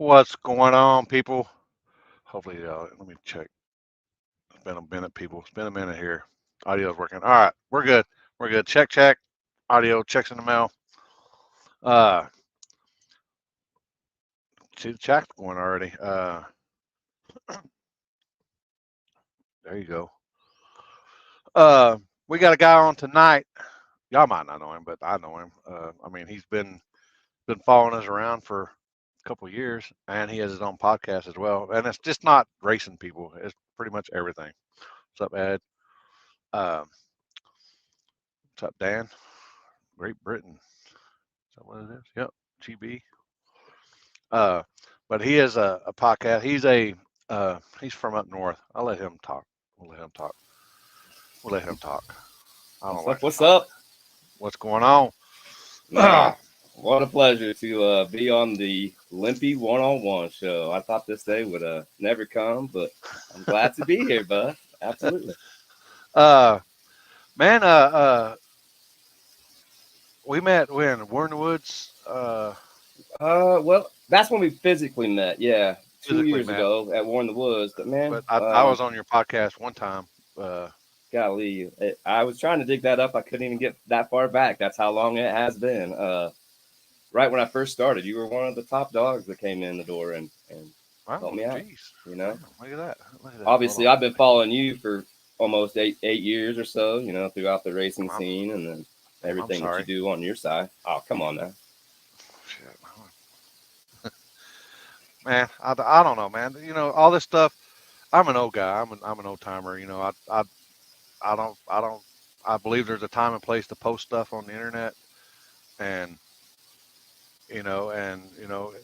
What's going on, people? Hopefully, let me check. It's been a minute, people. It's been a minute here. Audio's working. All right, we're good. We're good. Check, check. Audio checks in the mail. Uh, see the chat's going already. There you go. We got a guy on tonight. Y'all might not know him, but I know him. I mean, he's been following us around for a couple of years, and he has his own podcast as well. And it's just not racing people. It's pretty much everything. What's up, Ed? Uh, what's up, Dan? Great Britain. Is that what it is? Yep. GB. Uh, but he is a podcast. He's from up north. I'll let him talk. We'll let him talk. We'll let him talk. I don't What's like up? to What's talk. up? What's going on? Man, what a pleasure to be on the Limpy one-on-one show. I thought this day would never come, but I'm glad to be here, bud. Absolutely. uh, man, we met when we're in the woods. Well, that's when we physically met. Yeah, two Physically years met, ago at War in the Woods. But man, but I was on your podcast one time. golly, I was trying to dig that up. I couldn't even get that far back. That's how long it has been. Right when I first started, you were one of the top dogs that came in the door and Wow, helped me out. geez, You know, look at that. Look at that. obviously I've been following you for almost eight years or so, throughout the racing I'm, scene and then I'm everything that you sorry. do on your side. Oh, come on now. Shit, man. I don't know, man. All this stuff. I'm an old guy. I'm an old timer. I don't. I believe there's a time and place to post stuff on the internet, and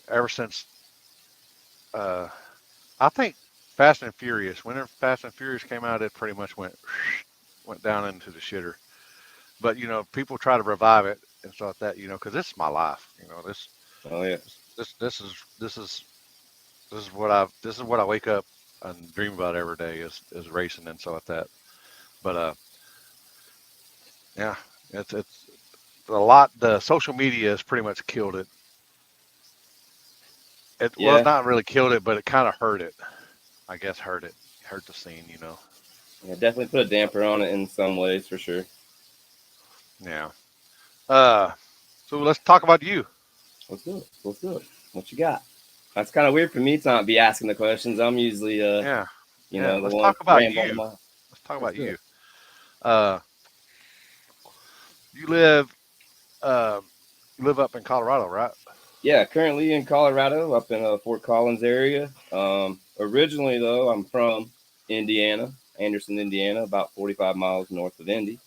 ever since uh, I think Fast and Furious, whenever Fast and Furious came out, it pretty much went down into the shitter. But people try to revive it and stuff like that. Because this is my life. Oh yeah. This is what I wake up and dream about every day is racing and stuff like that. But yeah, it's a lot. The social media has pretty much killed it. Well, Yeah. not really killed it, but it kind of hurt it. I guess hurt the scene. Yeah, definitely put a damper on it in some ways for sure. Yeah. Uh, so let's talk about you. Let's do it. Let's do it. What you got? That's kind of weird for me to not be asking the questions. I'm usually Yeah. Yeah. the Let's one talk about rambling you. my. Let's talk Let's about do you. it. Uh, you live uh, you live up in Colorado, right? Yeah, currently in Colorado, up in Fort Collins area. Originally, though, I'm from Indiana, Anderson, Indiana, about 45 miles north of Indy.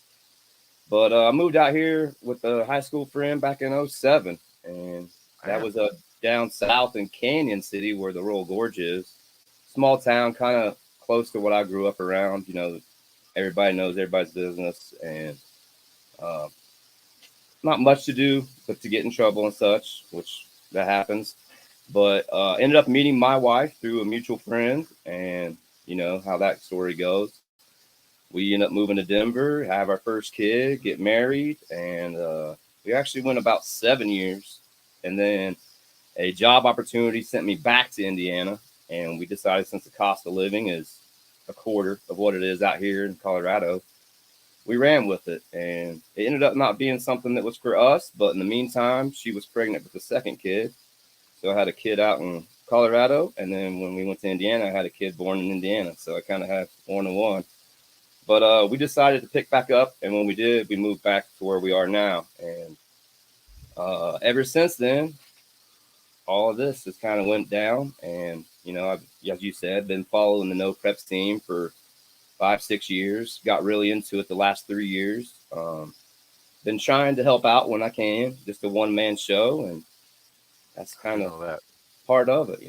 But I moved out here with a high school friend back in '07, and that Man, was down south in Canyon City, where the Royal Gorge is. Small town, kind of close to what I grew up around. Everybody knows everybody's business, and uh, not much to do but to get in trouble and such, which that happens. But ended up meeting my wife through a mutual friend, and you know how that story goes. We ended up moving to Denver, have our first kid, get married, and we actually went about 7 years. And then a job opportunity sent me back to Indiana, and we decided since the cost of living is a quarter of what it is out here in Colorado, we ran with it, and it ended up not being something that was for us. But in the meantime, she was pregnant with the second kid, so I had a kid out in Colorado, and then when we went to Indiana, I had a kid born in Indiana. So I kind of had one to one. But we decided to pick back up, and when we did, we moved back to where we are now. And ever since then, all of this has kind of went down. And I've, as you said, been following the no prep scene for 5 6 years. Got really into it the last 3 years. Been trying to help out when I can, just a one man show, and that's I kind of know that. part of it.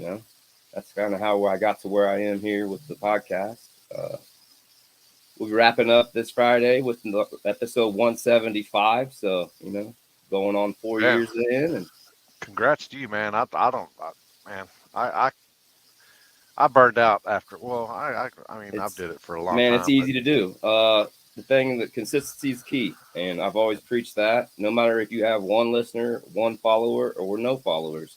That's kind of how I got to where I am here with the podcast. We're wrapping up this Friday with episode 175. So, going on 4 years Yeah. in. And Congrats to you, man. I don't, man. I burned out after. Well, I mean, I've it's, did it for a long man, it's time, but easy to do. The thing that consistency is key. And I've always preached that no matter if you have one listener, one follower, or no followers,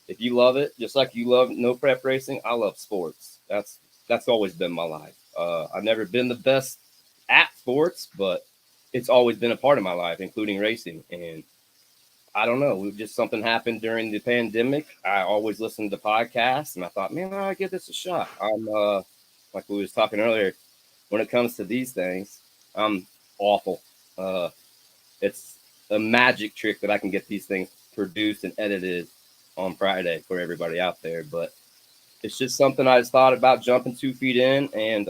if you love it, just like you love no prep racing, I love sports. That's always been my life. I've never been the best at sports, but it's always been a part of my life, including racing. And I don't know, just something happened during the pandemic. I always listened to podcasts, and I thought, man, I'll give this a shot. I'm like we was talking earlier, when it comes to these things, I'm awful. Uh, it's a magic trick that I can get these things produced and edited on Friday for everybody out there. But it's just something I just thought about jumping 2 feet in. And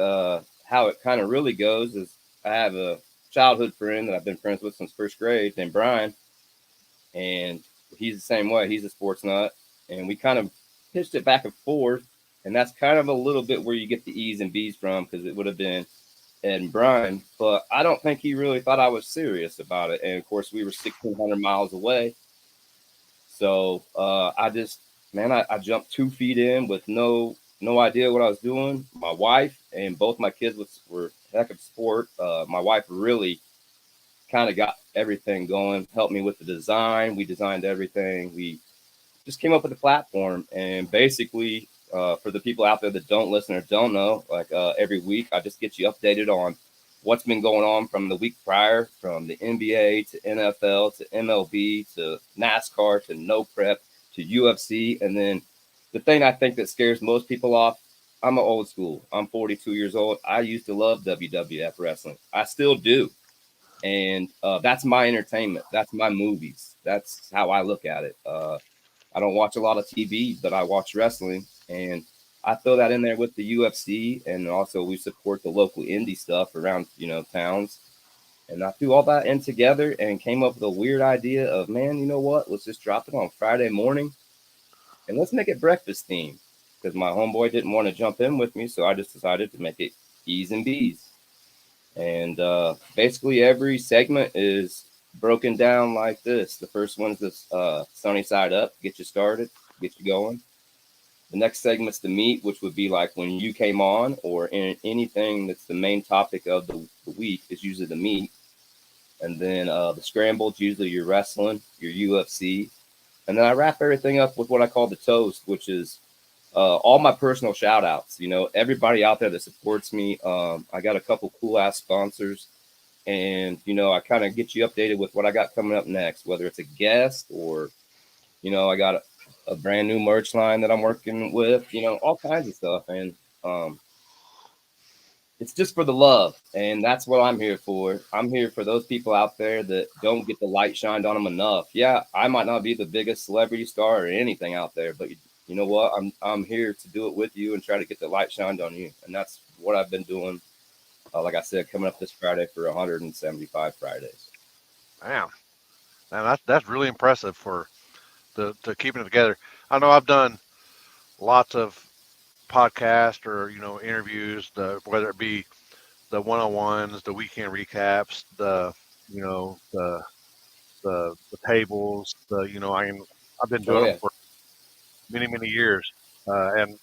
how it kind of really goes is I have a childhood friend that I've been friends with since first grade named Brian. And he's the same way. He's a sports nut. And we kind of pitched it back and forth. And that's kind of a little bit where you get the E's and B's from, because it would have been Ed and Brian. But I don't think he really thought I was serious about it. And of course, we were 1,600 miles away. So I just, man, I jumped 2 feet in with no idea what I was doing. My wife and both my kids were heck of sport. My wife really kind of got everything going, helped me with the design. We designed everything. We just came up with a platform. And basically, for the people out there that don't listen or don't know, like every week, I just get you updated on what's been going on from the week prior, from the NBA to NFL to MLB to NASCAR to no prep to UFC. And then the thing I think that scares most people off, I'm an old school. I'm 42 years old. I used to love WWF wrestling. I still do. And that's my entertainment. That's my movies. That's how I look at it. I don't watch a lot of TV, but I watch wrestling. And I throw that in there with the UFC. And also we support the local indie stuff around, towns. And I threw all that in together and came up with a weird idea of, man, you know what? Let's just drop it on Friday morning and let's make it breakfast themed. Because my homeboy didn't want to jump in with me. So I just decided to make it E's and B's. And basically every segment is broken down like this. The first one's this sunny side up, get you started, get you going. The next segment's the meat, which would be like when you came on, or in anything that's the main topic of the week is usually the meat. And then the scrambled, usually your wrestling, your UFC. And then I wrap everything up with what I call the toast, which is all my personal shout outs. Everybody out there that supports me. I got a couple cool ass sponsors, and I kind of get you updated with what I got coming up next, whether it's a guest or I got a brand new merch line that I'm working with, all kinds of stuff. And it's just for the love, and that's what I'm here for. I'm here for those people out there that don't get the light shined on them enough. Yeah, I might not be the biggest celebrity star or anything out there, but you know what? I'm here to do it with you and try to get the light shined on you, and that's what I've been doing. Like I said, coming up this Friday for 175 Fridays. Damn, man, that's really impressive for to keeping it together. I know I've done lots of podcasts or interviews, whether it be the one-on-ones, the weekend recaps, the tables, I've been Oh doing them yeah, for many years, and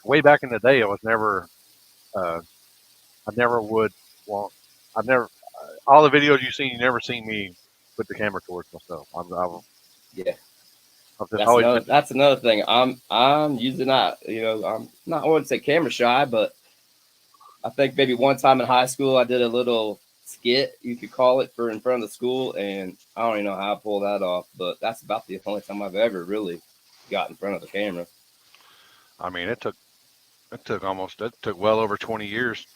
way back in the day, I was never, uh, I never would want, I've never all the videos you've seen, you never seen me put the camera towards myself. yeah. I've just always been. That's another thing. I'm usually not, I'm not, I wouldn't say camera shy, but I think maybe one time in high school I did a little skit, you could call it, for in front of the school, and I don't even know how I pulled that off, but that's about the only time I've ever really got in front of the camera. I mean, it took well over 20 years,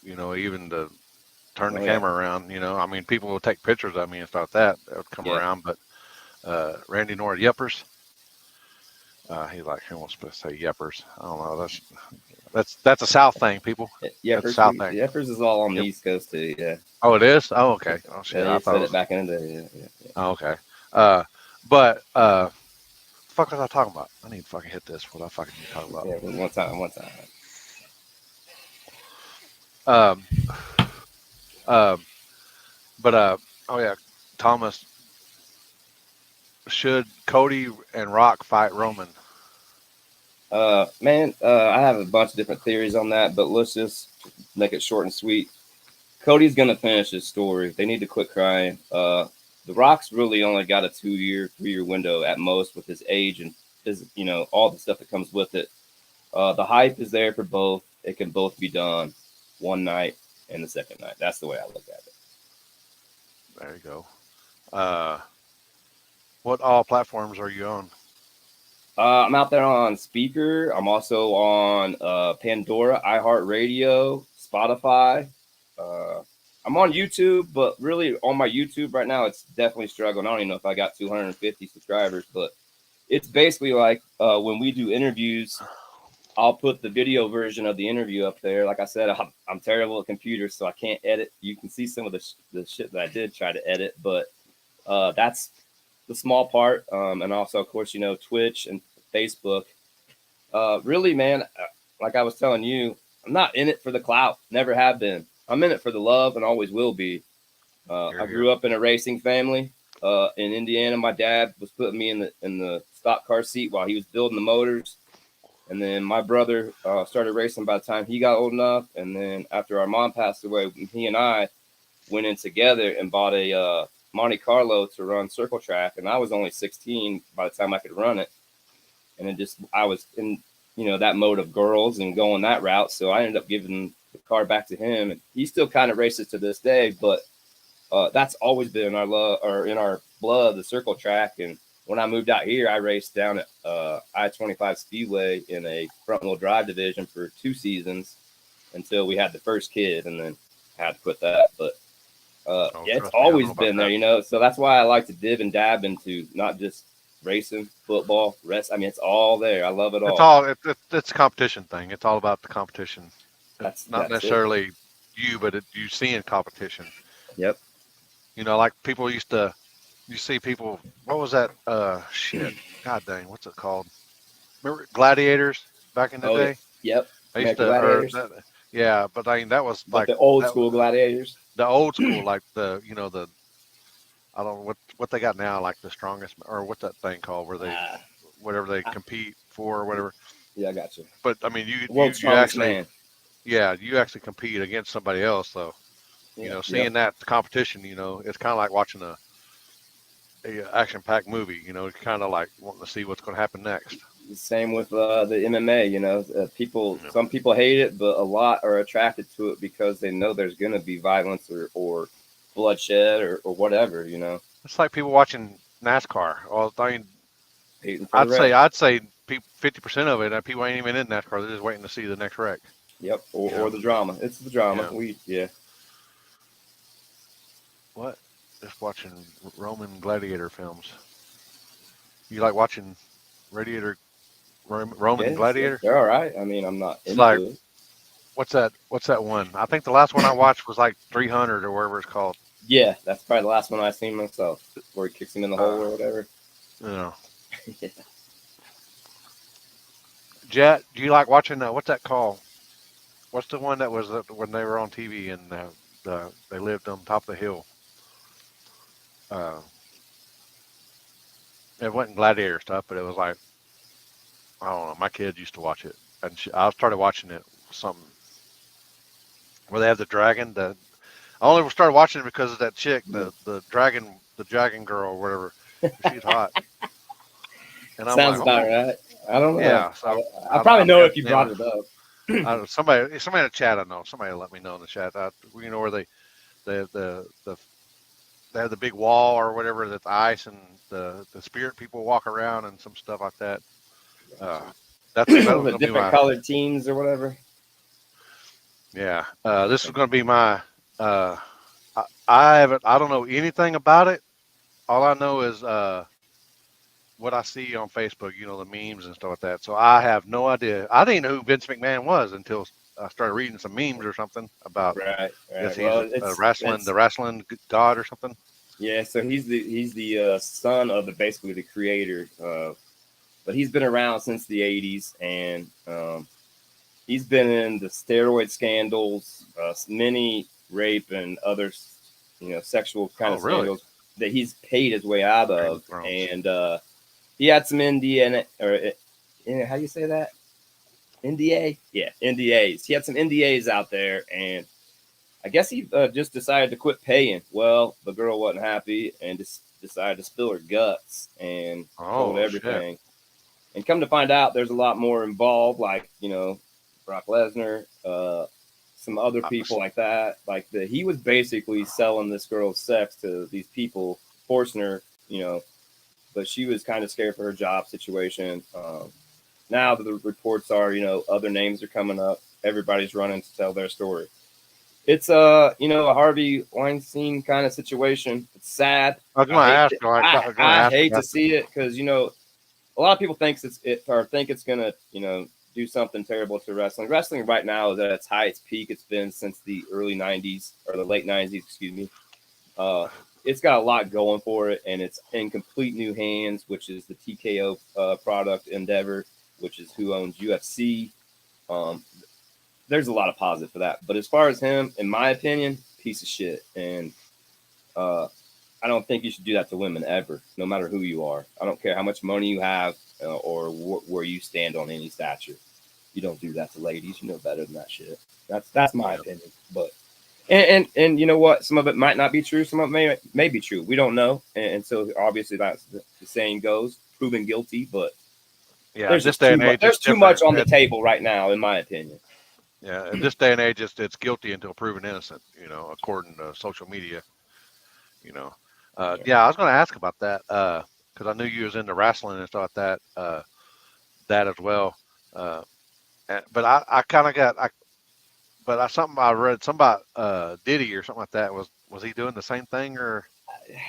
even to turn the Oh yeah, camera around. I mean, people will take pictures of me and stuff like that. That would come yeah. around, but Randy Nord Yepers. He wants to say Yepers. I don't know. That's a South thing, people. That's a South thing. Yepers is all on the Yep. East Coast too. Yeah, Oh, it is. Oh, okay. Oh yeah. shit. I He thought it said it was. back in the day. Yeah. Oh, okay. Uh, but fuck was I talking about? I need to fucking hit this. What I fucking need to talk about? Yeah, one time. Um, um, but oh yeah, Thomas, should Cody and Rock fight Roman? Man, I have a bunch of different theories on that, but let's just make it short and sweet. Cody's gonna finish his story. They need to quit crying. The Rock's really only got a 2-year, 3-year window at most with his age and is, all the stuff that comes with it. The hype is there for both. It can both be done one night and the second night. That's the way I look at it. There you go. What all platforms are you on? I'm out there on Speaker. I'm also on Pandora, iHeartRadio, Spotify. I'm on YouTube, but really on my YouTube right now, it's definitely struggling. I don't even know if I got 250 subscribers, but it's basically like when we do interviews, I'll put the video version of the interview up there. Like I said, I'm terrible at computers, so I can't edit. You can see some of the shit that I did try to edit, but that's the small part. And also, of course, Twitch and Facebook. Really, man, like I was telling you, I'm not in it for the clout. Never have been. I'm in it for the love and always will be. I grew up in a racing family in Indiana. My dad was putting me in the stock car seat while he was building the motors. And then my brother started racing by the time he got old enough. And then after our mom passed away, he and I went in together and bought a Monte Carlo to run circle track. And I was only 16 by the time I could run it. And I was in, that mode of girls and going that route. So I ended up giving the car back to him. And he still kind of races to this day. But that's always been in our love or in our blood, the circle track. And when I moved out here, I raced down at I-25 Speedway in a front-wheel drive division for 2 seasons until we had the first kid, and then I had to quit that. But yeah, it's always been there, So that's why I like to dib and dab into not just racing, football, I mean, it's all there. I love it all. It's a competition thing. It's all about the competition. That's not necessarily you, but you seeing competition. Yep. Like people used to. You see people, what was that? Shit. God dang, what's it called? Remember Gladiators back in the day? Yep. I used to, yeah, but I mean, that was like the old school Gladiators. The old school, like I don't know what they got now, like the strongest, or what's that thing called where they, whatever they compete for or whatever. Yeah, I got you. But I mean, you actually, man. Yeah, you actually compete against somebody else, though. Seeing that competition, it's kind of like watching a action-packed movie. It's kind of like wanting to see what's going to happen next. Same with the MMA. People, some people hate it, but a lot are attracted to it because they know there's going to be violence or bloodshed or whatever. It's like people watching NASCAR. Well, I mean, I'd say 50% of it, people ain't even in NASCAR. They're just waiting to see the next wreck. Yep, or the drama. It's the drama. What? Just watching Roman gladiator films. You like watching Roman gladiator? They're all right. I mean, I'm not into it. What's that one? I think the last one I watched was like 300 or whatever it's called. Yeah, that's probably the last one I've seen myself, where he kicks him in the hole or whatever. Yeah. Jet, do you like watching what's that called? What's the one that was when they were on TV and they lived on top of the hill? It wasn't gladiator stuff, but it was like, I don't know. My kids used to watch it, and I started watching it. Something where they have the dragon. I only started watching it because of that chick, the dragon girl or whatever. She's hot. And I'm sounds about right. I don't know. Yeah, so I probably know if you brought it up. Somebody in the chat. I know. Somebody let me know in the chat. Where they have the big wall or whatever that's ice, and the spirit people walk around and some stuff like that. That's the different colored teams or whatever. Yeah, this is going to be my. I don't know anything about it. All I know is what I see on Facebook. The memes and stuff like that. So I have no idea. I didn't know who Vince McMahon was until I started reading some memes or something about. Right. He's the wrestling god or something. Yeah, so he's the son of basically the creator. But he's been around since the 80s, and he's been in the steroid scandals, many rape and other, sexual kind of scandals that he's paid his way out of. And he had some NDA, or how do you say that? NDA? Yeah, NDAs. He had some NDAs out there, and I guess he just decided to quit paying. Well, the girl wasn't happy and just decided to spill her guts and told everything. Shit. And come to find out, there's a lot more involved, like, Brock Lesnar, some other people like that. Like he was basically selling this girl's sex to these people, forcing her, but she was kind of scared for her job situation. Now the reports are, other names are coming up. Everybody's running to tell their story. It's a Harvey Weinstein kind of situation. It's sad. I was going to ask. I hate to see it because a lot of people think it's gonna do something terrible to wrestling. Wrestling right now is at its highest peak it's been since the early '90s or the late '90s. Excuse me. It's got a lot going for it, and it's in complete new hands, which is the TKO product Endeavor, which is who owns UFC. There's a lot of positive for that. But as far as him, in my opinion, piece of shit. And I don't think you should do that to women ever, no matter who you are. I don't care how much money you have or where you stand on any stature. You don't do that to ladies. You know better than that shit. That's my opinion. But and you know what? Some of it might not be true. Some of it may be true. We don't know. And so obviously that's the saying goes, proven guilty. But yeah, there's this day and age, there's too much on the table right now, in my opinion. Yeah, in this day and age, it's guilty until proven innocent. According to social media. Yeah, I was going to ask about that because I knew you was into wrestling and stuff like that as well. But I kind of got something I read something about Diddy or something like that. Was he doing the same thing or?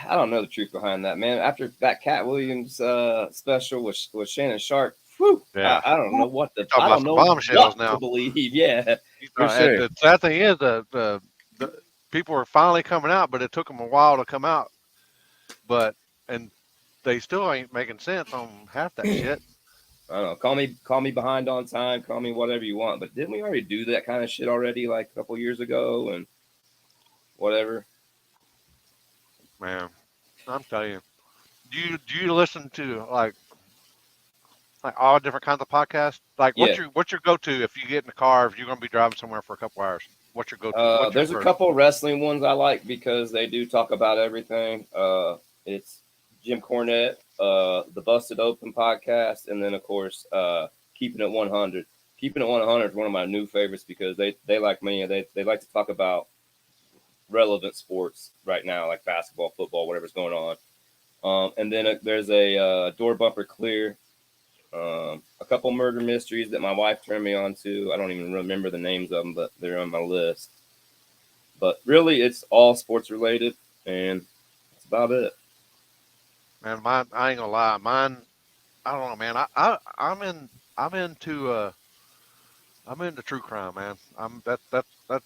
I don't know the truth behind that, man. After that Cat Williams special with Shannon Sharp, whew, Yeah, I don't know what bombshells now to believe. Yeah, for sure. sure. The sad thing is the people are finally coming out, but it took them a while to come out. And they still ain't making sense on half that shit. I don't know. Call me behind on time. Call me whatever you want. But didn't we already do that kind of shit already, like a couple years ago and whatever? Man, I'm telling you. Do you listen to like all different kinds of podcasts? Like Yeah. what's your go to if you get in the car if you're gonna be driving somewhere for a couple hours? What's your go to? There's a couple wrestling ones I like because they do talk about everything. It's Jim Cornette, the Busted Open podcast, and then of course Keeping It 100. Keeping It 100 is one of my new favorites because they like me. They like to talk about relevant sports right now, like basketball, football, whatever's going on. And then there's a Door Bumper Clear. A couple murder mysteries that my wife turned me on to. I don't even remember the names of them, but they're on my list. But really, it's all sports related, and that's about it. Man, mine, I ain't gonna lie, mine. I don't know, man. I'm into true crime, man. That's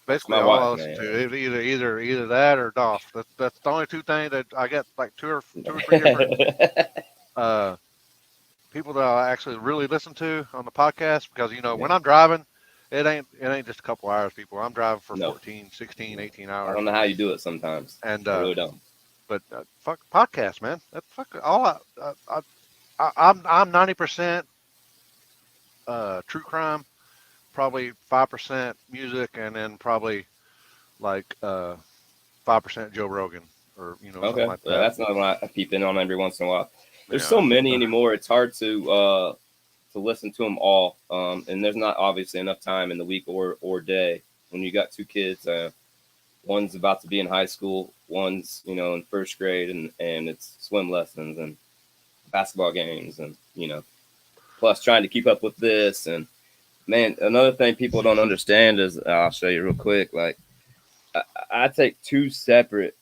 basically my all I wife, listen man. to. Either that or Dolph. That's the only two things that I get like two or three different people that I actually really listen to on the podcast because when I'm driving, it ain't just a couple hours, people. I'm driving for 14, 16, 18 hours. I don't know how you do it sometimes. And I really don't. But fuck podcast, man. That fuck all I'm 90% true crime, probably 5% music, and then probably like 5% Joe Rogan or something like that. That's not what I peep in on every once in a while. There's so many anymore. It's hard to listen to them all, and there's not obviously enough time in the week or day when you got two kids. One's about to be in high school, one's in first grade, and it's swim lessons and basketball games, and plus trying to keep up with this. And man, another thing people don't understand is I'll show you real quick. Like I take two separate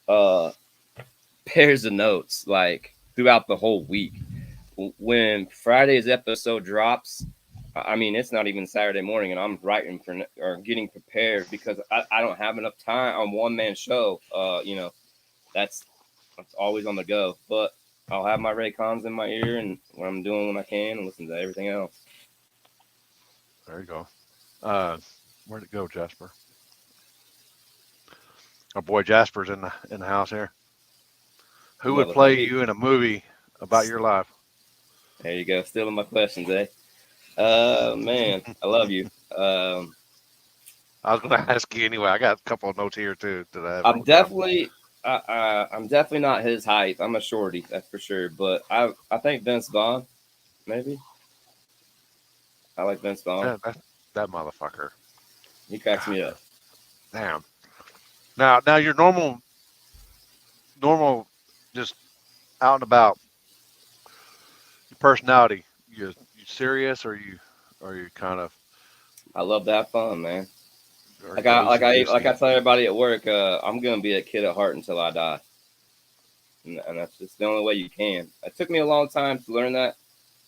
pairs of notes like throughout the whole week. When Friday's episode drops, I mean, it's not even Saturday morning, and I'm writing for or getting prepared because I don't have enough time on one man show. That's always on the go. But I'll have my Raycons in my ear, and when I'm doing what I can, and listen to everything else. There you go. Where'd it go, Jasper? Our boy Jasper's in the house here. Who would play you in a movie about your life? There you go. Stealing my questions, eh? Man, I love you. I was going to ask you anyway. I got a couple of notes here too. I'm definitely not his height. I'm a shorty, that's for sure. But I think Vince Vaughn. maybe. I like Vince Vaughn. That motherfucker. He cracks God me up. damn. Now your normal, just out and about. Your personality. You serious or you kind of I love to have fun, man. are you loosey Like goosey? I tell everybody at work, I'm gonna be a kid at heart until I die, and that's just the only way you can. It took me a long time to learn that.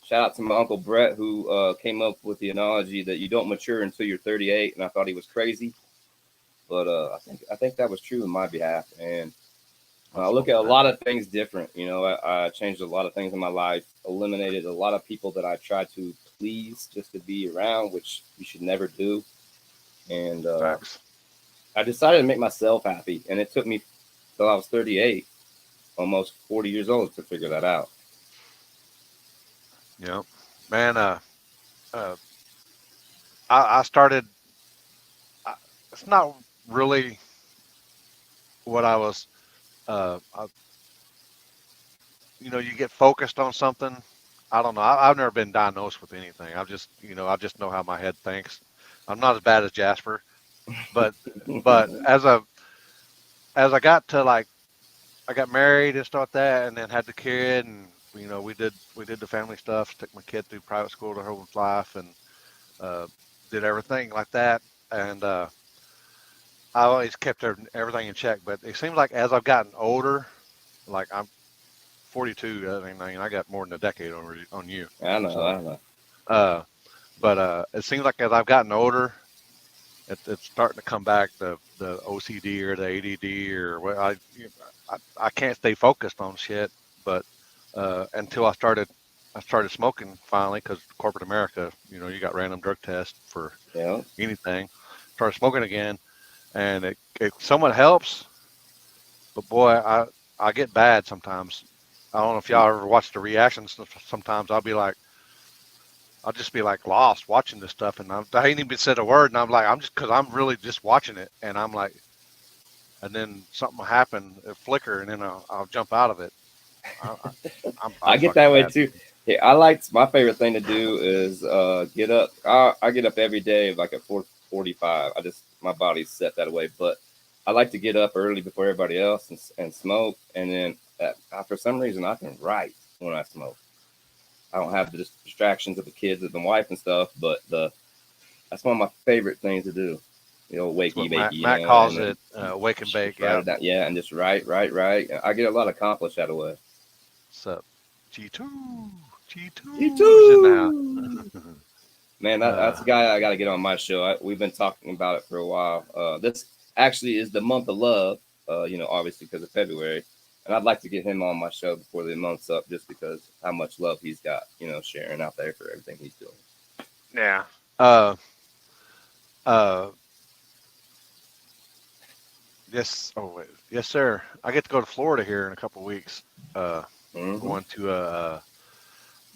Shout out to my uncle Brett who came up with the analogy that you don't mature until you're 38, and I thought he was crazy, but I think that was true in my behalf. And I I look smoke at a with that. lot of things different. You know, I changed a lot of things in my life, eliminated a lot of people that I tried to please just to be around, which you should never do. And Facts. I decided to make myself happy, and it took me till I was 38, almost 40 years old, to figure that out. Yeah. Man, uh I started I, it's not really what I was I, you get focused on something. I don't know. I've never been diagnosed with anything. I just know how my head thinks. I'm not as bad as Jasper, but as I got to like I got married and stuff like that, and then had the kid, and we did the family stuff. Took my kid through private school to her whole life, and uh, did everything like that. And I always kept everything in check. But it seems like as I've gotten older, like I'm 42. I mean, I got more than a decade on you. I know, So, I know. uh, but it seems like as I've gotten older, it's starting to come back, the OCD or the ADD or what I can't stay focused on shit. But until I started smoking finally because corporate America, you got random drug tests for Yeah, anything. Started smoking again, and it somewhat helps. But boy, I get bad sometimes. I don't know if y'all ever watch the reactions. Sometimes I'll just be like lost watching this stuff, and I ain't even said a word, and I'm like, because I'm really just watching it, and I'm like, and then something will happen, a flicker, and then I'll jump out of it. I, I, I'm I get fucking that way bad. too. Yeah, I like my favorite thing to do is get up. I get up every day like at 4:45. I just my body's set that way, but I like to get up early before everybody else and smoke. And then for some reason I can write when I smoke. I don't have the distractions of the kids and the wife and stuff, but that's one of my favorite things to do. You know, That's wakey what bakey, Matt and calls then it, wake and bake. just write Yeah. it down. Yeah, and just write. I get a lot accomplished that way. What's up? G2, You G2's in the house. too. Man, uh, that's a guy I got to get on my show. We've been talking about it for a while. This actually is the month of love, obviously because of February. And I'd like to get him on my show before the month's up just because how much love he's got, sharing out there for everything he's doing. yeah. Uh, uh, yes. Oh, wait. Yes, sir. I get to go to Florida here in a couple of weeks. Uh, Hmm. going to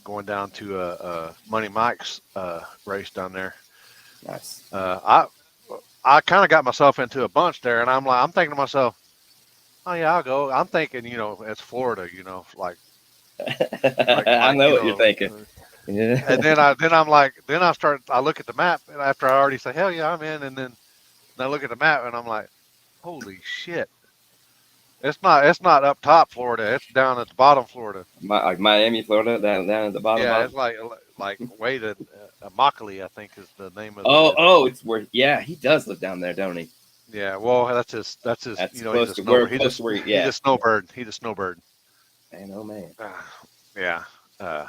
going down to Money Mike's race down there. Nice. I kind of got myself into a bunch there, and I'm thinking to myself, oh yeah, I'll go. I'm thinking, it's Florida, I like know what you're thinking. Yeah. and then I look at the map, and after I already say hell yeah I'm in, and then I look at the map, and I'm like, holy shit, it's not up top Florida, it's down at the bottom Florida. Like Miami, Florida, down at the bottom, Yeah, it's bottom. like way to Immokalee, I think is the name of the Oh, place. it's where, yeah, he does live down there, don't he? Yeah, well, that's his. That's He's close a to where, snowbird. close to where, He's yeah. a snowbird. He's a snowbird. Man, oh man. Yeah. Uh,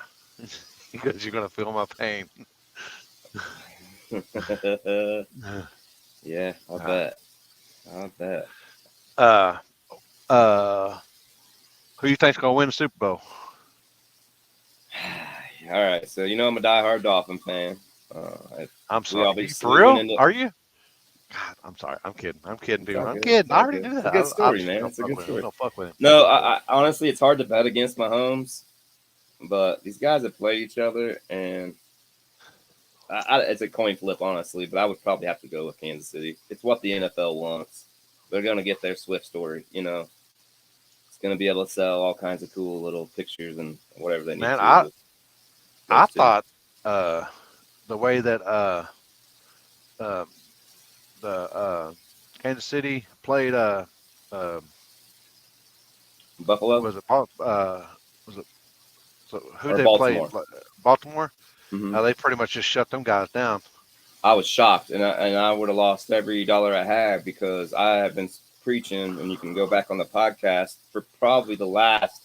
because you're gonna feel my pain. Yeah, I Uh, bet. I bet. uh, uh, who you think's gonna win the Super Bowl? All right, so I'm a diehard Dolphin fan. I'm We sorry. You for obviously went real? into. Are you? God, I'm sorry. I'm kidding. I'm kidding, It's dude. all I'm good. kidding. It's I all already good. knew It's that. a good I story, was just man. gonna It's a fuck good with him. We're story. gonna fuck with him. No, I honestly, it's hard to bet against Mahomes, but these guys have played each other, and it's a coin flip, honestly. But I would probably have to go with Kansas City. It's what the NFL wants. They're gonna get their Swift story. It's gonna be able to sell all kinds of cool little pictures and whatever they need Man, to. I those two. thought the way that uh, the Kansas City played uh, Buffalo was it was it so who or they played Baltimore. Baltimore? Hmm. They pretty much just shut them guys down. I was shocked, and I would have lost every dollar I had because I have been preaching, and you can go back on the podcast for probably the last,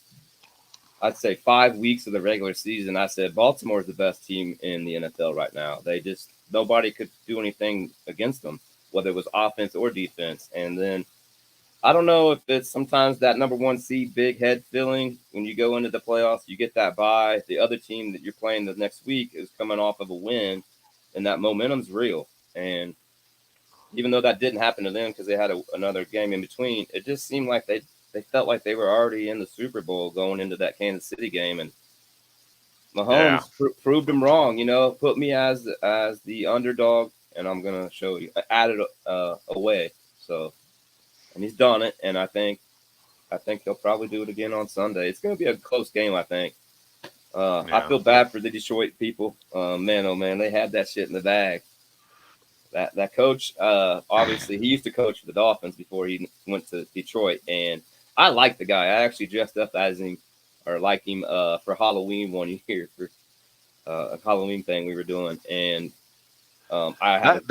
I'd say, 5 weeks of the regular season. I said Baltimore is the best team in the NFL right now. They just nobody could do anything against them, whether it was offense or defense. And then I don't know if it's sometimes that number one seed big head feeling when you go into the playoffs, you get that bye. The other team that you're playing the next week is coming off of a win, and that momentum's real. And even though that didn't happen to them because they had another game in between, it just seemed like they felt like they were already in the Super Bowl going into that Kansas City game, and Yeah, Mahomes proved them wrong. Put me as the underdog, and I'm gonna show you added away. So, and he's done it, and I think he'll probably do it again on Sunday. It's gonna be a close game, I think. I yeah, feel bad for the Detroit people. Man, oh man, they had that shit in the bag. That coach, obviously, he used to coach for the Dolphins before he went to Detroit, and I like the guy. I actually dressed up as him or like him for Halloween one year for a Halloween thing we were doing, and I had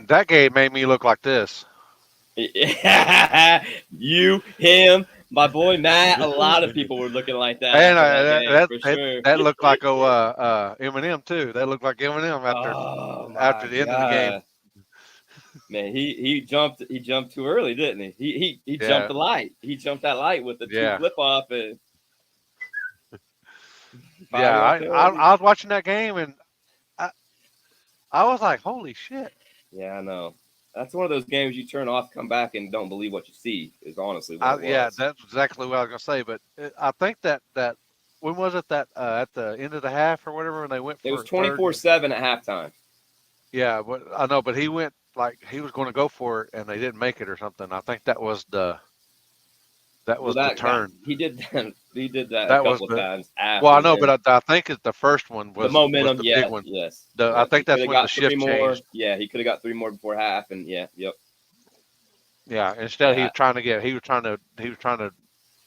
that game made me look like this. a you, him, my boy Matt. A lot of people were looking like that And after that that, game that for that sure. that looked like Eminem too. That looked like Eminem Oh after my the end of the game. god, man, he jumped too early, didn't he? He jumped Yeah, the light. He jumped that light with the two yeah, flip off and yeah. finally I, okay. I I was watching that game and I I was like, holy shit. Yeah, I know. That's one of those games you turn off, come back, and don't believe what you see. Is honestly what it Yeah, was. that's exactly what I was gonna say. But I think that when was it that at the end of the half or whatever when they went It was for third? 24-7 at halftime. Yeah, but I know, but he went like he was going to go for it and they didn't make it or something. I think that Well, was the that turn. he did that. He did that a That was couple of the times Well, I after. know, Then but I think the first one the was momentum, the big yeah, one. yes, I yes. He think could that's have when the got three shift more. changed. Yeah, he could have got three more before half, and yeah, yep, Yeah, instead yeah. he was trying to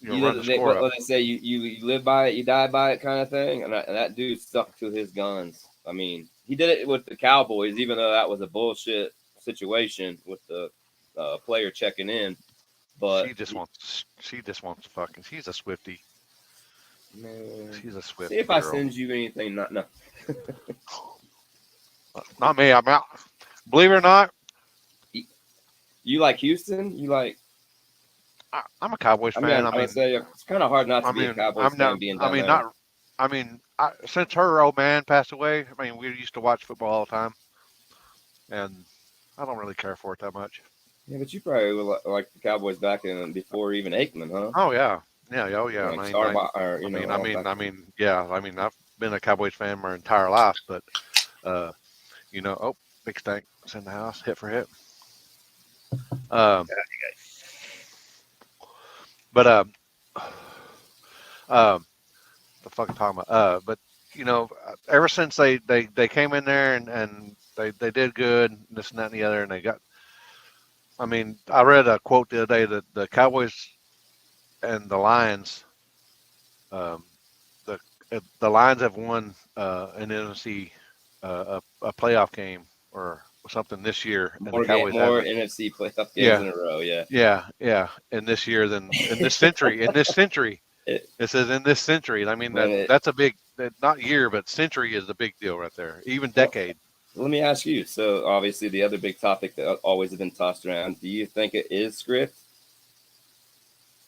run the They, score up. what they say, you live by it, you die by it, kind of thing. And that dude stuck to his guns. I mean, he did it with the Cowboys, even though that was a bullshit situation with the player checking in. But She just wants fucking. She's a Swifty. man, She's a see Swifty if I girl. send you anything. Not no. Not me. I'm out. Believe it or not, You like Houston? You like? I'm a Cowboys I mean, fan. I would say it's kind of hard not to I be a mean, Cowboys I'm not. fan being I down mean, there. not. I mean, since her old man passed away, I mean, we used to watch football all the time, and I don't really care for it that much. Yeah, but you probably would like the Cowboys back in before even Aikman, huh? Oh yeah, yeah, oh yeah. Like Starbuck or all back. Yeah. I mean, I've been a Cowboys fan my entire life, but uh, oh, big stank. It's in the house, hit for hit. Um, but um, the fuck I'm talking about. But ever since they came in there and they did good, this and that and the other, and they got. I mean, I read a quote the other day that the Cowboys and the Lions, um, the Lions have won an NFC a playoff game or something this year, and the Cowboys More haven't. NFC playoff games Yeah, in a row. Yeah. yeah, in this year than in this century. In this century, It, it says in this century. I mean man, that's a big not year, but century is a big deal right there. Even decade. let me ask you. So obviously, the other big topic that always has been tossed around. Do you think it is script?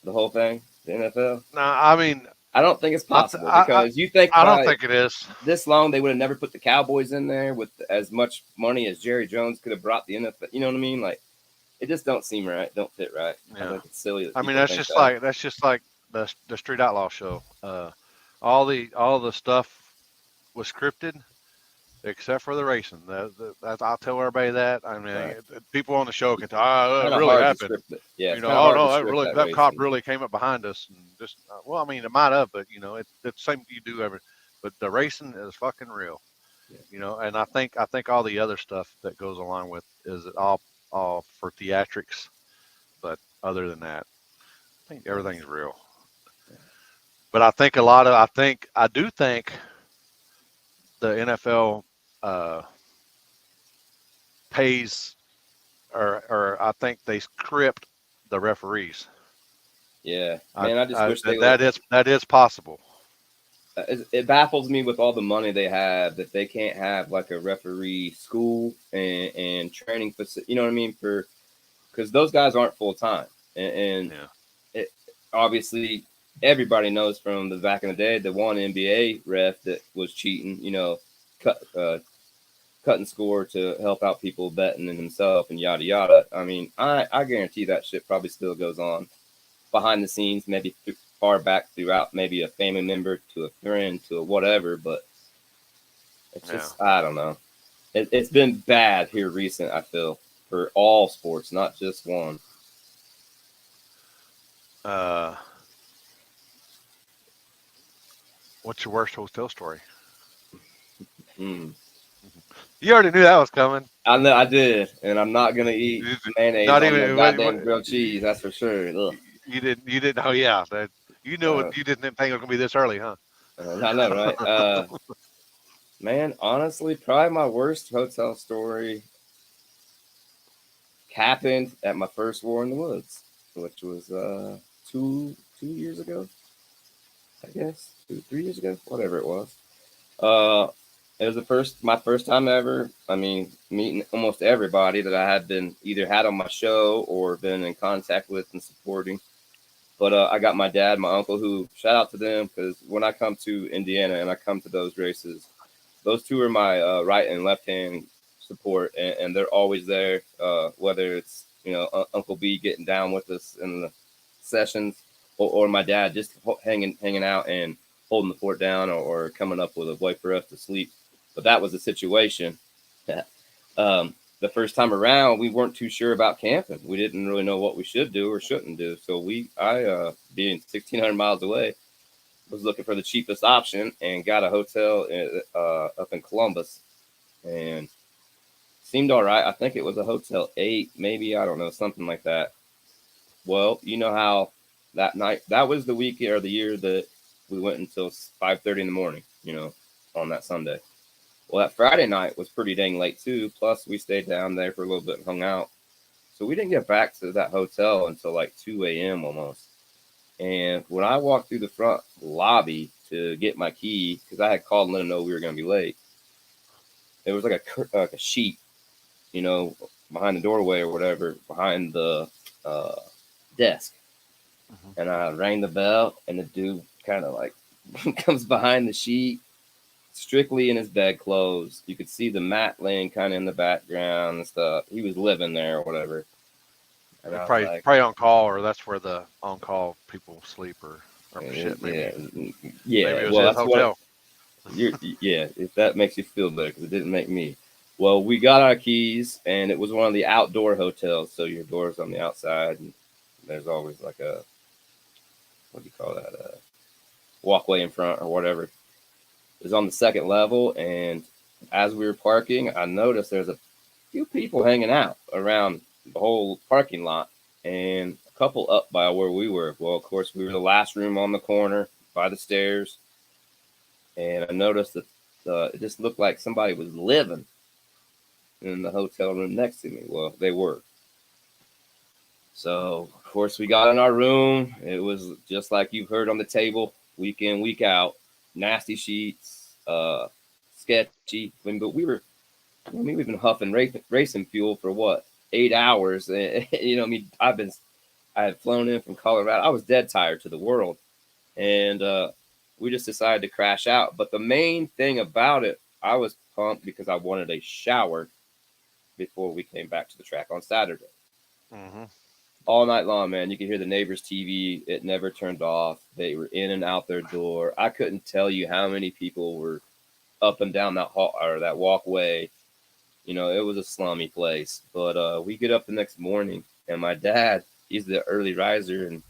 The whole thing, the NFL. No, I mean, I don't think it's I, th- possible because you think I don't by think it is. this long they would have never put the Cowboys in there with as much money as Jerry Jones could have brought the NFL. You know what I mean? Like it just don't seem right. Don't fit right. I Yeah, think it's silly that I mean people think that. that's just like the Street Outlaw show. All the stuff was scripted except for the racing. I'll tell everybody that. I mean, Right. people on the show can tell, oh, Kind it of really hard to happened. script it. Yeah, it's kind of Oh hard to no, script that that cop racing. really came up behind us and just well, I mean, it might have, but it's the same you do every. but the racing is fucking real. Yeah. And I think all the other stuff that goes along with is all for theatrics, but other than that, I think Nice. everything's real. But I do think the NFL uh, pays, or I think they script the referees. Yeah, man, I just wish they would. That is possible. It baffles me with all the money they have that they can't have like a referee school and training facility. You know what I mean? For because those guys aren't full time, and Yeah. it, obviously everybody knows from the back in the day the one NBA ref that was cheating. Cut cutting score to help out people betting and himself and yada yada. I mean, I guarantee that shit probably still goes on behind the scenes, maybe far back throughout, maybe a family member to a friend to a whatever. But it's Yeah. just I don't know. It's been bad here recent. I feel for all sports, not just one. Uh, what's your worst hotel story? Mm. You already knew that was coming. I know I did, and I'm not gonna eat mayonnaise Not on the even goddamn grilled cheese. That's for sure. Ugh. you didn't. You didn't. Oh yeah, you knew it. Uh, You didn't think it was gonna be this early, huh? I know, right? Man, honestly, probably my worst hotel story happened at my first War in the Woods, which was 2 years ago, I guess 2 3 years ago, whatever it was. Uh, it was my first time ever. I mean, meeting almost everybody that I had been either had on my show or been in contact with and supporting. But I got my dad, my uncle, who shout out to them because when I come to Indiana and I come to those races, those two are my right and left hand support, and they're always there. Whether it's Uncle B getting down with us in the sessions, or my dad just hanging out and holding the fort down, or coming up with a way for us to sleep. But that was the situation. The first time around, we weren't too sure about camping. We didn't really know what we should do or shouldn't do. So being 1,600 miles away, was looking for the cheapest option and got a hotel up in Columbus, and seemed all right. I think it was a Hotel 8, maybe, I don't know, something like that. Well, you know how that night, that was the week or the year that we went until 5:30 in the morning, on that Sunday. Well, that Friday night was pretty dang late too. Plus, we stayed down there for a little bit and hung out. So we didn't get back to that hotel until like 2 a.m. almost. And when I walked through the front lobby to get my key, because I had called and let them know we were going to be late, there was like a sheet, behind the doorway or whatever, behind the uh, desk. Mhm. And I rang the bell, and the dude kind of like comes behind the sheet, strictly in his bedclothes. You could see the mat laying kind of in the background and stuff. He was living there or whatever. And They I was probably like, probably on call, or that's where the on call people sleep, or shit. yeah, Maybe yeah. it was Well, his that's what. hotel. Yeah, if that makes you feel better, because it didn't make me. Well, we got our keys, and it was one of the outdoor hotels. So your door's on the outside, and there's always like a, what do you call that? A walkway in front or whatever. It was on the second level, and as we were parking, I noticed there's a few people hanging out around the whole parking lot, and a couple up by where we were. Well, of course, we were the last room on the corner by the stairs, and I noticed that it just looked like somebody was living in the hotel room next to me. Well, they were. So, of course, we got in our room. It was just like you've heard on the table, week in, week out. Nasty sheets, sketchy. But we've been huffing racing fuel for what, 8 hours? I had flown in from Colorado. I was dead tired to the world, and we just decided to crash out. But the main thing about it, I was pumped because I wanted a shower before we came back to the track on Saturday. Hmm. All night long, man. You could hear the neighbor's TV. It never turned off. They were in and out their door. I couldn't tell you how many people were up and down that hall or that walkway. It was a slummy place. But we get up the next morning, and my dad, he's the early riser, and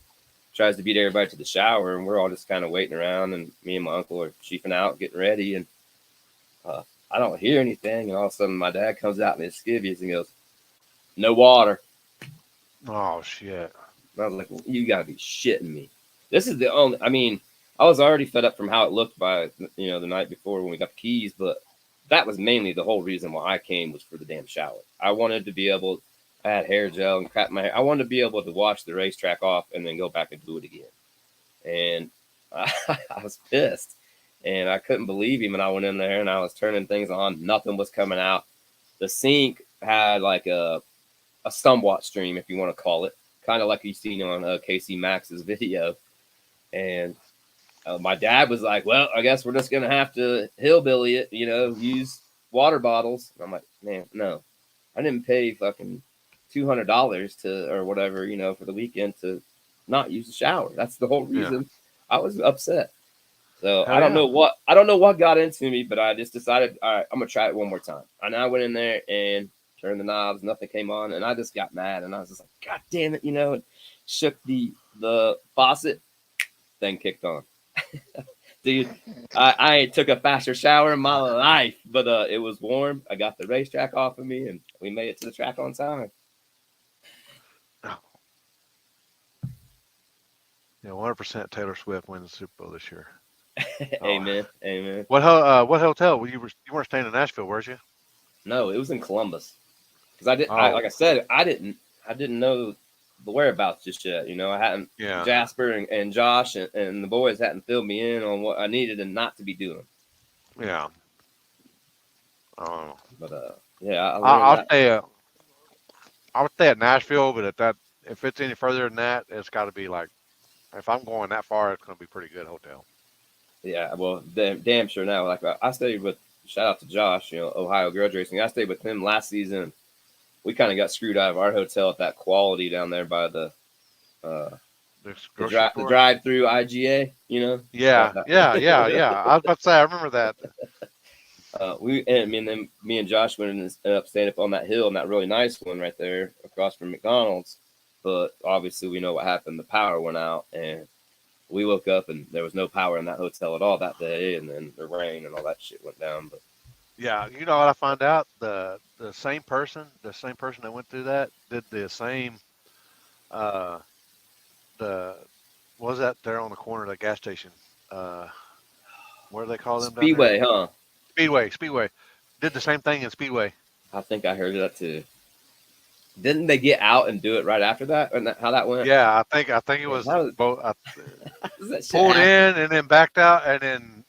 tries to beat everybody to the shower, and we're all just kind of waiting around, and me and my uncle are chiefing out, getting ready, and I don't hear anything, and all of a sudden my dad comes out in his skivvies and goes, "No water." Oh shit. And I was like, well, "You gotta be shitting me." This is the only. I mean, I was already fed up from how it looked by the night before when we got the keys, but that was mainly the whole reason why I came was for the damn shower. I wanted to be able. I had hair gel and crap in my hair. I wanted to be able to wash the racetrack off and then go back and do it again. And I was pissed, and I couldn't believe him. And I went in there and I was turning things on. Nothing was coming out. The sink had like a somewhat stream, if you want to call it, kind of like you seen on Casey Max's video. And my dad was like, "Well, I guess we're just gonna have to hillbilly it, use water bottles." And I'm like, "Man, no, I didn't pay fucking $200 to or whatever, for the weekend to not use the shower. That's the whole reason I was upset." So I don't know what got into me, but I just decided, all right, I'm gonna try it one more time. And I went in there and turned the knobs, nothing came on, and I just got mad, and I was just like, "God damn it," and shook the faucet, thing kicked on. Dude, I took a faster shower in my life, but it was warm. I got the racetrack off of me, and we made it to the track on time. Yeah, 100% Taylor Swift wins the Super Bowl this year. Amen. Amen. What hotel? Well, you weren't staying in Nashville, were you? No, it was in Columbus. Because like I said, I didn't know the whereabouts just yet. I hadn't. Yeah. Jasper and Josh and the boys hadn't filled me in on what I needed and not to be doing. Yeah. But yeah, I would stay at Nashville, but if it's any further than that, it's got to be like, if I'm going that far, it's going to be a pretty good hotel. Yeah, well, damn sure now. Like I stayed with, shout out to Josh, Ohio Grudge Racing. I stayed with him last season. We kind of got screwed out of our hotel at that Quality down there by the drive-through IGA. Yeah. I was about to say, I remember that. Me and Josh went and ended up staying up on that hill, and that really nice one right there across from McDonald's. But obviously, we know what happened. The power went out, and we woke up, and there was no power in that hotel at all that day. And then the rain and all that shit went down. But yeah, you know what I found out? The same person that went through that did the same. What was that there on the corner of the gas station? What do they call them? Speedway, huh? Speedway. Did the same thing in Speedway. I think I heard that too. Didn't they get out and do it right after that? And how that went? Yeah, I think it was both. Pulled happen? in and then backed out and then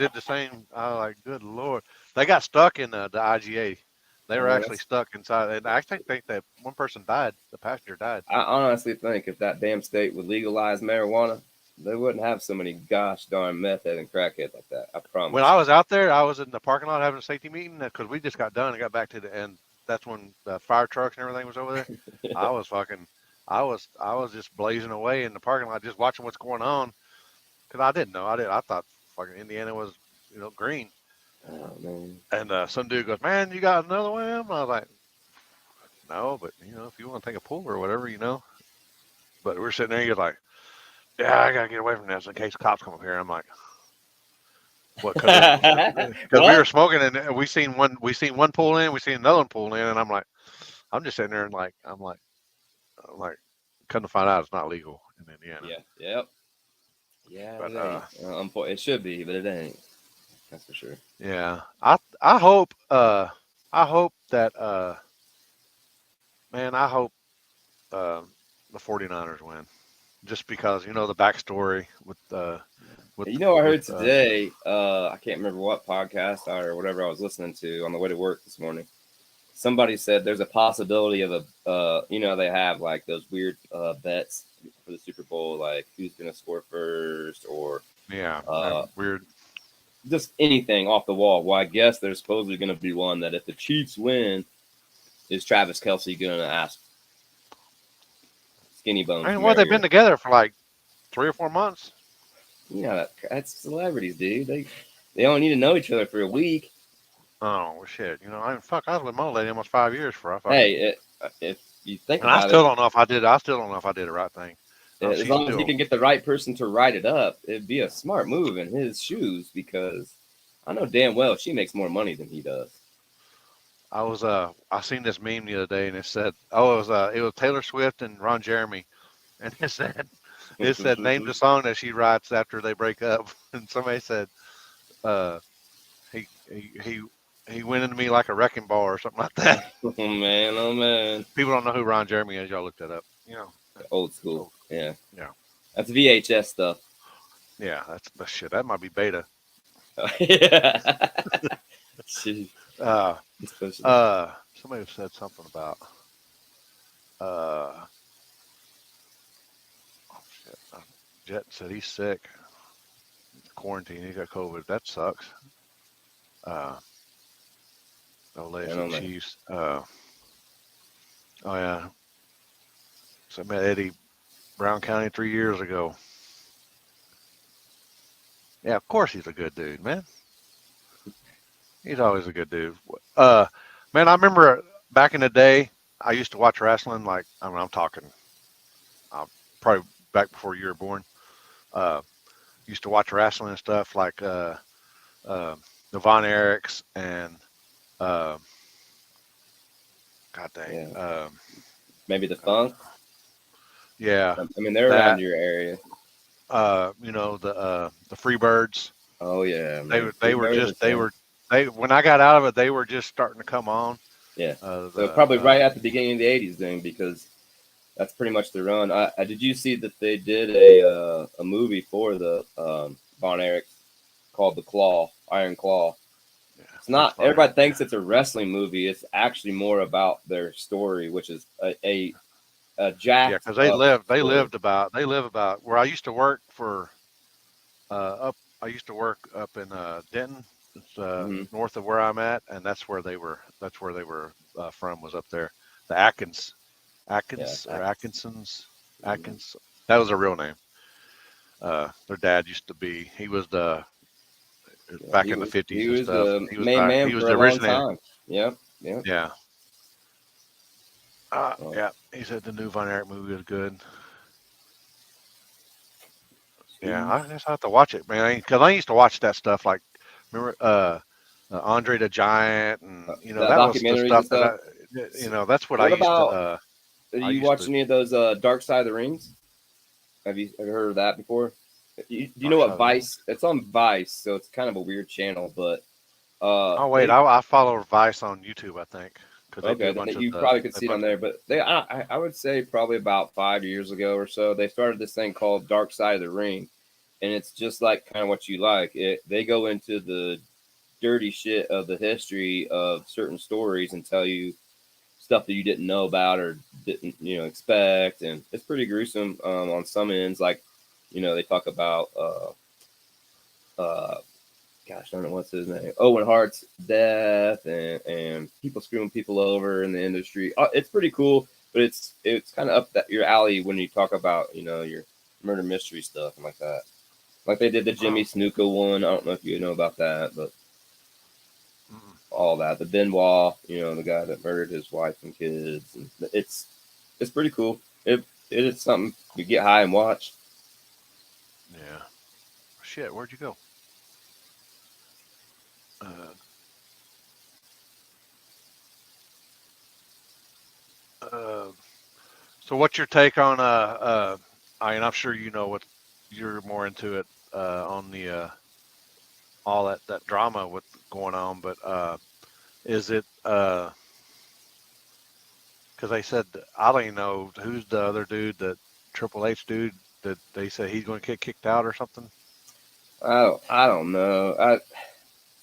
did the same. I was like, good Lord. They got stuck in the IGA. They were actually stuck inside. And I actually think that one person died. The passenger died. I honestly think if that damn state would legalize marijuana, they wouldn't have so many gosh darn meth head and crackhead like that. I promise. When I was out there, I was in the parking lot having a safety meeting because we just got done and got back to the end. That's when the fire trucks and everything was over there. I was just blazing away in the parking lot, just watching what's going on. Cause I didn't know. I thought fucking Indiana was, green. Oh man. And some dude goes, "Man, you got another one?" I was like, "No, but if you want to take a pull or whatever, But we're sitting there, you're like, "Yeah, I gotta get away from this in case cops come up here." I'm like, "What?" Because we were smoking and we seen one pull in, we seen another one pull in, and I'm just sitting there and I'm like, come to find out it's not legal in Indiana. Yeah. Yep. Yeah. But it should be, but it ain't. That's for sure. Yeah. I hope that man, I hope the 49ers win. Just because the backstory with I heard today, I can't remember what podcast or whatever I was listening to on the way to work this morning. Somebody said there's a possibility of they have like those weird bets for the Super Bowl, like who's going to score first or weird, just anything off the wall. Well, I guess there's supposedly going to be one that if the Chiefs win, is Travis Kelce going to ask Skinny Bones? I mean, they've been together for like 3 or 4 months. That's celebrities, dude. They only need to know each other for a week. Oh well, shit. I was with my lady almost 5 years for. Hey, if you think I still don't know if I did the right thing. Oh, As she's long as he still. can get the right person to write it up, it'd be a smart move in his shoes because I know damn well she makes more money than he does. I seen this meme the other day, and it said, oh, it was Taylor Swift and Ron Jeremy, and it said name the song that she writes after they break up, and somebody said, uh, he he he he went into me like a wrecking ball or something like that. Oh man, oh man. People don't know who Ron Jeremy is. Y'all look that up. You know, Old it's school. old. Yeah. Yeah, That's VHS stuff. yeah, that's the shit. That might be beta. Yeah. Shit, Uh, especially. Somebody said something about uh, oh shit. Jet said he's sick, quarantine. He got COVID. That sucks. Uh, Old lady I said don't know. Chiefs. Oh yeah. So I met Eddie Brown County 3 years ago. Yeah, of course he's a good dude, man. He's always a good dude. Uh, Man, I remember back in the day, I used to watch wrestling. Like, I mean, I'm talking probably back before you were born. Uh, Used to watch wrestling and stuff like uh, the Von Erichs and uh, God dang, Yeah. Maybe the funk. yeah, I mean, they're around that your area. the Freebirds. Oh yeah, They man. were they were Freebirds just are fun. they when I got out of it, they were just starting to come on. Yeah. So The probably right at the beginning of the '80s, then, because that's pretty much the run. I did you see that they did a movie for the Von Erich called The Claw, Iron Claw. Yeah, It's that's not funny. everybody thinks it's a wrestling movie. It's actually more about their story, which is a Yeah, jacked because up story. they live about where I used to work for up. I used to work up in Denton. It's Hmm. north of where I'm at, and that's where they were. That's where they were from. Was up there. The Yeah. Atkinsons, Mhm. Atkins. That was a real name. Their dad used to be. He was the Yeah, back in the he '50s and was stuff. the main man He was for the a long originator. time. Yep. Yep. Yeah. Oh, Yeah. He said the new Von Erich movie was good. Yeah, Steve. I just have to watch it, man. Because I used to watch that stuff. Like, remember Andre the Giant, and The that was the documentaries and stuff that stuff. that's what I What used to. about? Do I you used watch to any of those Dark Side of the Rings? Have you heard of that before? Do you know Dark Side what of the Ring. Vice? It's on Vice, so it's kind of a weird channel, but Oh wait, they I follow Vice on YouTube, I think, because they do okay. a Then bunch of you the probably could a see it on bunch. there, but I would say probably about 5 years ago or so, they started this thing called Dark Side of the Ring, and it's just like kind of what you like. They go into the dirty shit of the history of certain stories and tell you stuff that you didn't know about or didn't expect, and it's pretty gruesome on some ends. Like they talk about uh, gosh, I don't know what's his name, Owen Hart's death, and people screwing people over in the industry. It's pretty cool, but it's kind of up your alley when you talk about your murder mystery stuff and like that. Like they did the Oh, Jimmy Snuka one. I don't know if you know about that, but mm, all that. The Benoit, the guy that murdered his wife and kids, and it's pretty cool. It is something you get high and watch. yeah. Shit, where'd you go? Uh, uh, so what's your take on I mean, I'm sure you know what you're more into it on the all that drama with going on, but is it because they said I don't even know who's the other dude, that Triple H dude that they say he's going to get kicked out or something. I don't know.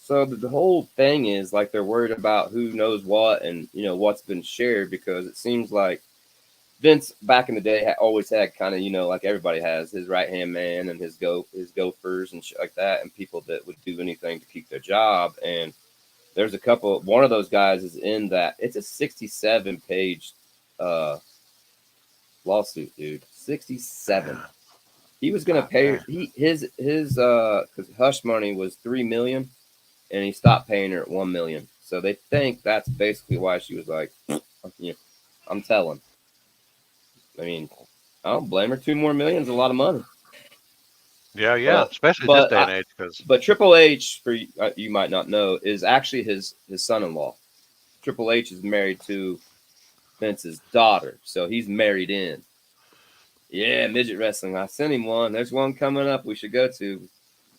So the whole thing is like they're worried about who knows what and what's been shared because it seems like Vince back in the day always had kind of like everybody has his right hand man and his gophers and shit like that and people that would do anything to keep their job. And there's a couple. One of those guys is in that. It's a 67 page uh, lawsuit, dude. 67. Man, He was gonna God pay dang. his because hush money was 3 million, and he stopped paying her at 1 million. So they think that's basically why she was like, you know, I'm telling. I mean, I don't blame her. 2 more million is a lot of money. Yeah, But especially this but day and age, because but Triple H, for you might not know, is actually his son-in-law. Triple H is married to Vince's daughter, so he's married in. Yeah, midget wrestling. I sent him one. There's one coming up we should go to.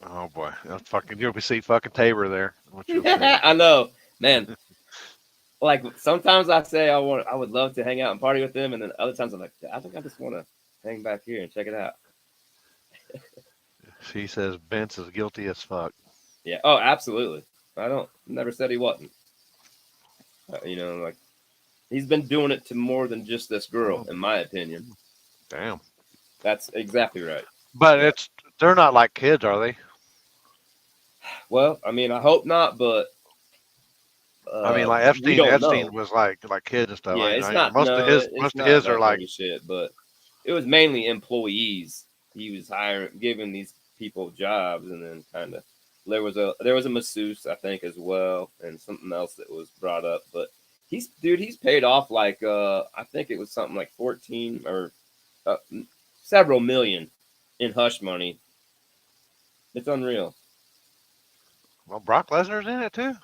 oh boy, that's fucking you'll see fucking Tabor there. What you'll see. I know, man. Like sometimes I say I would love to hang out and party with them, and then other times I'm like, I think I just want to hang back here and check it out. She says Vince is guilty as fuck. Yeah. Oh, absolutely. I don't never said he wasn't. Like he's been doing it to more than just this girl, Oh, in my opinion. damn. That's exactly right. But Yeah. they're not like kids, are they? Well, I mean, I hope not, but I mean, like we don't Epstein know. was like kids and stuff. Yeah, it's not. Most of No, his it's not are that like, dirty shit. But it was mainly employees. He was giving these people jobs, and then kind of there was a masseuse, I think, as well, and something else that was brought up. But he's paid off like I think it was something like 14 or several million in hush money. It's unreal. well, Brock Lesnar's in it too.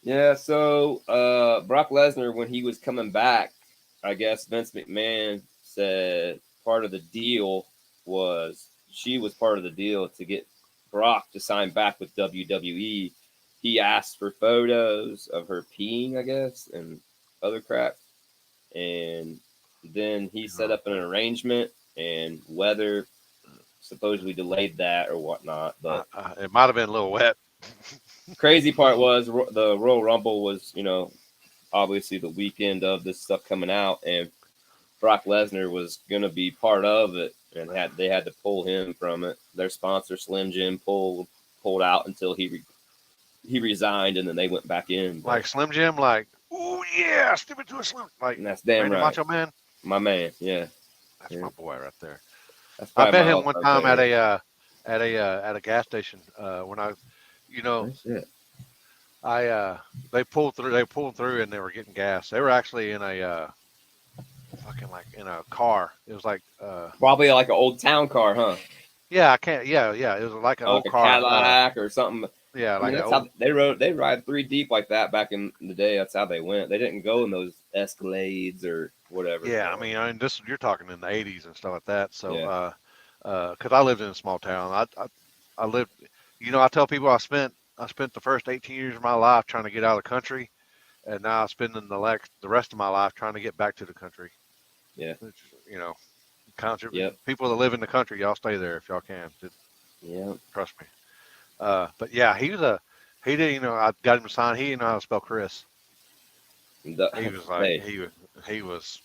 Yeah, so Brock Lesnar, when he was coming back, I guess Vince McMahon said part of the deal was she was part of the deal to get Brock to sign back with WWE. He asked for photos of her peeing, I guess, and other crap. And then he set up an arrangement, and weather supposedly delayed that or whatnot. But It might have been a little wet. crazy part was the Royal Rumble was, obviously the weekend of this stuff coming out, and Brock Lesnar was gonna be part of it, and they had to pull him from it. Their sponsor Slim Jim pulled out until he resigned, and then they went back in. But, Like Slim Jim, like, oh yeah, skip it to a Slim, like and that's damn Randy right, Macho Man. my man. Yeah, That's my boy right there. that's I probably met my him one all-time time favorite. at a gas station when Oh, shit. they pulled through and they were getting gas. They were actually in a fucking like in a car. It was like Probably like an old town car, huh? yeah, I can't yeah, it was like an Like old a car. Cadillac or something. Yeah, I mean, like an that's old how they ride 3 deep like that back in the day. That's how they went. They didn't go in those Escalades or whatever. yeah. I mean this you're talking in the 80s and stuff like that. So Yeah. because I lived in a small town. I lived. I tell people I spent the first 18 years of my life trying to get out of the country, and now I'm spending the rest of my life trying to get back to the country. Yeah. Which, country Yep. people that live in the country, y'all stay there if y'all can. Yeah. Trust me. But yeah, he did. I got him to sign. He didn't know how to spell Chris. He was like Hey, he was.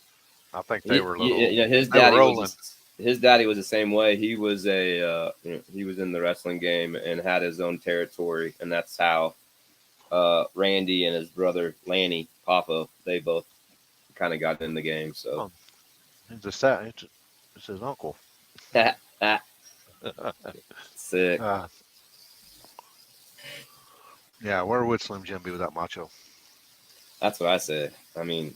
I think they were a little. his They were daddy rolling. his daddy was the same way. He was he was in the wrestling game and had his own territory, and that's how Randy and his brother Lanny Papa, they both kind of got in the game. So Oh, it's his uncle. sick. Yeah, where would Slim Jim be without Macho? That's what I said. I mean,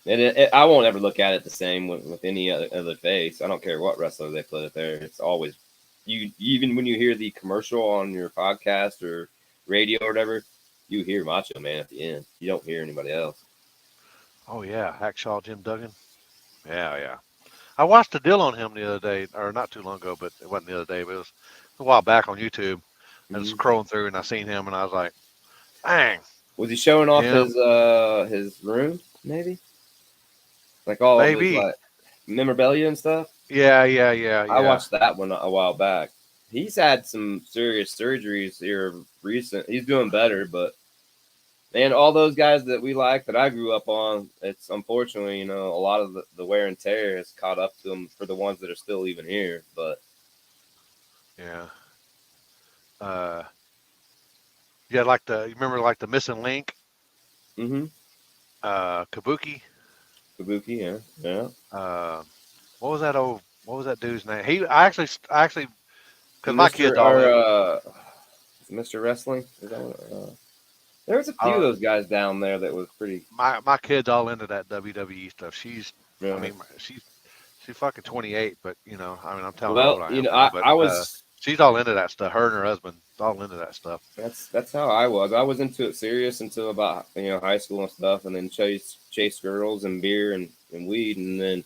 I won't ever look at it the same with any other face. I don't care what wrestler they put it there. It's always even when you hear the commercial on your podcast or radio or whatever, you hear Macho Man at the end. You don't hear anybody else. Oh yeah, Hackshaw Jim Duggan. Yeah. I watched a deal on him the other day, or not too long ago, but it wasn't the other day, but it was a while back on YouTube. And Mm-hmm. scrolling through, and I seen him, and I was like, "Dang, Was he showing off him his room? Maybe like all of his maybe." like memorabilia and stuff. Yeah. I watched that one a while back. He's had some serious surgeries here recent. He's doing better, but man, all those guys that we like that I grew up on, it's unfortunately, a lot of the wear and tear has caught up to them for the ones that are still even here. But Yeah. Uh, yeah, you remember like the missing link, mm-hmm. Kabuki. Kabuki, yeah. Uh, what was that dude's name? I actually, because my kids Mr. all live. Mr. Wrestling. Is that what, there was a few of Uh, those guys down there that was pretty. my kids all into that WWE stuff. I Really? mean, She's fucking 28, but you know, I mean, I'm telling how old Well, I you am know, now, but I was. she's all into that stuff. Her and her husband, all into that stuff. That's how I was. I was into it serious until about high school and stuff, and then chase girls and beer and weed, and then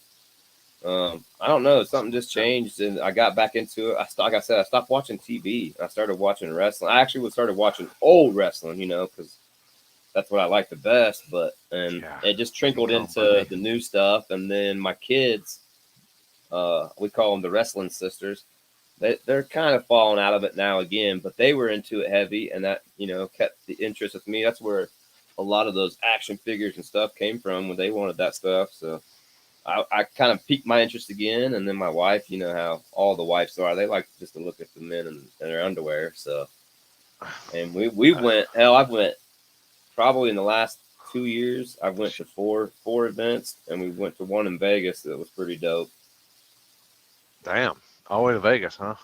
I don't know, something just changed, and I got back into it. Like I said, I stopped watching TV. I started watching wrestling. I actually started watching old wrestling, because that's what I like the best. And Yeah, it just King trickled Kong into Bundy. the new stuff, and then my kids, we call them the wrestling sisters. They're kind of falling out of it now again, but they were into it heavy, and that kept the interest with me. That's where a lot of those action figures and stuff came from when they wanted that stuff. So I kind of piqued my interest again, and then my wife, you know how all the wives are, they like just to look at the men in their underwear. So, and we went, hell, I've went probably in the last 2 years. I went to four events, and we went to one in Vegas that was pretty dope. Damn, all the way to Vegas, huh?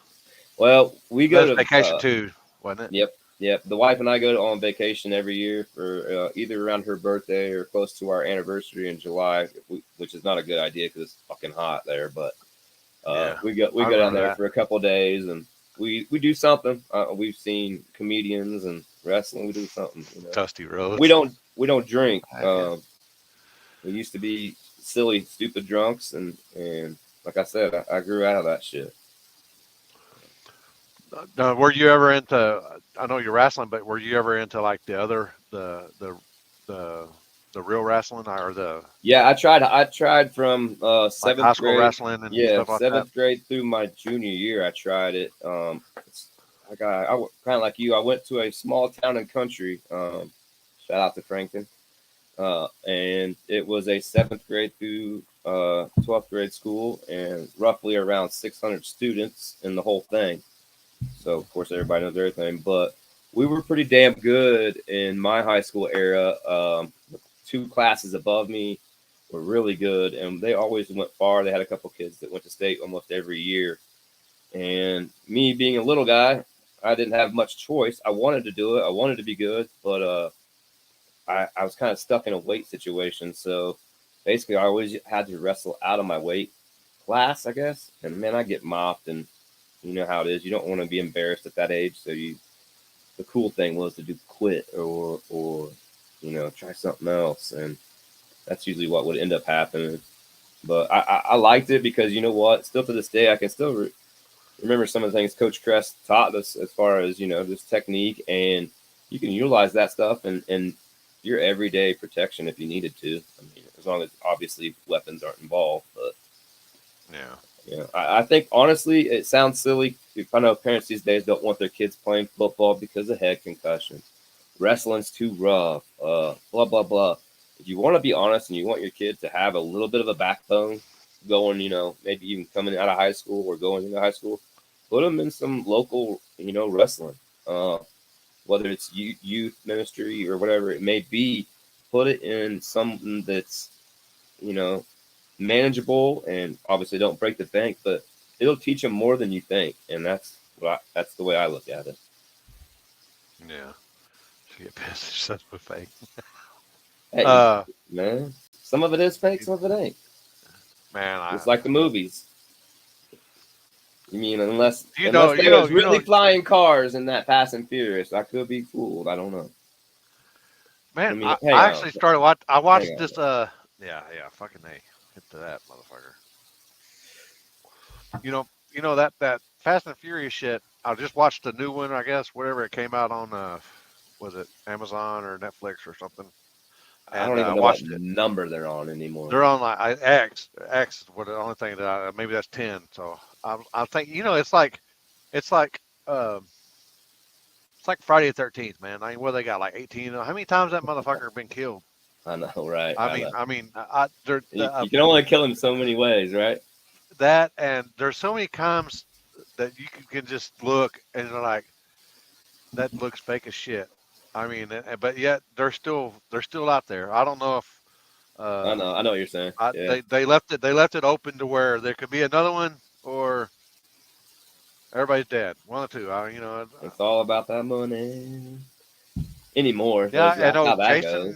Well, we go That's to vacation too, wasn't it? Yep. The wife and I go on vacation every year for either around her birthday or close to our anniversary in July, which is not a good idea because it's fucking hot there. But Yeah, we I go down remember there that. for a couple of days, and we do something. We've seen comedians and wrestling. We do something. Dusty We roads. don't drink. Heck yeah. We used to be silly, stupid drunks, and like I said, I grew out of that shit. Were you ever into? I know you're wrestling, but were you ever into like the other the the real wrestling or the Yeah, I tried from like high seventh school grade. wrestling and Yeah, stuff like that? seventh grade through my junior year, I tried it. I kind of like you. I went to a small town and country. Shout out to Franklin. And it was a seventh grade through 12th grade school, and roughly around 600 students in the whole thing. So of course everybody knows everything, but we were pretty damn good in my high school era. Two classes above me were really good, and they always went far. They had a couple kids that went to state almost every year. And me being a little guy, I didn't have much choice. I wanted to do it. I wanted to be good, but I was kind of stuck in a weight situation. So basically, I always had to wrestle out of my weight class, I guess. And man, I get mopped, and you know how it is. You don't want to be embarrassed at that age, so the cool thing was to do quit or try something else, and that's usually what would end up happening. But I liked it because you know what? Still to this day, I can still remember some of the things Coach Crest taught us as far as just technique, and you can utilize that stuff and your everyday protection if you needed to. I mean, as long as obviously weapons aren't involved, but Yeah. I think honestly, it sounds silly. I know parents these days don't want their kids playing football because of head concussions. Wrestling's too rough. Blah blah blah. If you want to be honest and you want your kid to have a little bit of a backbone, going, maybe even coming out of high school or going into high school, put them in some local, wrestling. Whether it's youth ministry or whatever it may be, put it in something that's, you know, manageable, and obviously don't break the bank, but it'll teach them more than you think, and that's the way I look at it. Yeah. She get pissed. She says we're fake. Hey, Uh, man, some of it is fake, some of it ain't. man, It's like the movies. You mean unless you know, unless you there know, was you really know, flying cars in that Fast and Furious, I could be fooled. I don't know. man. I mean, hang I on, actually started watch. I hang watched on. this. Yeah, yeah. Fucking a. Hit to that motherfucker. That Fast and Furious shit. I just watched the new one. I guess whatever it came out on. Was it Amazon or Netflix or something? I And don't even I know what watched it. number they're on anymore. They're on like X. X is what the only thing that maybe that's 10. So I think it's like um it's like Friday the 13th, man. I mean, what they got like 18. How many times that motherfucker been killed? I know, right? I I mean, know. I mean, I there You can only kill him so many ways, right? that and there's so many times that you can just look and you're like that looks fake as shit. I mean, but yet they're still out there. I don't know if uh I know what you're saying. Yeah, they left it open to where there could be another one or everybody's dead. One or two. it's all about that money anymore. Yeah, That's I know how that goes.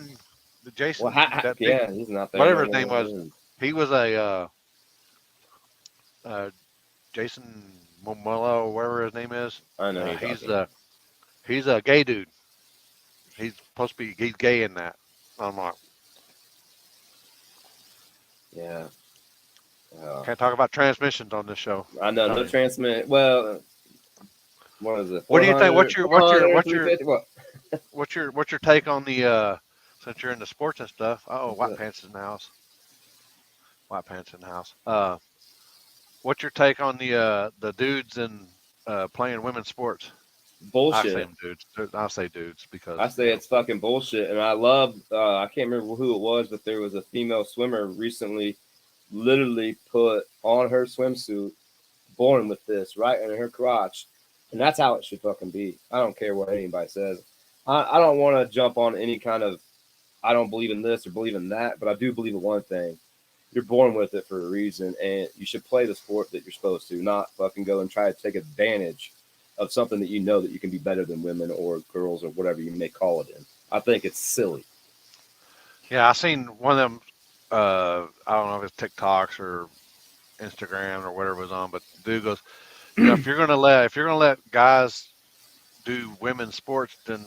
Well, Jason, that big yeah, he's not there whatever no his name was. more. He was a Jason Momoa, or whatever his name is. I know who you're He's talking. he's a gay dude. He's supposed to be he's gay in that. I'm like, Yeah. Uh, can't talk about transmissions on this show. I I'm know, no telling you. transmit. Well, what is it? What do you think? 400, 350? What? What's your take on the since you're into sports and stuff? Oh, What's white that? pants in the house. White pants in the house. What's your take on the dudes in playing women's sports? I say Bullshit. them dudes. I say dudes I because say it's fucking bullshit. And I love, I can't remember who it was, but there was a female swimmer recently literally put on her swimsuit, born with this, right in her crotch. And that's how it should fucking be. I don't care what anybody says. I don't want to jump on any kind of, I don't believe in this or believe in that, but I do believe in one thing. You're born with it for a reason, and you should play the sport that you're supposed to, not fucking go and try to take advantage of something that you know that you can be better than women or girls or whatever you may call it in. I think it's silly. yeah, I seen one of them. I don't know if it's TikToks or Instagram or whatever it was on, but the dude goes, if you're gonna let guys do women's sports, then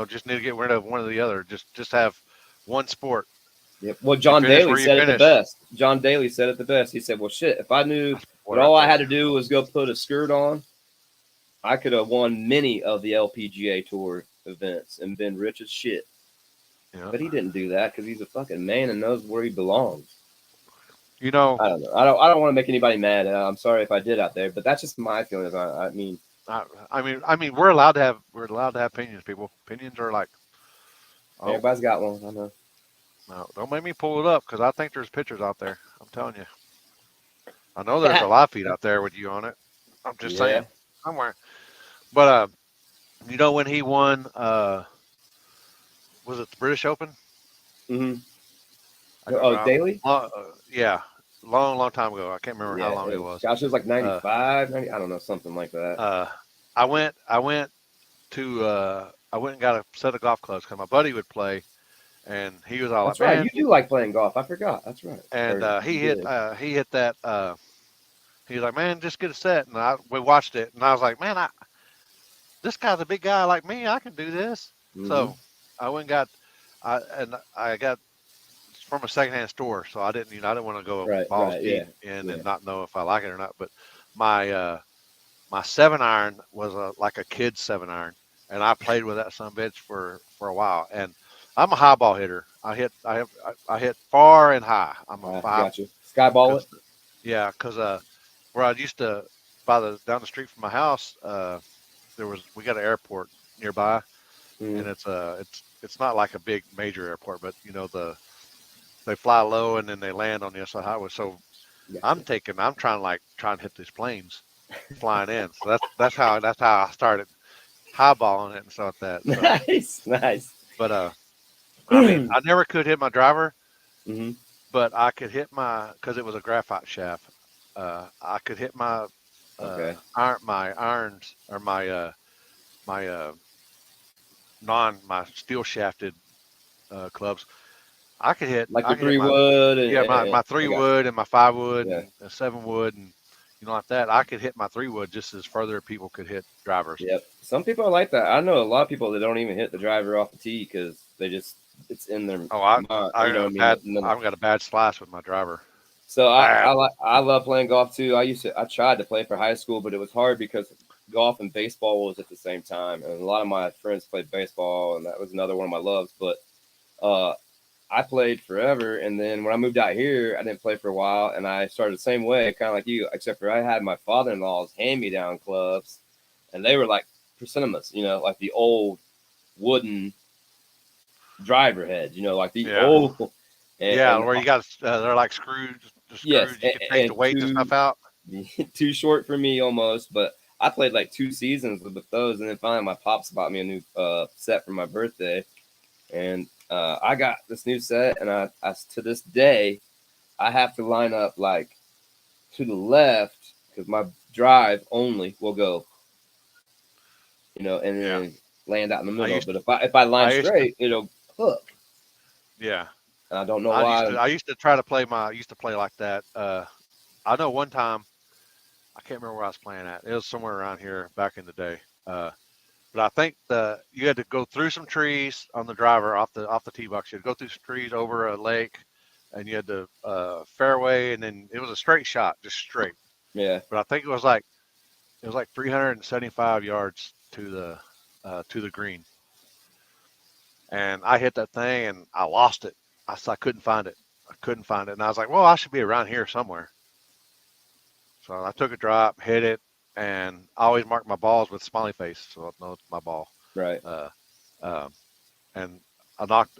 just need to get rid of one or the other. Just have one sport. Yep. Well, You John finish Daly where you said it the finish. best. John Daly said it the best. He said, "Well, shit, if I knew that Boy, I all I tell had you. to do was go put a skirt on, I could have won many of the LPGA Tour events and been rich as shit." Yeah. But he didn't do that because he's a fucking man and knows where he belongs. You know, I don't know. I don't want to make anybody mad. I'm sorry if I did out there, but that's just my feelings. I mean, I mean, we're allowed to have opinions. People, opinions are like, oh, everybody's got one. I know. no, don't make me pull it up because I think there's pictures out there. I'm telling you, I know there's a live feed out there with you on it. I'm just Yeah. saying, somewhere. But when he won, was it the British Open? Mm-hmm. I don't Oh, know. Daly? Yeah, long time ago. I can't remember how Yeah. long it was. Gosh, it was like Uh, 95, 90, I don't know, something like that. uh, I went and got a set of golf clubs because my buddy would play, and he was all like, That's right. man, You do like playing golf. I forgot. That's right. and Or you did. he hit that. He was like, man, just get a set, and we watched it, and I was like, man, this guy's a big guy like me. I can do this. Mm-hmm. So I went and got, I got from a secondhand store, so I didn't want to go Right. balls Right. deep Yeah. in Yeah. and not know if I like it or not. But my my 7-iron was like a kid's 7-iron, and I played with that son of a bitch for a while. And I'm a high ball hitter. I hit far and high. I'm a five Got you. Skyball it. because yeah, because where I used to down the street from my house, we got an airport nearby, Mm. and it's not like a big major airport, but they fly low and then they land on the other side of the highway. So Gotcha. I'm trying to hit these planes flying in. So that's how I started highballing it and stuff like that. So, Nice. Nice. but I mean, I never could hit my driver, Mm-hmm. but I could hit because it was a graphite shaft. I could hit Okay. my irons or my my steel shafted clubs. Like I the could hit three wood and, yeah, my I three got you. wood and my 5 wood Yeah. and a 7 wood and like that. I could hit my 3 wood just as further people could hit drivers. Yep. Some people are like that. I know a lot of people that don't even hit the driver off the tee because they just it's in their Oh, mind. You know what I mean? I've got a bad slice with my driver. So Bad. I love playing golf too. I tried to play for high school, but it was hard because golf and baseball was at the same time, and a lot of my friends played baseball, and that was another one of my loves. But uh, I played forever, and then when I moved out here, I didn't play for a while, and I started the same way, kind of like you, except for I had my father-in-law's hand-me-down clubs, and they were like percentamus, like the old wooden driver heads, like the Yeah. old. Yeah, And where you got they're like screwed, the yes, screws. You can take the and weights and stuff out. too short for me almost. But I played like 2 seasons with those, and then finally my pops bought me a new set for my birthday, and I got this new set, and I to this day I have to line up like to the left because my drive only will go, and Yeah. then land out in the I middle. used But if I line I used to straight, it'll hook, yeah. and I don't know why. I used to try to play I used to play like that. I know one time can't remember where I was playing at. It was somewhere around here back in the day. But I think you had to go through some trees on the driver off the tee box. You had to go through some trees over a lake, and you had the fairway, and then it was a straight shot, just straight. Yeah. But I think it was like 375 yards to the green, and I hit that thing and I lost it. I couldn't find it. I couldn't find it, and I was like, well, I should be around here somewhere. So I took a drop, hit it, and I always mark my balls with smiley face, so I know it's my ball. Right. Uh, um, and I knocked,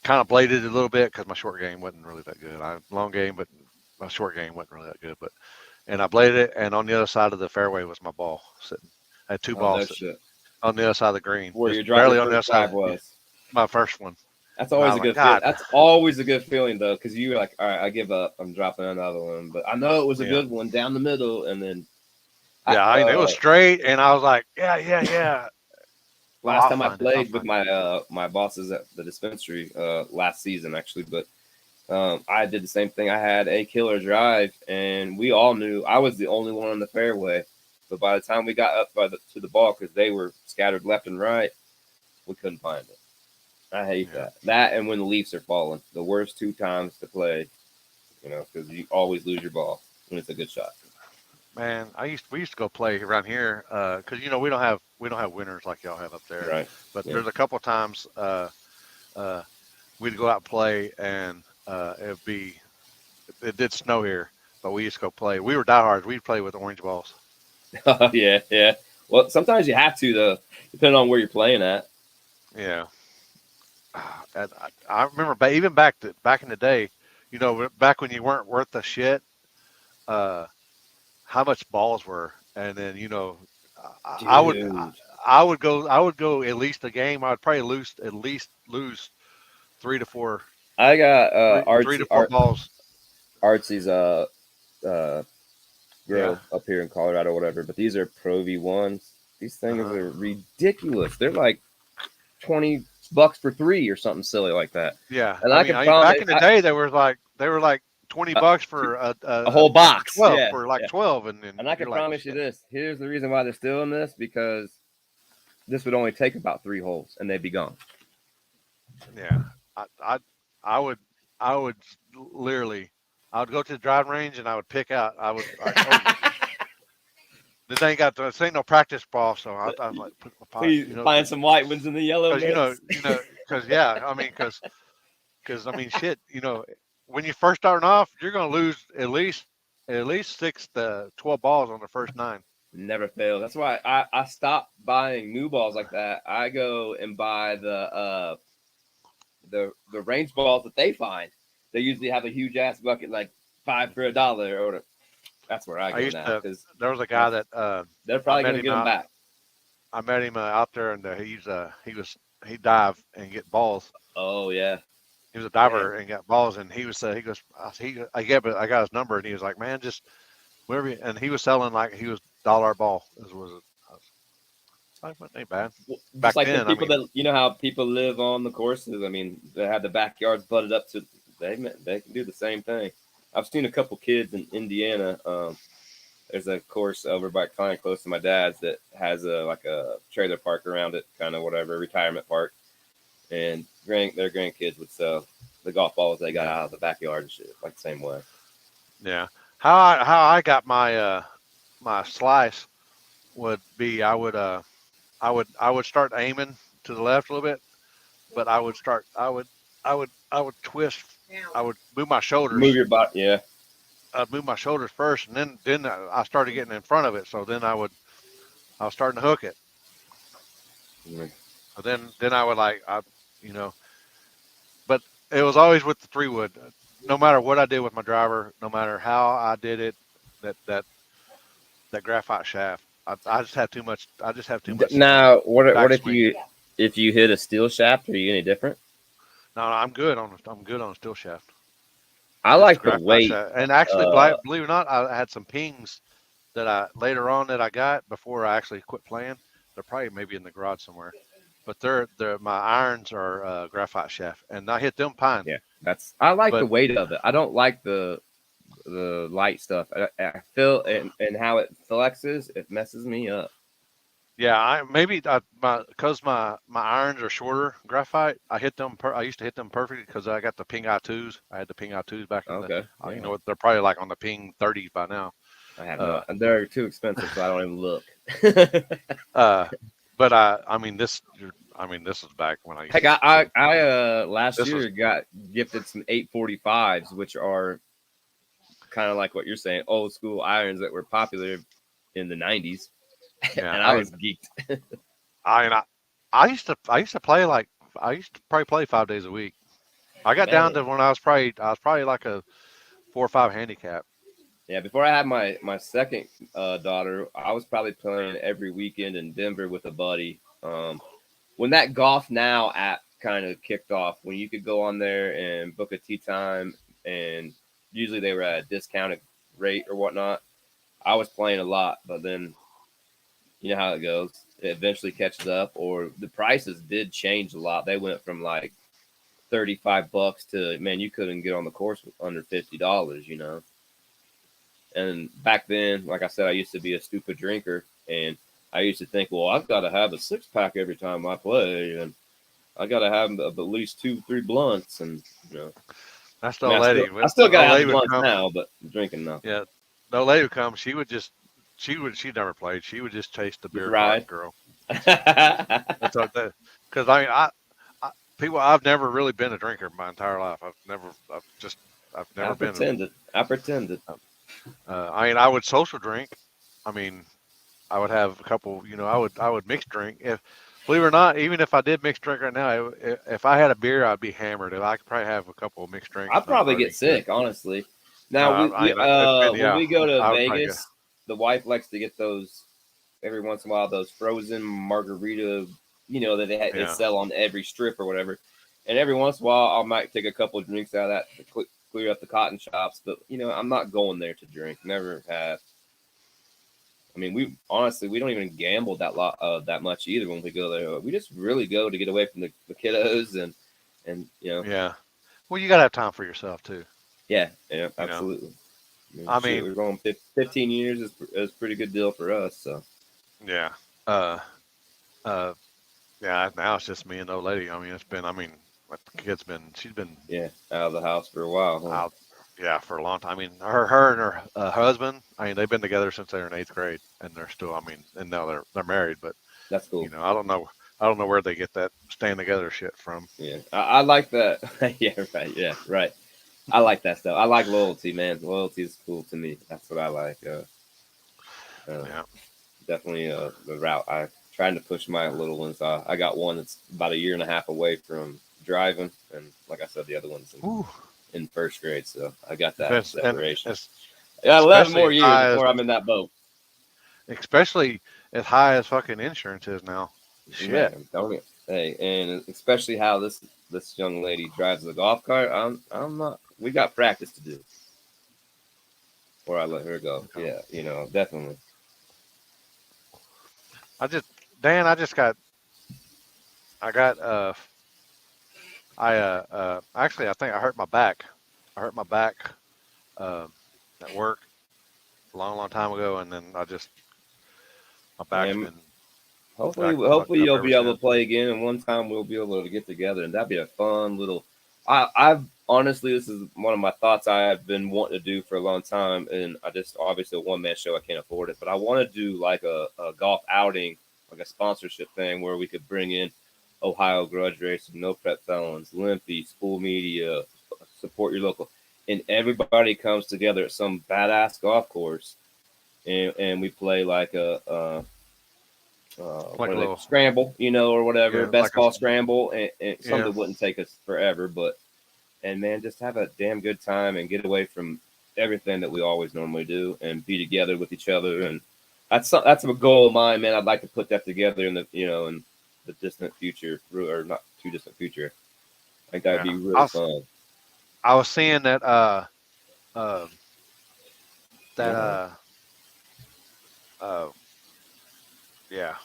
kind of bladed it a little bit because my short game wasn't really that good. Long game, but my short game wasn't really that good. And I bladed it, and on the other side of the fairway was my ball sitting. I had two Oh, balls no sitting shit. on the other side of the green, Where just your drive, barely your on the other first drive side. was. My first one. That's And I always was a like, good feeling. God, That's always a good feeling though, because you're like, all right, I give up. I'm dropping another one, but I know it was a yeah, good one down the middle, and then yeah. It was straight, and I was like, yeah. Well, last I'll time I find it. I'll played with find it. my bosses at the dispensary last season actually, but I did the same thing. I had a killer drive, and we all knew I was the only one on the fairway. But by the time we got up to the ball, because they were scattered left and right, we couldn't find it. I hate that. That and when the leaves are falling, the worst two times to play, because you always lose your ball when it's a good shot. Man, we used to go play around here because we don't have winters like y'all have up there. Right. But Yeah. there's a couple of times we'd go out and play, and it did snow here, but we used to go play. We were diehards. We'd play with orange balls. Yeah. Well, sometimes you have to though, depending on where you're playing at. Yeah. And I remember even back in the day, back when you weren't worth the shit, uh, how much balls were, and then I would Dude. I would go at least a game. I would probably lose three to four I got three to four balls. Artsy's Yeah. grow up here in Colorado or whatever, but these are Pro V1s. These things Uh-huh. are ridiculous. They're like $20 for three or something silly like that. Yeah. And I I mean, can promise back in the day they were like $20 for a whole box. 12 Yeah, for like yeah. 12, And I can you're like, promise you this. Here's the reason why they're still in this, because this would only take about 3 holes and they'd be gone. yeah. I would I would literally I would go to the driving range and I would pick out. This ain't no practice ball, so I like put my pot, Please find some white ones in the yellow because mix. because yeah, I mean, because I mean, shit, when you first starting off, you're gonna lose at least 6 to 12 balls on the first 9. Never fail. That's why I stopped buying new balls like that. I go and buy the range balls that they find. They usually have a huge ass bucket, like $5 for $1, or whatever. That's where I go now, because There was a guy that they're probably going to get them back. I met him out there, and he dive and get balls. Oh yeah, He was a diver and got balls, and he goes, I got his number, and he was like, man, just whatever. And he was selling like he was $1 ball. It wasn't bad. Just like the people that how people live on the courses. I mean, they have the backyards butted up to. They can do the same thing. I've seen a couple kids in Indiana. There's a course over by kind of close to my dad's that has a trailer park around it, kind of whatever, retirement park. And their grandkids would sell the golf balls they got out of the backyard and shit, like the same way. Yeah. How I got my my slice would be I would start aiming to the left a little bit, but I would twist. I would move my shoulders. Move your body, yeah. I'd move my shoulders first, and then I started getting in front of it. So then I was starting to hook it. Mm-hmm. Then I would but it was always with the 3-wood. No matter what I did with my driver, no matter how I did it, that graphite shaft, I just have too much. I just have too much. Now, what if you hit a steel shaft? Are you any different? No, I'm good on a steel shaft. I like the weight. And actually, believe it or not, I had some pings that later on that I got before I actually quit playing. They're probably maybe in the garage somewhere, but they're my irons are graphite shaft, and I hit them pine. Yeah, I like the weight of it. I don't like the the light stuff. I feel and how it flexes, it messes me up. Yeah, because my irons are shorter graphite. I hit them. I used to hit them perfectly because I got the Ping I2s. I had the Ping I2s back in the. Okay, You yeah. know what? They're probably like on the Ping 30s by now. I have Uh, no. They're too expensive, so I don't even look. uh, but I mean this is back when I used Heck, to shoot. last This was year got gifted some 845s, which are kind of like what you're saying, old school irons that were popular in the 90s, yeah. and I was geeked. I and I used to play like I used to probably play 5 days a week. I got down Man, to when I was probably like a 4 or 5 handicap. yeah. Before I had my second daughter, I was probably playing every weekend in Denver with a buddy. When that Golf Now app kind of kicked off, when you could go on there and book a tee time, and usually they were at a discounted rate or whatnot. I was playing a lot, but then you know how it goes. It eventually catches up, or the prices did change a lot. They went from like $35 to man, you couldn't get on the course under $50. And back then, like I said, I used to be a stupid drinker, and I used to think, well, I've got to have a 6 pack every time I play, and I got to have at least 2, 3 blunts, and That's I the mean, old lady. I The still got to old have the lady would blunts come. now, but drinking no. Yeah, the old lady would come. She would just she never played. She would just chase the Just beer cart ride. girl. That's what that because I people I've never really been a drinker my entire life. I've I never been. pretended. I pretended. I mean I would social drink. I mean I would have a couple. I would mix drink. If believe it or not, even if I did mix drink right now, if I had a beer, I'd be hammered. I could probably have a couple of mixed drinks I'd and I'd probably probably get be good. sick, honestly. Now I mean it depends. when Yeah, we go to I would probably go. Vegas, the wife likes to get those every once in a while, those frozen margarita, that they Yeah, sell on every strip or whatever. And every once in a while, I might take a couple of drinks out of that to clear up the cotton shops. But I'm not going there to drink. Never have. I mean, we don't even gamble that much either when we go there. We just really go to get away from the kiddos and. yeah. Well, you gotta have time for yourself too. Yeah, yeah, You know. absolutely. I mean, I shit, mean, we're going 15 years is a pretty good deal for us. So yeah. Uh, uh, yeah. Now it's just me and the old lady. I mean, my kid's she's been yeah, out of the house for a while, huh? out, yeah, for a long time. I mean, her and her husband. I mean, they've been together since they were in 8th grade, and they're still. I mean, and now they're married. But That's cool. I don't know. I don't know where they get that staying together shit from. Yeah, I like that. Yeah, right. Yeah, right. I like that stuff. I like loyalty, man. Loyalty is cool to me. That's what I like. Uh, Yeah. Definitely the route. I trying to push my little ones. I got one that's about a year and a half away from driving, and like I said, the other one's Ooh. in first grade. So I got that That's, and separation. it's, Yeah, 11 especially more as years high as before I'm in that boat. especially as high as fucking insurance is now. Shit. Man, don't it? Hey, and especially how this young lady drives the golf cart. I'm not. We got practice to do before I let her go. Okay. Yeah, definitely. I just Dan, I got actually I think I hurt my back. I hurt my back uh, at work a long time ago, and then my back's And been fucked hopefully up you'll ever be able since. to play again, and one time we'll be able to get together, and that'd be a fun little. I've honestly, this is one of my thoughts I have been wanting to do for a long time, and I just obviously a one man show I can't afford it, but I want to do like a golf outing, like a sponsorship thing where we could bring in Ohio Grudge Racing, No Prep Felons, Limpy, School Media, support your local, and everybody comes together at some badass golf course, and we play like Like what a are they little, scramble, or whatever, yeah, best ball scramble, and something yeah, that wouldn't take us forever, but and man, just have a damn good time and get away from everything that we always normally do and be together with each other. And that's a goal of mine, man. I'd like to put that together in in the distant future, or not too distant future. I think that'd yeah. be really fun. I was seeing that uh that Yeah. uh yeah.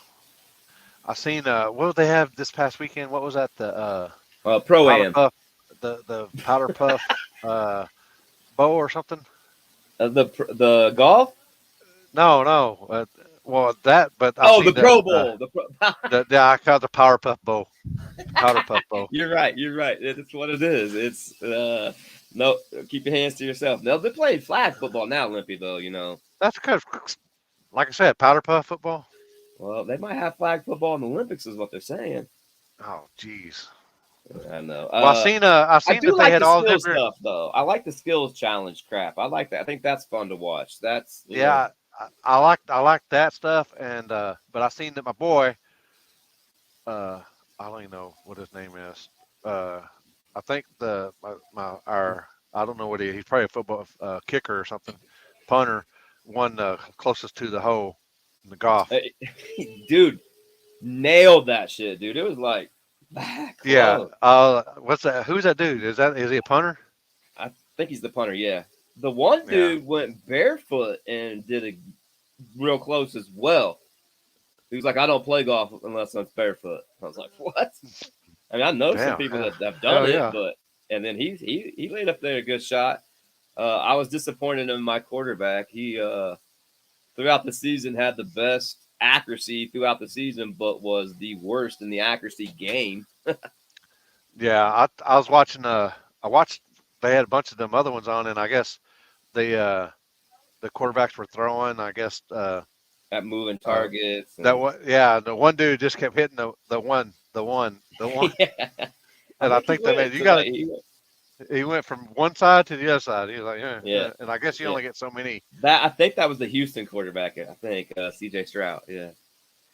I seen what did they have this past weekend? What was that? The Pro powder am. puff, the powder puff bow or something. The golf? No. Well, that, but I Oh, the seen Pro Bowl. I call it the Power Puff Bowl. Powder Puff Bowl. You're right. You're right. It's what it is. It's no. Keep your hands to yourself. No, they're playing flag football now, Limpy. Though That's because, like I said, Powder Puff football. well, they might have flag football in the Olympics, is what they're saying. Oh, jeez. I know. Well, I I seen do that they like had the all skills different. stuff, though. I like the skills challenge crap. I like that. I think that's fun to watch. That's Yeah, I like that stuff, and but I seen that my boy, uh, I don't even know what his name is. Uh, I think our I don't know what he's probably a football kicker or something, punter, one closest to the hole in the golf. dude, nailed that shit, dude. It was like that Yeah. close. What's that? Who's that dude? Is he a punter? I think he's the punter. Yeah, the one Yeah. dude went barefoot and did a real close as well. He was like, "I don't play golf unless I'm barefoot." I was like, "What?" I mean, I know some Damn. people Yeah. that have done Hell it, yeah. but and then he laid up there a good shot. I was disappointed in my quarterback. He throughout the season had the best accuracy throughout the season, but was the worst in the accuracy game. Yeah. I was watching. I watched. They had a bunch of them other ones on, and I guess the quarterbacks were throwing. I guess At moving uh, targets that and one. Yeah. The one dude just kept hitting the one. yeah, I And I think he think they went made you to got like to. He went from one side to the other side. He was like, yeah, yeah, yeah. And I guess you yeah. only get so many. That I think that was the Houston quarterback. I think C.J. Stroud. Yeah,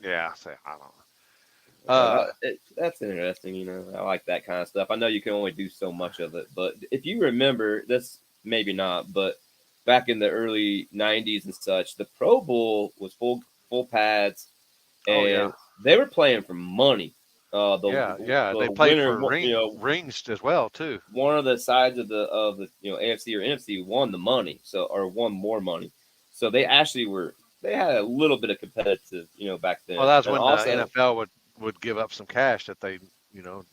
Yeah. I don't know. that's interesting. I like that kind of stuff. I know you can only do so much of it, but if you remember, this maybe not, but back in the early '90s and such, the Pro Bowl was full pads, Oh yeah. and they were playing for money. Yeah, yeah. They The played winner, for rings as well too. one of the sides of the AFC or NFC won the money, or won more money. So they had a little bit of competitive, back Well, then, that's and when the also NFL would give up some cash that you know,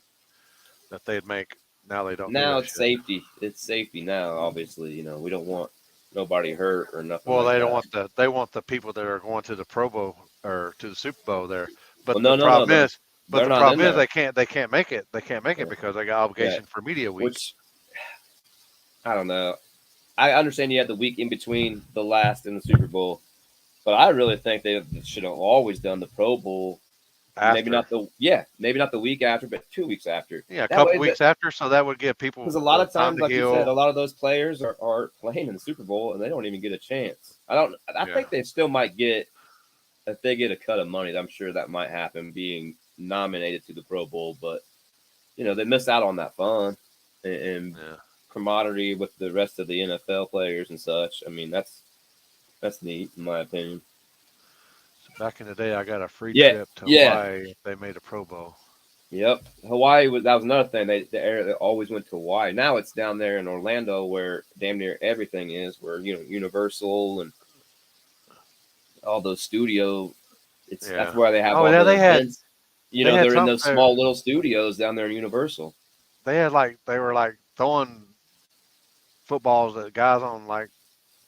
that they'd make. Now they don't do now that it's shit. safety. It's safety now. Obviously, we don't want nobody hurt or nothing Well, like they don't that. want they want the people that are going to the Pro Bowl or to the Super Bowl there. But Well, the no, problem is, they're not in there. they can't make it. They can't make it Yeah, because they got yeah. obligation for media week. Which I don't know. I understand you had the week in between the last and the Super Bowl, but I really think they should have always done the Pro Bowl. After. Maybe not the week after, but 2 weeks after. Yeah, a That couple way, weeks after, so that would give because people a lot of time times, to like you said, a heal. lot of those players are playing in the Super Bowl and they don't even get a chance. I Yeah. think they still might get, if they get a cut of money. I'm sure that might happen, being nominated to the Pro Bowl, but they miss out on that fun and Yeah. camaraderie with the rest of the NFL players and such. I mean, that's neat in my opinion. So back in the day, I got a free Yeah, trip to yeah, Hawaii if they made a Pro Bowl. yep. Hawaii was another thing. They always went to Hawaii. Now it's down there in Orlando where damn near everything is. Where Universal and all those studio. That's Yeah. where they have Oh all yeah, the events. they had They're in some. those small little studios down there in Universal. They were like throwing footballs at guys on like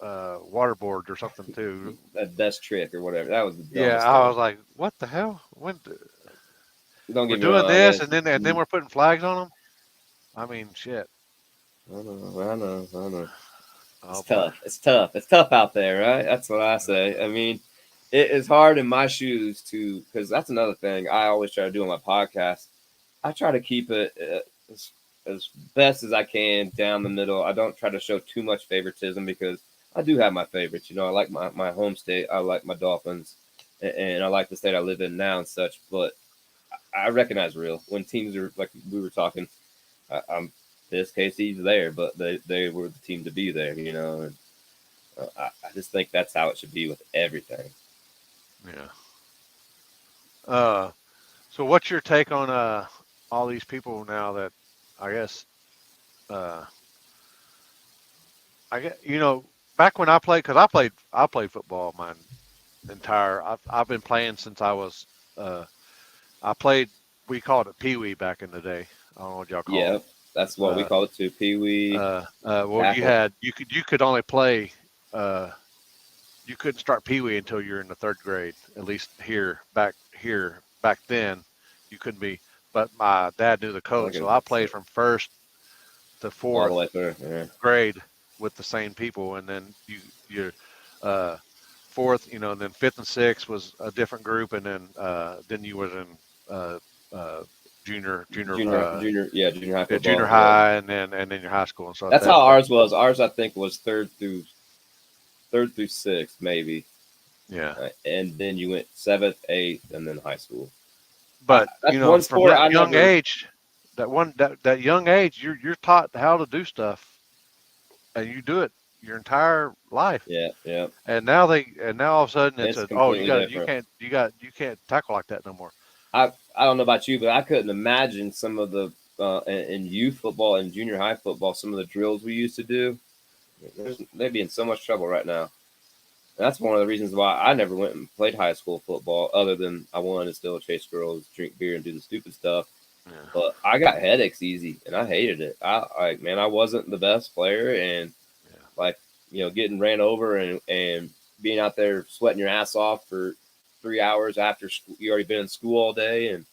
water boards or something too. That best trick or whatever. That was the Yeah, dumbest I thing. was like, what the hell? Don't We're get me doing wrong. this and then we're putting flags on them. I mean, shit. I know. It's Oh boy. tough. It's tough. It's tough out there, right? That's what I say. I mean, it is hard in my shoes because that's another thing I always try to do on my podcast. I try to keep it as best as I can down the middle. I don't try to show too much favoritism because I do have my favorites. I like my home state. I like my Dolphins, and I like the state I live in now and such. But I recognize real when teams are like we were talking. I'm this case he's there, but they were the team to be there. And I just think that's how it should be with everything. Yeah. Uh, so what's your take on all these people now that I guess uh back when I played because I played football my entire I've been playing since I was I played we called it Pee Wee back in the day. I don't know what y'all call Yeah, that's it. what we call it too. Pee wee Well, tackle. you could only play uh, you couldn't start Pee Wee until you're in the third grade. At least back then, you couldn't be. But my dad knew the I code, guess so I that's played from first to all the fourth way through. Yeah. grade with the same people, and then you uh, fourth, and then fifth and sixth was a different group, and then you was in uh, uh, junior junior uh, Junior high junior football. Yeah. high, and then your high school, and so That's that how that ours was. Ours, I think, was third through sixth, maybe, yeah. and then you went seventh, eighth, and then high school. But That's one from sport that I young never. age, that young age, you're taught how to do stuff, and you do it your entire life. Yeah, yeah. And now all of a sudden it's It's a oh completely different. you can't tackle like that no more. I don't know about you, but I couldn't imagine some of the in youth football and junior high football, some of the drills we used to do. They'd be in so much trouble right now. And that's one of the reasons why I never went and played high school football, other than I wanted to still chase girls, drink beer, and do the stupid stuff. Yeah, But I got headaches easy, and I hated it. I wasn't the best player, and yeah, like getting ran over and being out there sweating your ass off for 3 hours after school. You already been in school all day, and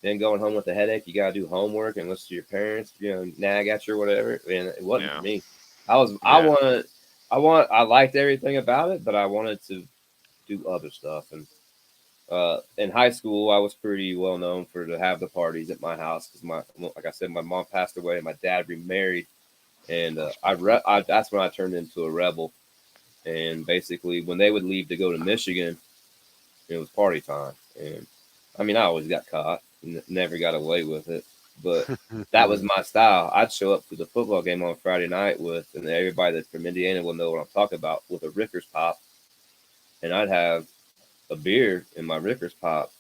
then going home with a headache. You got to do homework and listen to your parents, nag at you or whatever. And it wasn't for yeah, me. yeah. I liked everything about it, but I wanted to do other stuff. And in high school, I was pretty well known for to have the parties at my house because like I said, my mom passed away and my dad remarried, and that's when I turned into a rebel. And basically, when they would leave to go to Michigan, it was party time. And I mean, I always got caught, never got away with it, but that was my style. I'd show up to the football game on Friday night and everybody that's from Indiana will know what I'm talking about, with a Rickers pop, and I'd have a beer in my Rickers pop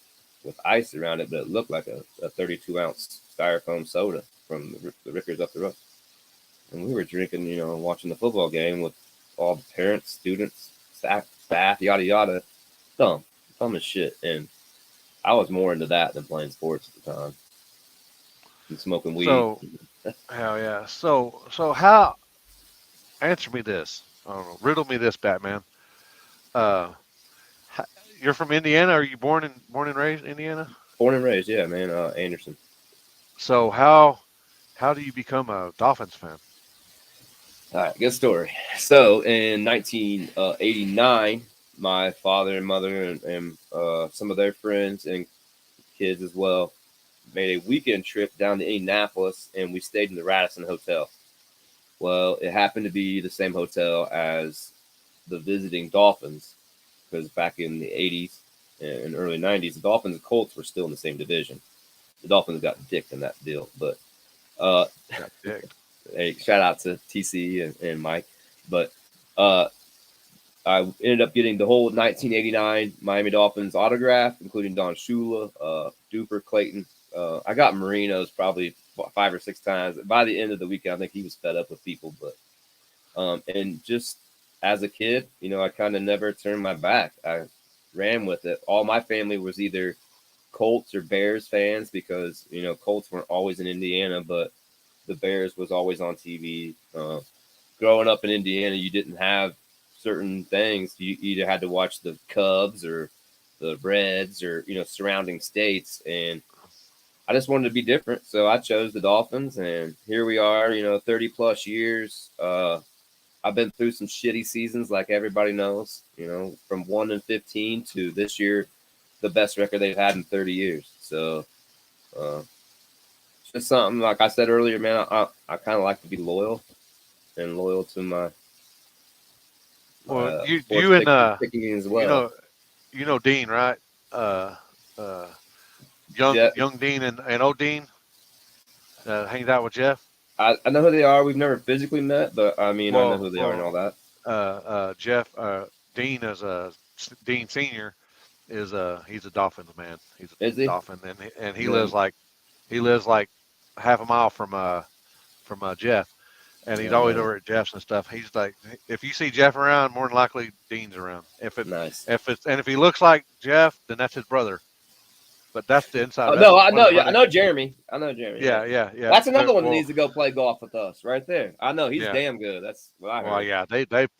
with ice around it, but it looked like a 32-ounce styrofoam soda from the Rickers up the road. And we were drinking, watching the football game with all the parents, students, staff, yada yada, dumb, dumb as shit. And I was more into that than playing sports at the time and smoking weed. So hell yeah. So how answer me this? I don't know. Riddle me this, Batman. Uh, h- you're from Indiana. Are you born and raised in Indiana? Born and raised, yeah, man. Anderson. So how do you become a Dolphins fan? All right, good story. So in 1989, my father and mother and some of their friends and kids as well made a weekend trip down to Indianapolis, and we stayed in the Radisson Hotel. Well, it happened to be the same hotel as the visiting Dolphins, because back in the 80s and early 90s, the Dolphins and Colts were still in the same division. The Dolphins got dicked in that deal, but uh, Got dicked. hey, shout out to TC and Mike. But uh, I ended up getting the whole 1989 Miami Dolphins autograph, including Don Shula, Duper, Clayton. I got Marino's probably 5 or 6 times. By the end of the weekend, I think he was fed up with people. But and just as a kid, I kind of never turned my back. I ran with it. All my family was either Colts or Bears fans because Colts weren't always in Indiana, but the Bears was always on TV. Growing up in Indiana, you didn't have certain things. You either had to watch the Cubs or the Reds or surrounding states, and I just wanted to be different, so I chose the Dolphins, and here we are. 30 plus years. I've been through some shitty seasons, like everybody knows. From 1-15 to this year, the best record they've had in 30 years. So uh, it's just something like I said earlier, man. I kind of like to be loyal to my Well, you sports you and picking as you well. know you know Dean, right? Uh, uh, young Yeah, young Dean and old Dean hangs out with Jeff. I know who they are. We've never physically met, but I mean, I know Well, who they are and all well, that. Jeff Dean is a Dean Senior is he's a Dolphins man. He's a Is he? Dolphin, and he Yeah, lives like half a mile from Jeff, and he's yeah, always man. over at Jeff's and stuff. He's like, if you see Jeff around, more than likely Dean's around. Nice. If he looks like Jeff, then that's his brother. but that's the inside. Oh That's no, I know. when Yeah, I they, know Jeremy. I know Jeremy. Yeah, yeah. that's another one that Well, needs to go play golf with us right there. I know he's yeah. damn good. That's what I Well, heard. yeah.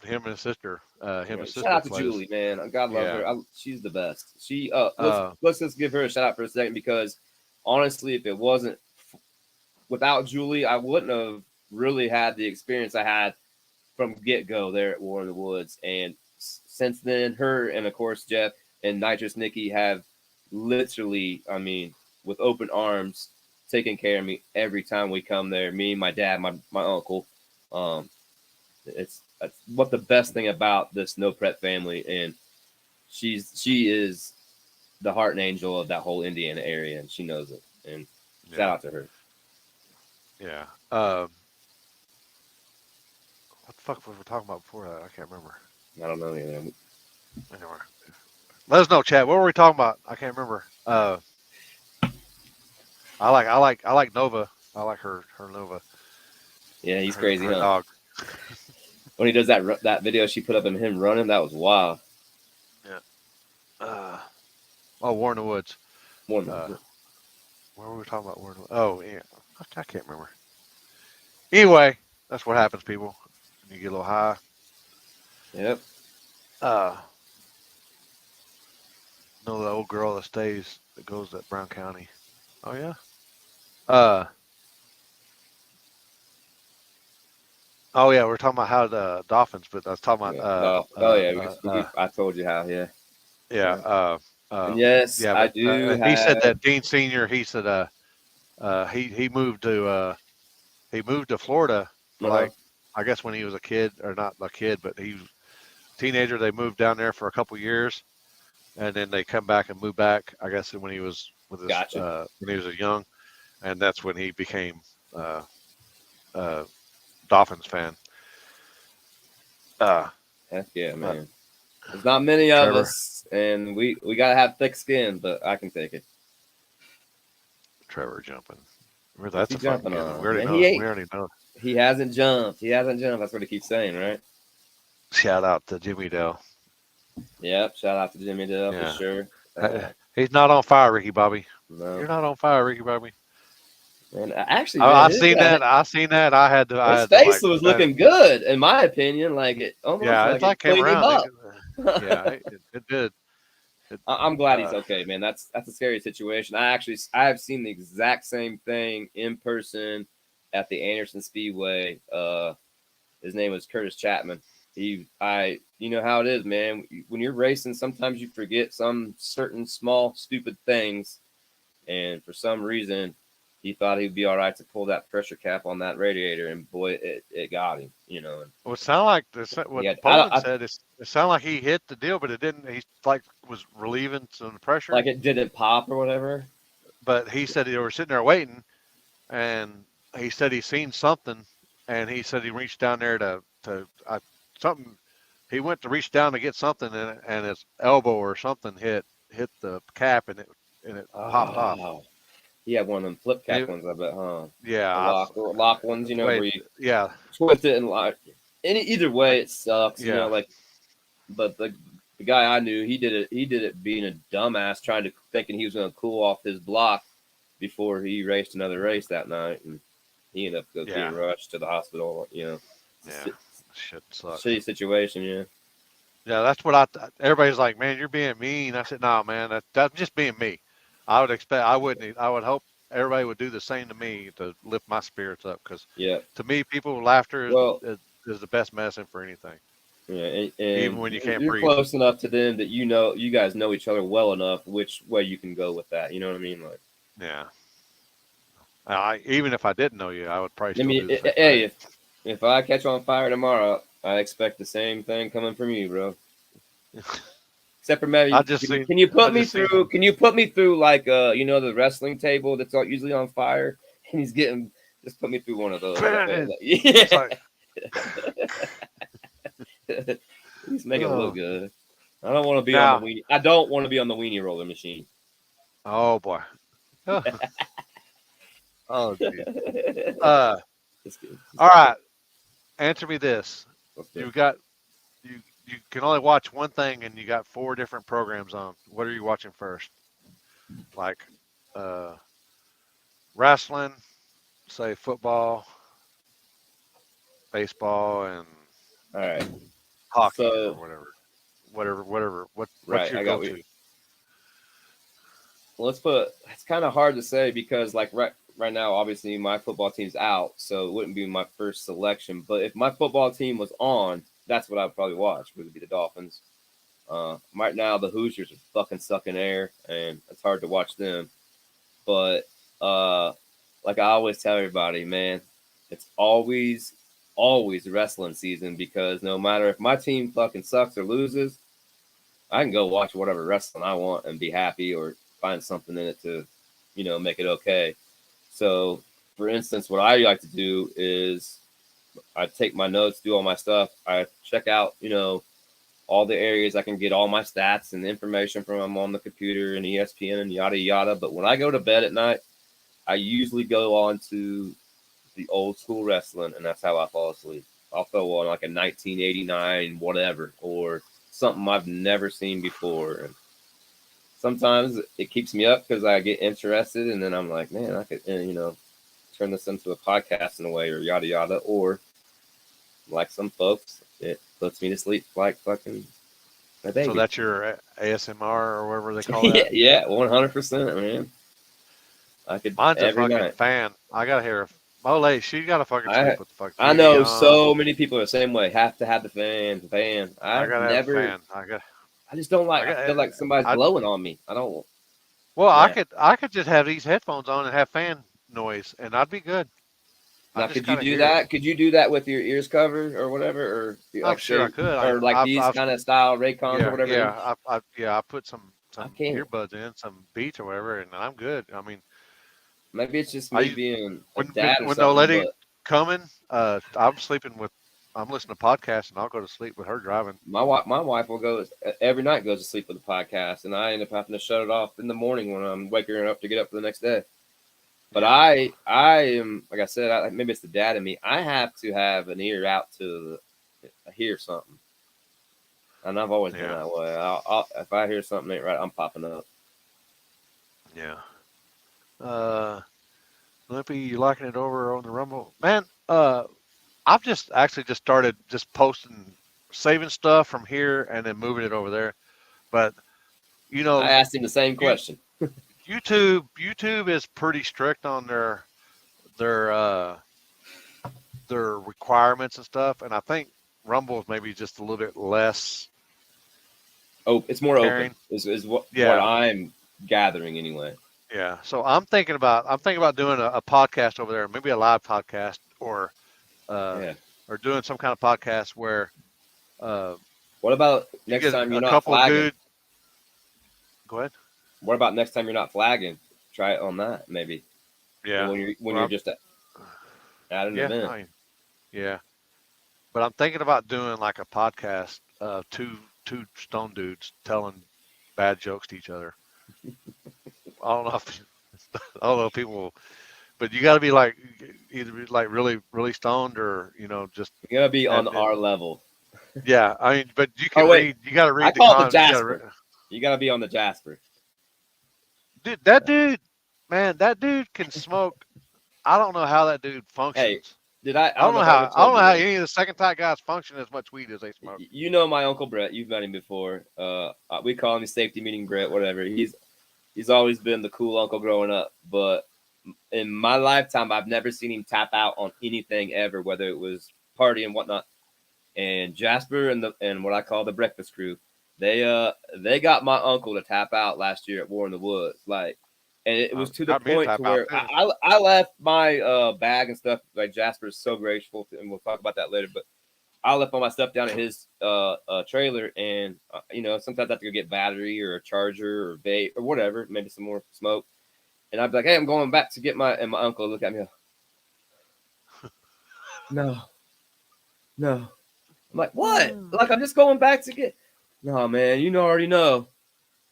Him and his sister, Yeah, shout out to plays. Julie, man. God love Yeah. her. She's the best. Uh, Let's just give her a shout out for a second because honestly, if it wasn't without Julie, I wouldn't have really had the experience I had from get go there at War in the Woods. And since then, her and of course Jeff and Nitrous Nikki have literally, I mean, with open arms, taken care of me every time we come there. Me, my dad, my uncle. Um, that's what the best thing about this no prep family, and she is the heart and angel of that whole Indiana area, and she knows it. And shout yeah. out to her. Yeah. What the fuck was we talking about before that? I can't remember. I don't know either. Anyway, let us know, chat. What were we talking about? I can't remember. I like Nova. I like her Nova. Yeah, he's crazy, her huh? dog. When he does that video she put up of him running, that was wild. Yeah. War in the Woods. One. What were we talking about? Oh, yeah. I can't remember. Anyway, that's what happens, people. You get a little high. Yep. Know the old girl that goes to Brown County. Oh yeah. Oh yeah, we're talking about how the Dolphins, but I was talking about I told you how. Yeah. yeah. And yes, Yeah, I but do he said have. that Dean Senior. He said he moved to Florida for Uh-huh. like, I guess when he was a kid, or not a kid, but he was a teenager. They moved down there for a couple years, and then they come back and move back. I guess when he was Gotcha. when he was young, and that's when he became uh, Dolphins fan. Heck yeah, man. There's not many of Trevor. us, and we gotta have thick skin, but I can take it. Trevor jumping. What's That's he a fucking jumping good one. on? We already Man, know. We already know. he hasn't jumped. He hasn't jumped. That's what he keeps saying, right? Shout out to Jimmy Dell. Yep. Shout out to Jimmy Dell Yeah. for sure. He's not on fire, Ricky Bobby. No. You're not on fire, Ricky Bobby. And actually, I man, seen that. I seen that. I had his to face like. was looking good, in my opinion. Like it almost Yeah, like it's like it came cleaned him around. up. Yeah, it did. I'm glad he's okay, man. That's a scary situation. I have seen the exact same thing in person at the Anderson Speedway. His name was Curtis Chapman. You know how it is, man. When you're racing, sometimes you forget some certain small, stupid things, and for some reason, he thought he'd be all right to pull that pressure cap on that radiator, and boy, it got him. You know. Well, it sounded like what Poland said. It sounded like he hit the deal, but it didn't. He like was relieving some pressure. Like it didn't pop or whatever. But he said they were sitting there waiting, and he said he seen something, and he said he reached down there to something. He went to reach down to get something, and his elbow or something hit the cap, and it popped off. He had one of them flip cap ones, I bet, huh? Yeah, Lock ones, you know, where you yeah, twist it and lock. Either way, it sucks, yeah. you know. Like, but the guy I knew, he did it being a dumbass, thinking he was going to cool off his block before he raced another race that night, and he ended up getting rushed to the hospital. You know, yeah, shit sucks. Shitty situation, yeah. Yeah, that's what everybody's like, man, you're being mean. I said, no, man, that's just being me. I would hope everybody would do the same to me to lift my spirits up, because to me, laughter is the best medicine for anything. Yeah, and even when you can't breathe. You're close enough to them that you guys know each other well enough which way you can go with that. You know what I mean? Like, yeah. Even if I didn't know you, I would probably still do the same thing. If I catch on fire tomorrow, I expect the same thing coming from you, bro. Except for maybe, can you put me through? Can you put me through like the wrestling table that's usually on fire, and he's just put me through one of those. Yeah. He's making it look good. I don't want to be on the weenie. I don't want to be on the weenie roller machine. Oh boy. Oh geez. All right. Answer me this. You can only watch one thing, and you got 4 different programs on. What are you watching first? like uh, wrestling, say football, baseball, and All right. hockey or So whatever. What's right, your I got we. go-to? Let's put. It's kind of hard to say because like right now, obviously my football team's out, so it wouldn't be my first selection. But if my football team was on, that's what I'd probably watch. Would be the Dolphins. Right now, the Hoosiers are fucking sucking air, and it's hard to watch them. But like I always tell everybody, man, it's always wrestling season because no matter if my team fucking sucks or loses, I can go watch whatever wrestling I want and be happy or find something in it to, make it okay. So, for instance, what I like to do is I take my notes, do all my stuff. I check out, all the areas I can get all my stats and information from them on the computer and ESPN and yada yada. But when I go to bed at night, I usually go on to the old school wrestling, and that's how I fall asleep. I'll throw on like a 1989 whatever or something I've never seen before. And sometimes it keeps me up because I get interested, and then I'm like, man, I could, turn this into a podcast in a way or yada yada. Or like some folks, it puts me to sleep like fucking a So baby. that's your ASMR or whatever they call yeah, that. yeah, 100%, man. I could Mine's a every fucking night. fan. I gotta hear. My lady, she gotta fucking I sleep with the fucking I TV know on. so many people are the same way. Have to have the fan, the fan. I I've gotta have a never. fan. I just don't like. I I got. feel like somebody's I blowing on me. I don't. well, Yeah. I could just have these headphones on and have fan noise, and I'd be good. I Now, just could you gotta do hear it. that? Could you do that with your ears covered or whatever, or I'm like sure I say, could. or like these I've kind of style Raycons or yeah, whatever? yeah. I put I some can't. earbuds in, some Beats or whatever, and I'm good. I mean, Maybe it's just I me use being a when dad or when the something, lady but coming, I'm sleeping with. I'm listening to podcasts, and I'll go to sleep with her driving. my wife will go every night goes to sleep with a podcast, and I end up having to shut it off in the morning when I'm waking her up to get up for the next day. But Yeah, I am like I said, maybe it's the dad in me. I have to have an ear out to hear something, and I've always been yeah, that way. If I hear something ain't right, I'm popping up. yeah. Uh, Limpy, you liking it over on the Rumble, man? I've just actually just started just posting, saving stuff from here and then moving it over there. But you I know, asked him the same you question. YouTube is pretty strict on their their requirements and stuff, and I think Rumble is maybe just a little bit less Oh, it's more open. caring. Is what Yeah, I'm gathering anyway. yeah. So I'm thinking about doing a podcast over there, maybe a live podcast uh Yeah. or doing some kind of podcast where uh What about you next get time you're a not couple of flagging? dude. Go ahead. What about next time you're not flagging? Try it on that maybe. Yeah. When Well, you're just at an yeah. event. I mean, yeah. But I'm thinking about doing like a podcast, two stone dudes telling bad jokes to each other. I don't know if I don't know if people, but you got to be like either be like really stoned or just You gotta be on and our level. yeah. I mean, but you Oh can wait, read. You got to I read the call it the con. You got to Jasper. You gotta be on the Jasper. dude. That dude, man, that dude can smoke. I don't know how that dude Hey, functions. did I? I don't know if I ever I told don't know you how this. any of the second type guys function as much weed as they smoke. You know my uncle Brett. You've met him before. We call him safety meeting Brett. Whatever. He's always been the cool uncle growing up. But in my lifetime, I've never seen him tap out on anything ever, whether it was party and whatnot. And Jasper and what I call the breakfast crew, they got my uncle to tap out last year at War in the Woods. Like, and it was to the Got me a point to type out where too. I left my bag and stuff. Like Jasper is so grateful, and we'll talk about that later. But I left all my stuff down at his trailer, and sometimes I have to go get battery or a charger or bait or whatever, maybe some more smoke. And I'd be like, "Hey, I'm going back to get my." And my uncle look at me, no, no. I'm like, "What? Like I'm just going back to get." No, man, you already know.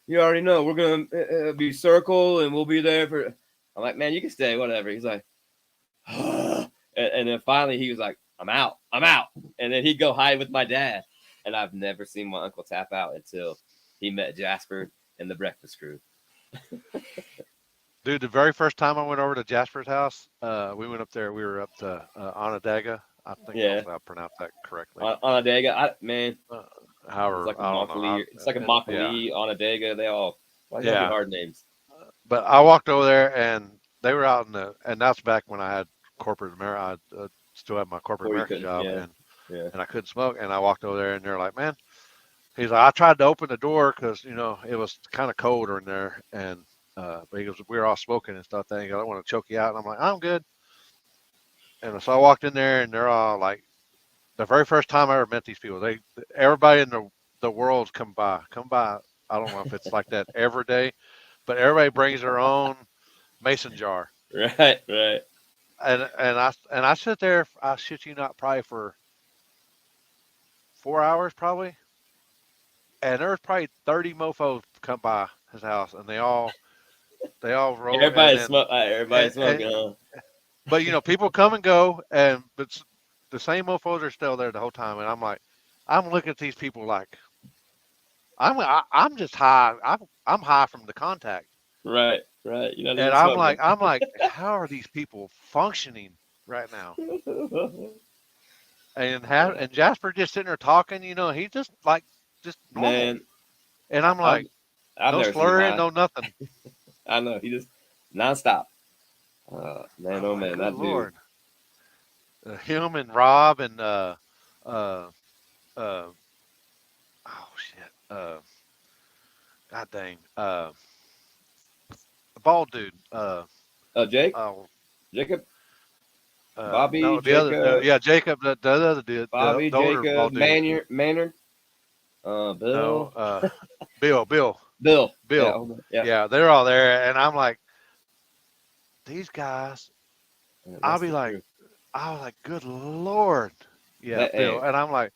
You already know. We're gonna be circle, and we'll be there for. I'm like, man, you can stay, whatever. He's like, and then finally he was like, I'm out. I'm out. And then he'd go hide with my dad. And I've never seen my uncle tap out until he met Jasper and the breakfast crew. Dude, the very first time I went over to Jasper's house, we went up there. We were up to Onondaga. I think Yeah, hopefully I pronounced that correctly. on a Dega, man, Uh, it's however, like a I don't know. Makali. It's like a Yeah, Makali on a Dega. They all why do they gotta be yeah. hard names? But I walked over there and they were out in the, and that's back when I had corporate America. I still had my corporate Before you America couldn't, job, yeah, yeah. and I couldn't smoke. And I walked over there and they're like, man, he's like, I tried to open the door because it was kind of colder in there, and but he goes, we were all smoking and stuff. Then he goes, I don't want to choke you out, and I'm like, I'm good. And so I walked in there and they're all like, the very first time I ever met these people, everybody in the world's come by. I don't know if it's like that every day, but everybody brings their own mason jar, Right, right. and I sit there. I shit you not, probably for 4 hours, probably, and there was probably 30 mofo's come by his house, and they all roll, and then Everybody's and smoking, huh? but people come and go, and but the same mofos are still there the whole time, and I'm like, I'm looking at these people like I'm just high. I'm high from the contact, Right, right. You're not and even I'm like, how are these people functioning right now? smoking. And Jasper just sitting there talking, he's just normal, Man, and I'm I've like, I've no never seen him slurring, high. no nothing. I know he just nonstop. Man, I'm oh like, man, good that dude. lord, him and Rob and uh, uh, oh shit, god dang, the bald dude, Jake, oh, Jacob, Bobby, no, the other, Jacob, yeah, Jacob, the other dude, Bobby, the older Jacob, bald dude. Maynard, No, Bill, Bill, Bill. Yeah, Bill. hold on. Yeah. Yeah, they're all there, and I'm like, these guys. Yeah, I'll that's be the like, truth. I was like, good lord, yeah, That Bill, hey, and I'm like,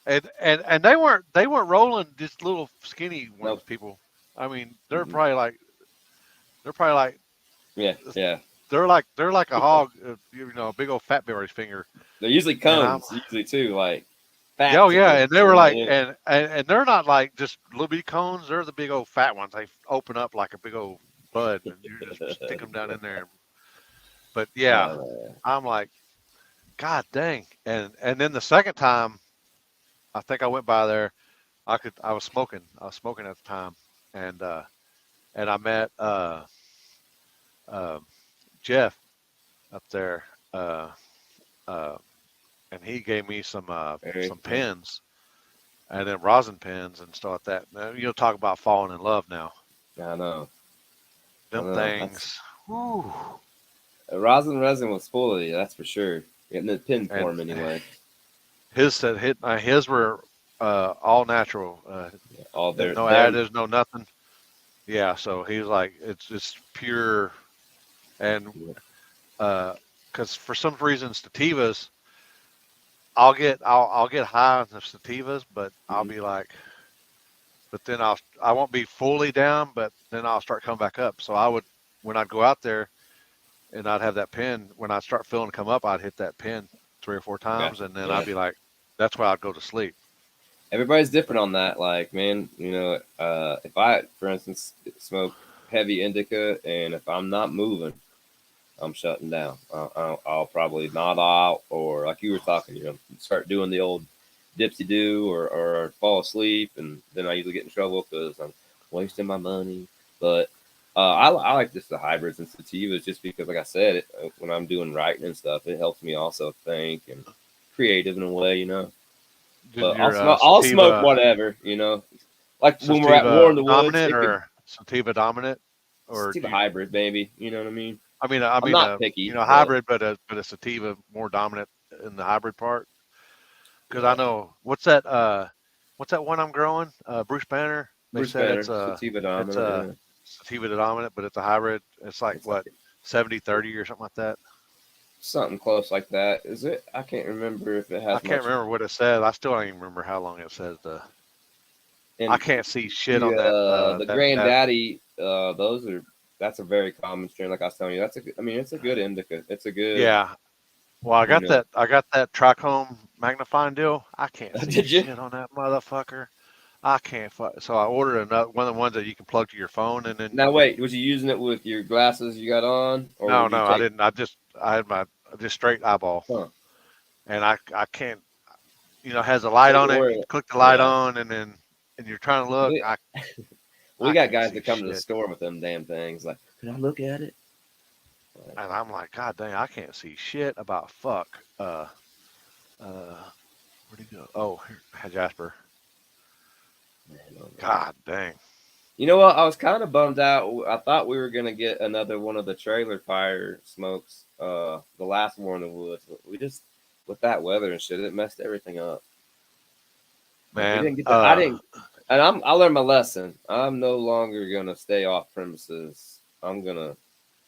and they weren't rolling just little skinny ones, nope. people. I mean, Mm-mm. they're probably like Yeah, yeah. they're like a hog, a big old fat berry's finger, They're usually and I'm cones, usually too, like yeah, oh fat yeah, too. and they were like, and they're not like just little bitty cones. They're the big old fat ones. They open up like a big old bud, and you just stick them down in there. But yeah, uh, I'm like, God dang. And then the second time, I think I went by there. I was smoking. I was smoking at the time, and I met uh, Jeff up there, uh, uh, and he gave me some yeah, pens, and then rosin pens and stuff like that. Now, talk about falling in love now. I know, I Them know. That's things, whew. rosin resin will spoil you, that's for sure. In the pin And form, anyway. his were all natural, Yeah, all no their additives, no nothing. Yeah, so he was like, it's just pure, and because for some reason sativas, I'll get high on the sativas, but I'll mhm. be like, but then I won't be fully down, but then I'll start coming back up. So I would, when I'd go out there and I'd have that pin, when I start feeling to come up, I'd hit that pin 3 or 4 times, Gotcha. and then I'd Yeah. be like, that's why I'd go to sleep. Everybody's different on that. Like, man, if I, for instance, smoke heavy indica and if I'm not moving, I'm shutting down. I'll probably nod out, or like you were talking, start doing the old dipsy do, or fall asleep, and then I usually get in trouble because I'm wasting my money. But I like just the hybrids and sativas just because, like I said, when I'm doing writing and stuff, it helps me also think and creative in a way. Did But I'll your smoke. I'll smoke sativa whatever. Like when we're at war sativa in the woods, dominant it could or sativa dominant, or sativa do you? hybrid, maybe. You know what I mean? I mean, I I'm mean, not picky, but hybrid, but a sativa more dominant in the hybrid part. Because I yeah. know what's that one I'm growing? Bruce Banner. They Bruce said Banner, it's a sativa it's dominant. a Yeah, sativa dominant, but it's a hybrid. It's like it's like what 70-30 or something like that. something close like that. Is it? I can't remember if it I has can't much. remember what it says. I still don't even remember how long it says. I And can't see shit on that. the That granddaddy, that's a very common strain. Like I was telling you, I mean, it's a good indica. It's a good, yeah. Well, I you got know. that. I got that trichome magnifying deal. I can't see Did you? shit on that motherfucker. I can't. So I ordered another one of the ones that you can plug to your phone, and then Now wait, was you using it with your glasses you got on, or no, would you no, I take? didn't. I had my just straight eyeball, Huh? and I can't. It has a light Take on it it. where? You click the light Yeah, on, and you're trying to look. we we I got can't guys see that come to the shit, store with them damn things. Like, can I look at it? Like, and I'm like, God dang, I can't see shit about fuck. Where'd he go? Oh, here, Jasper. man, oh, man. God dang. You know what? I was kind of bummed out. I thought we were gonna get another one of the trailer fire smokes, the last one in the woods. But we just with that weather and shit, it messed everything up. Like we Man, didn't get the. I didn't, and I learned my lesson. I'm no longer gonna stay off premises. I'm gonna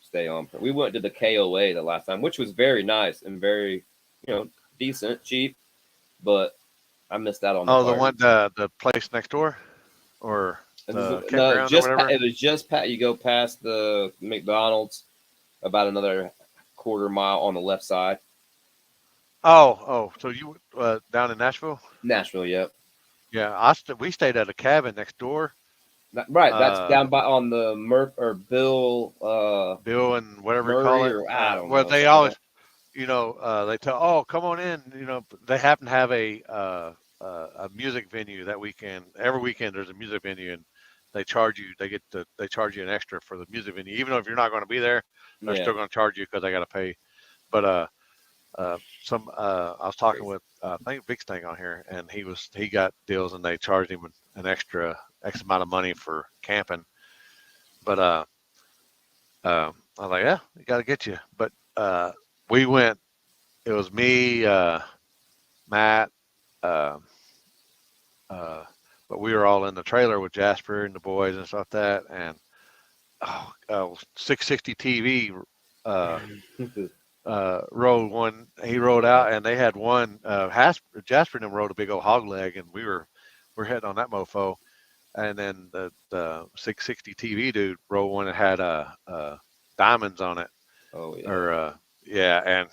stay on. We went to the KOA the last time, which was very nice and very, decent, cheap. But I missed out on the oh, the one, parties. the place next door, or the No, campground or whatever. it was just you go past the McDonald's about another quarter mile on the left side. Oh. So you down in Nashville? Nashville, yep. Yeah, we stayed at a cabin next door. Right, that's Uh, down by on the Murph or Bill Bill and whatever you call Murray it. or I don't Where know they something like always, that. they tell, oh, come on in. They happen to have a music venue that weekend. Every weekend there's a music venue, and they charge you. They charge you an extra for the music venue, even though if you're not going to be there, they're Yeah, still going to charge you because they got to pay. But I was talking crazy. with I think Vic's thing on here, and he got deals, and they charged him an extra X amount of money for camping. But I was like, yeah, you got to get you. But we went. It was me, Matt, uh, uh, but we were all in the trailer with Jasper and the boys and stuff like that, and 660 TV. Uh, Rode one. He rode out, and they had one. Jasper and them rode a big old hog leg, and we're heading on that mofo. And then the 660 TV dude rode one that had diamonds on it, Oh yeah, or yeah, and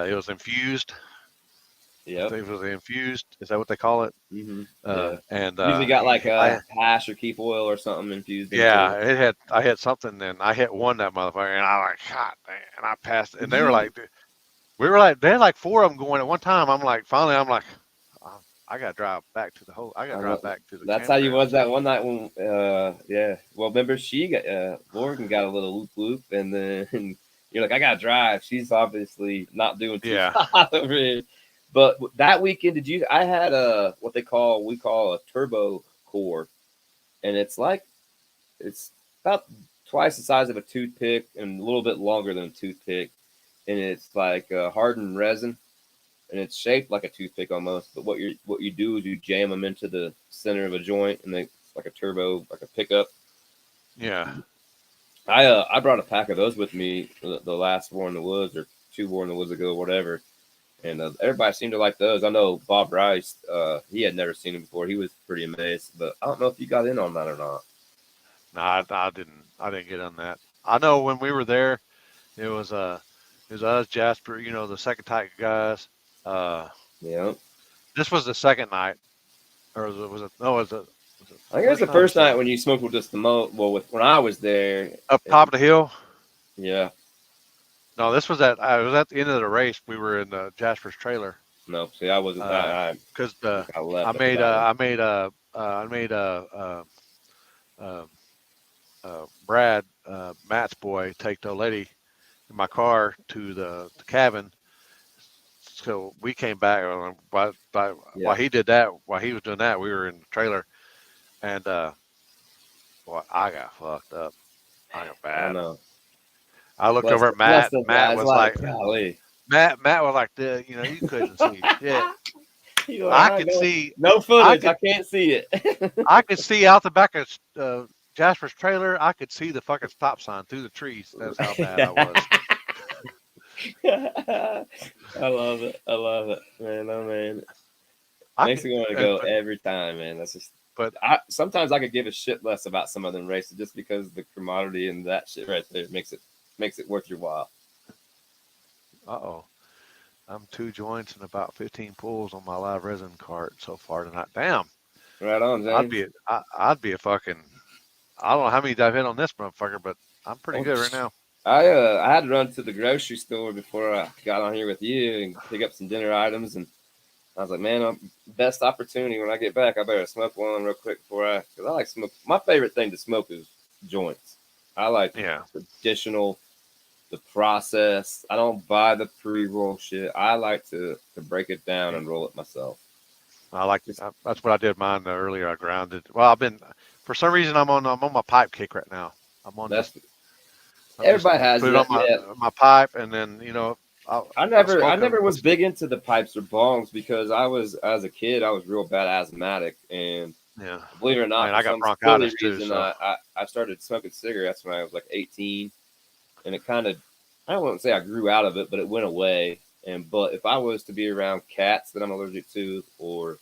it was infused. I yep. think it was infused. Is that what they call it? Yeah. And Usually got like I hash or keep oil or something infused into yeah, I had something, and I hit one that motherfucker, and I like, God damn, and I passed, it. and they were like, we were like, they had like four of them going at one time. I'm like, finally, I'm like, "Oh, I got to drive back to the whole. I got to I drive know. back to the That's how you campground." was that one night when yeah. Well, remember she got Morgan got a little loop loop, and then you're like, I gotta drive. She's obviously not doing too Yeah, hot over it. But that weekend, did you? I had a what we call a turbo core, and it's about twice the size of a toothpick and a little bit longer than a toothpick, and it's like hardened resin and it's shaped like a toothpick almost. But what you do is you jam them into the center of a joint, and it's like a turbo, like a pickup. yeah. I brought a pack of those with me the last War in the Woods or two War in the Woods ago, whatever. And everybody seemed to like those. I know Bob Rice, he had never seen them before. He was pretty amazed, but I don't know if you got in on that or not. No, I didn't. I didn't get on that. I know when we were there, it was it was us, Jasper. The second type guys. Uh, Yeah, this was the second night, or was it? No, was it I think it was the first night or first night second? when you smoked with just the mo. Well, with when I was there, Up top and of the hill. yeah, No, this was at. I was at the end of the race. We were in Jasper's trailer. no, see, I wasn't. I Because think I left after that one. I made uh, Brad, Matt's boy, take the lady in my car to the cabin. So we came back. While Yeah, he did that, while he was doing that, we were in the trailer, and boy, I got fucked up. I got I bad. know. I looked over at Bless Matt. those Matt guys. was Like, like, golly. Matt was like, you couldn't see shit. You're like, I I could know. see, No I footage. I could, can't see it. I could see out the back of Jasper's trailer. I could see the fucking stop sign through the trees. That's how bad I was. I love it. I love it, man. Oh man, I makes could, me want to go every time, man. That's just. but Sometimes I could give a shit less about some of them races just because the commodity and that shit right there makes it worth your while. oh, I'm 2 joints and about 15 pulls on my live resin cart so far tonight. Damn, Right on, James. I'd be a fucking. I don't know how many I've hit on this motherfucker, but I'm pretty Oh, good right now. I had to run to the grocery store before I got on here with you and pick up some dinner items, and I was like, man, best opportunity when I get back, I better smoke one real quick because I like smoke. My favorite thing to smoke is joints. I like Yeah, traditional, the process. I don't buy the pre-roll shit. I like to break it down and roll it myself. I like Just that's what I did mine earlier. I grounded. Well, I've been for some reason I'm on my pipe kick right now. I'm on just that's I just everybody has put it on that. Yeah, my pipe and then I'll I smoke never a was big into the pipes or bongs because I was as a kid I was real bad asthmatic, and yeah. believe it or I not, mean, for I got some silly bronchitis too, reason, so I started smoking cigarettes when I was like 18, and it kind of, I don't want to say I grew out of it, but it went away. And but if I was to be around cats that I'm allergic to, or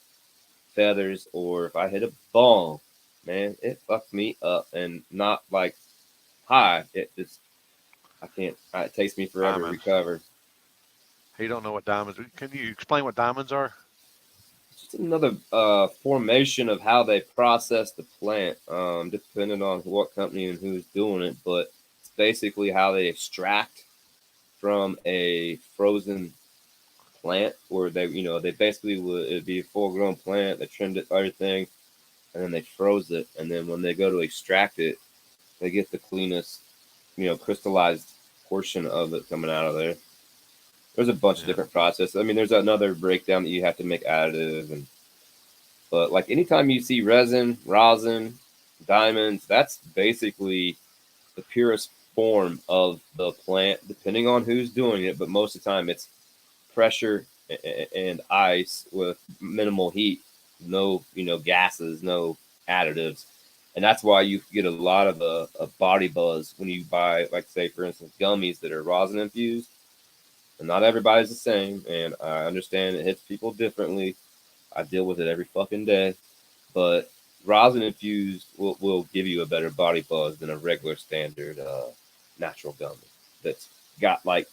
feathers, or if I hit a bong, man, it fucked me up, and not like high. It just I can't. It takes me forever to diamonds. recover. You don't know what diamonds? Can you explain what diamonds are? Just another formation of how they process the plant, depending on what company and who's doing it. But it's basically how they extract from a frozen plant, where they basically would it'd be a full grown plant. They trimmed it, everything, and then they froze it. And then when they go to extract it, they get the cleanest, crystallized portion of it coming out of there. There's a bunch of Yeah, different processes. I mean, there's another breakdown that you have to make additive, but like anytime you see resin, rosin, diamonds, that's basically the purest form of the plant, depending on who's doing it. But most of the time, it's pressure and ice with minimal heat, no gases, no additives, and that's why you get a lot of a body buzz when you buy, like, say for instance, gummies that are rosin infused. And not everybody's the same, and I understand it hits people differently. I deal with it every fucking day, but rosin infused will give you a better body buzz than a regular standard natural gummy that's got like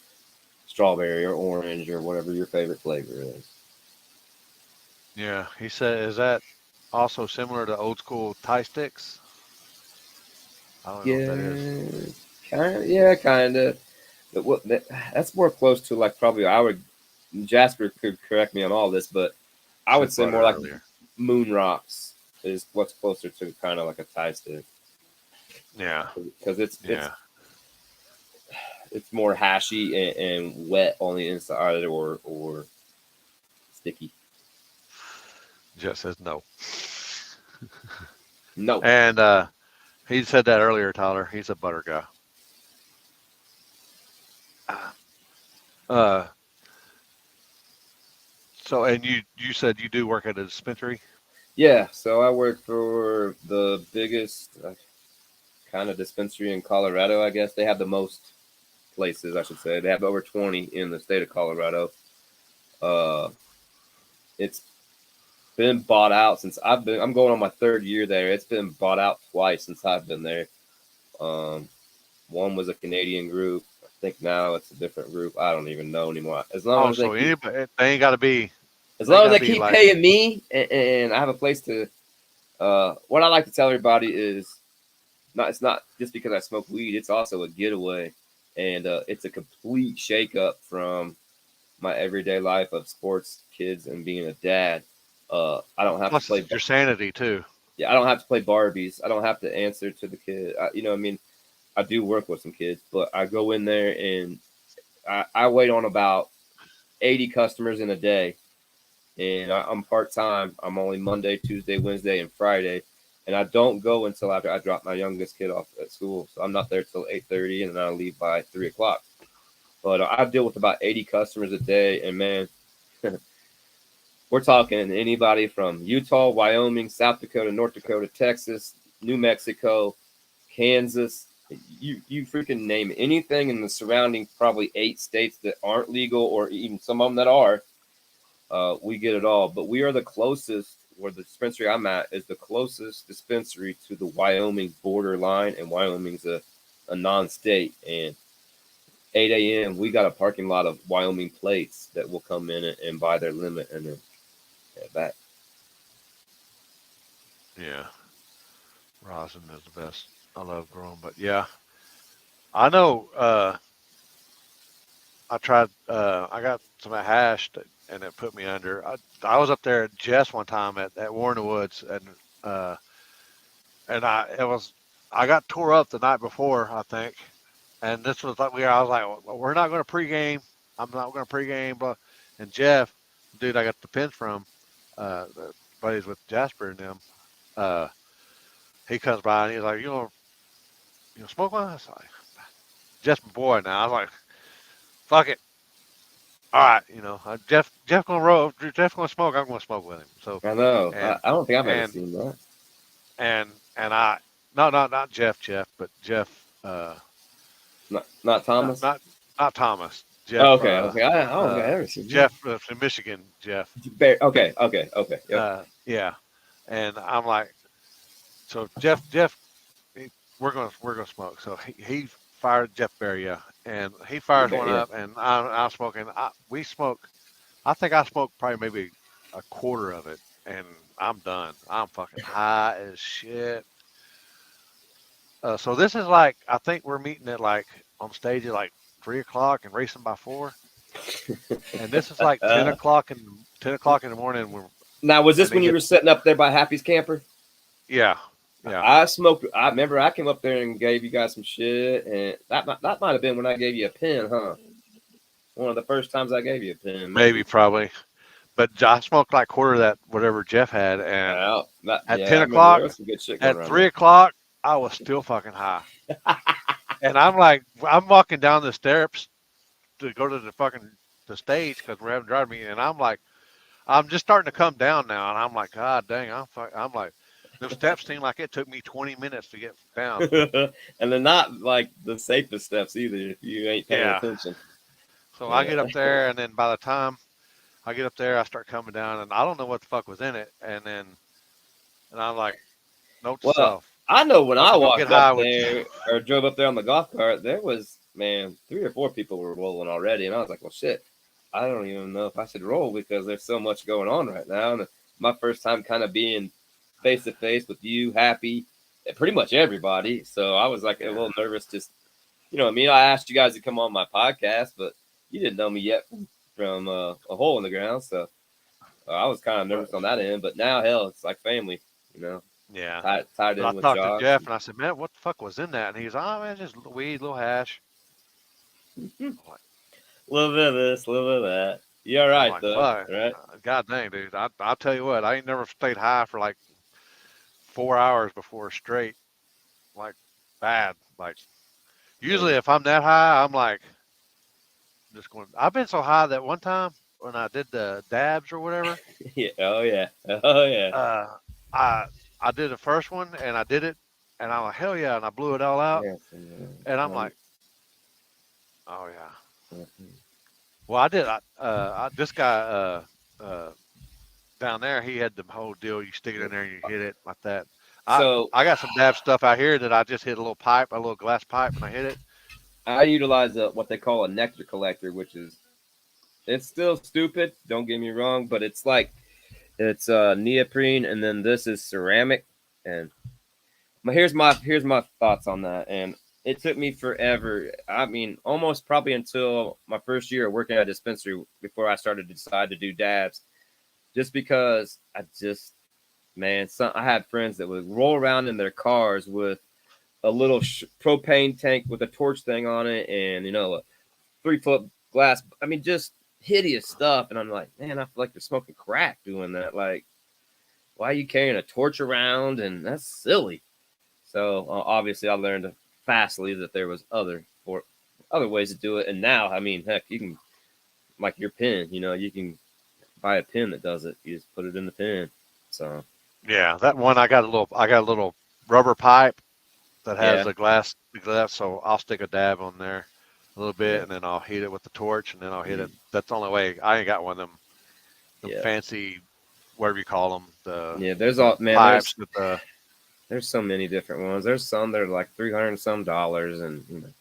strawberry or orange or whatever your favorite flavor is. yeah. He said, is that also similar to old school Thai sticks? I don't know what that is. Yeah, kind of. Yeah, kind of. But that's more close to, like, probably I would. Jasper could correct me on all this, but I would Said say more butter like earlier. moon rocks is what's closer to kind of like a Thai stick, Yeah, because yeah. it's more hashy and wet on the inside, or sticky. Just says no. No. And he said that earlier, Tyler. He's a butter guy. Uh, so, and you said you do work at a dispensary? Yeah, so I work for the biggest kind of dispensary in Colorado. I guess they have the most places, I should say. They have over 20 in the state of Colorado. Uh, it's been bought out since I'm going on my third year there. It's been bought out twice since I've been there. Um, one was a Canadian group. I think now it's a different group. I don't even know anymore. Oh, so anybody, they ain't got to be, As they ain't long as got to they be keep like, paying me, and I have a place to. What I like to tell everybody is, it's not just because I smoke weed. It's also a getaway, and it's a complete shake up from my everyday life of sports, kids, and being a dad. I don't have to plus play. it's your sanity too. Yeah, I don't have to play Barbies. I don't have to answer to the kid. I mean, I do work with some kids, but I go in there and I wait on about 80 customers in a day, and I'm part time. I'm only Monday, Tuesday, Wednesday, and Friday, and I don't go until after I drop my youngest kid off at school. So I'm not there till 8:30, and then I leave by 3 o'clock. But I deal with about 80 customers a day, and man, we're talking anybody from Utah, Wyoming, South Dakota, North Dakota, Texas, New Mexico, Kansas. You freaking name anything in the surrounding probably 8 states that aren't legal, or even some of them that are. We get it all. But we are the closest, where the dispensary I'm at is the closest dispensary to the Wyoming border line, and Wyoming's a non-state. And 8 a.m. we got a parking lot of Wyoming plates that will come in and buy their limit and then head back. Yeah, rosin is the best. I love growing, but yeah, I know. I tried. I got some hash, and it put me under. I was up there at Jess one time at Warren Woods, uh, and I got tore up the night before, I think, and this was like I was like, "Well, we're not going to pregame. I'm not going to pregame, but and Jeff, dude, I got the pins from, the buddies with Jasper and them. Uh, he comes by and he's like, smoke one? I was like, Jeff's my boy now. I was like, fuck it. All right, Jeff gonna roll. Jeff gonna smoke. I'm gonna smoke with him. So, I know. and I don't think I've ever and seen that. and I, no, not Jeff, but Jeff, Not not Thomas. not Thomas. Oh, Jeff, okay. I don't think I've ever seen that. Jeff from Michigan. Jeff. Okay. Yep. Yeah, and I'm like, so Jeff, we're gonna smoke. So he fired Jeff Berry, yeah, and he fires Okay, one yeah. up, and I'm smoking. We smoke. I think I smoked probably maybe a quarter of it, and I'm done. I'm fucking high as shit. So this is like I think we're meeting at like on stage at like 3 o'clock and racing by 4, and this is like 10 o'clock in the morning. Now, was this And they when you get were sitting up there by Happy's Camper? yeah, yeah. I smoked. I remember I came up there and gave you guys some shit, and that might have been when I gave you a pen, huh? One of the first times I gave you a pen, Maybe probably, but I smoked like quarter of that whatever Jeff had, and Well, at yeah, ten I remember there o'clock, was some good shit going at around three there. o'clock, I was still fucking high, and I'm walking down the steps to go to the stage because we're having to drive me, and I'm just starting to come down now, and I'm like, God dang, I'm like, those steps seem like it took me 20 minutes to get down. And they're not like the safest steps either if you ain't paying Yeah. attention. So I Yeah. get up there, and then by the time I get up there, I start coming down, and I don't know what the fuck was in it, and I'm like, note to Well, self, I know when I don't get walked up high with. there or drove up there on the golf cart, there was, man, 3 or 4 people were rolling already. And I was like, well, shit, I don't even know if I should roll because there's so much going on right now. And my first time kind of being face to face with you, Happy, and pretty much everybody. So I was like a little nervous. Just, you know what I mean? I asked you guys to come on my podcast, but you didn't know me yet from a hole in the ground. So I was kind of nervous on that end. But now, hell, it's like family, you know. Yeah. Tied But I in with talked to Josh. Jeff, and I said, man, what the fuck was in that? And he's, oh man, just weed, little hash. I'm like, Little bit of this, a little bit of that. You all right though, fuck, right? God dang, dude. I'll tell you what, I ain't never stayed high for like 4 hours before straight, like bad. Like usually, if I'm that high, I'm like just going. I've been so high that one time when I did the dabs or whatever, Yeah. Oh yeah. Oh yeah. uh, I I did the first one and I did it, and I'm like hell yeah, and I blew it all out, Yes, and I'm like, oh yeah. mhm. Well, I did. This guy down there, he had the whole deal. You stick it in there and you hit it like that. I So I got some dab stuff out here that I just hit a little pipe, a little glass pipe, and I hit it. I utilize what they call a nectar collector, which is it's still stupid. Don't get me wrong, but it's like it's neoprene, and then this is ceramic. And here's my thoughts on that. And it took me forever. I mean, almost probably until my first year of working at a dispensary before I started to decide to do dabs. Just because man, I had friends that would roll around in their cars with a little propane tank with a torch thing on it, and a 3 foot glass. I mean, just hideous stuff. And I'm like, man, I feel like they're smoking crack doing that. Like, why are you carrying a torch around? And that's silly. So obviously, I learned fastly that there was other ways to do it. And now, I mean, heck, you can like your pen. You can buy a pen that does it. You just put it in the pen. So Yeah, that one I got a little rubber pipe that has yeah, the glass. So I'll stick a dab on there a little bit, yeah, and then I'll heat it with the torch, and then I'll hit it. mm, That's the only way. I ain't got one of them yeah, fancy, whatever you call them, the yeah. There's the all man. pipes with the. There's so many different ones. There's some that are like $300 and some dollars, and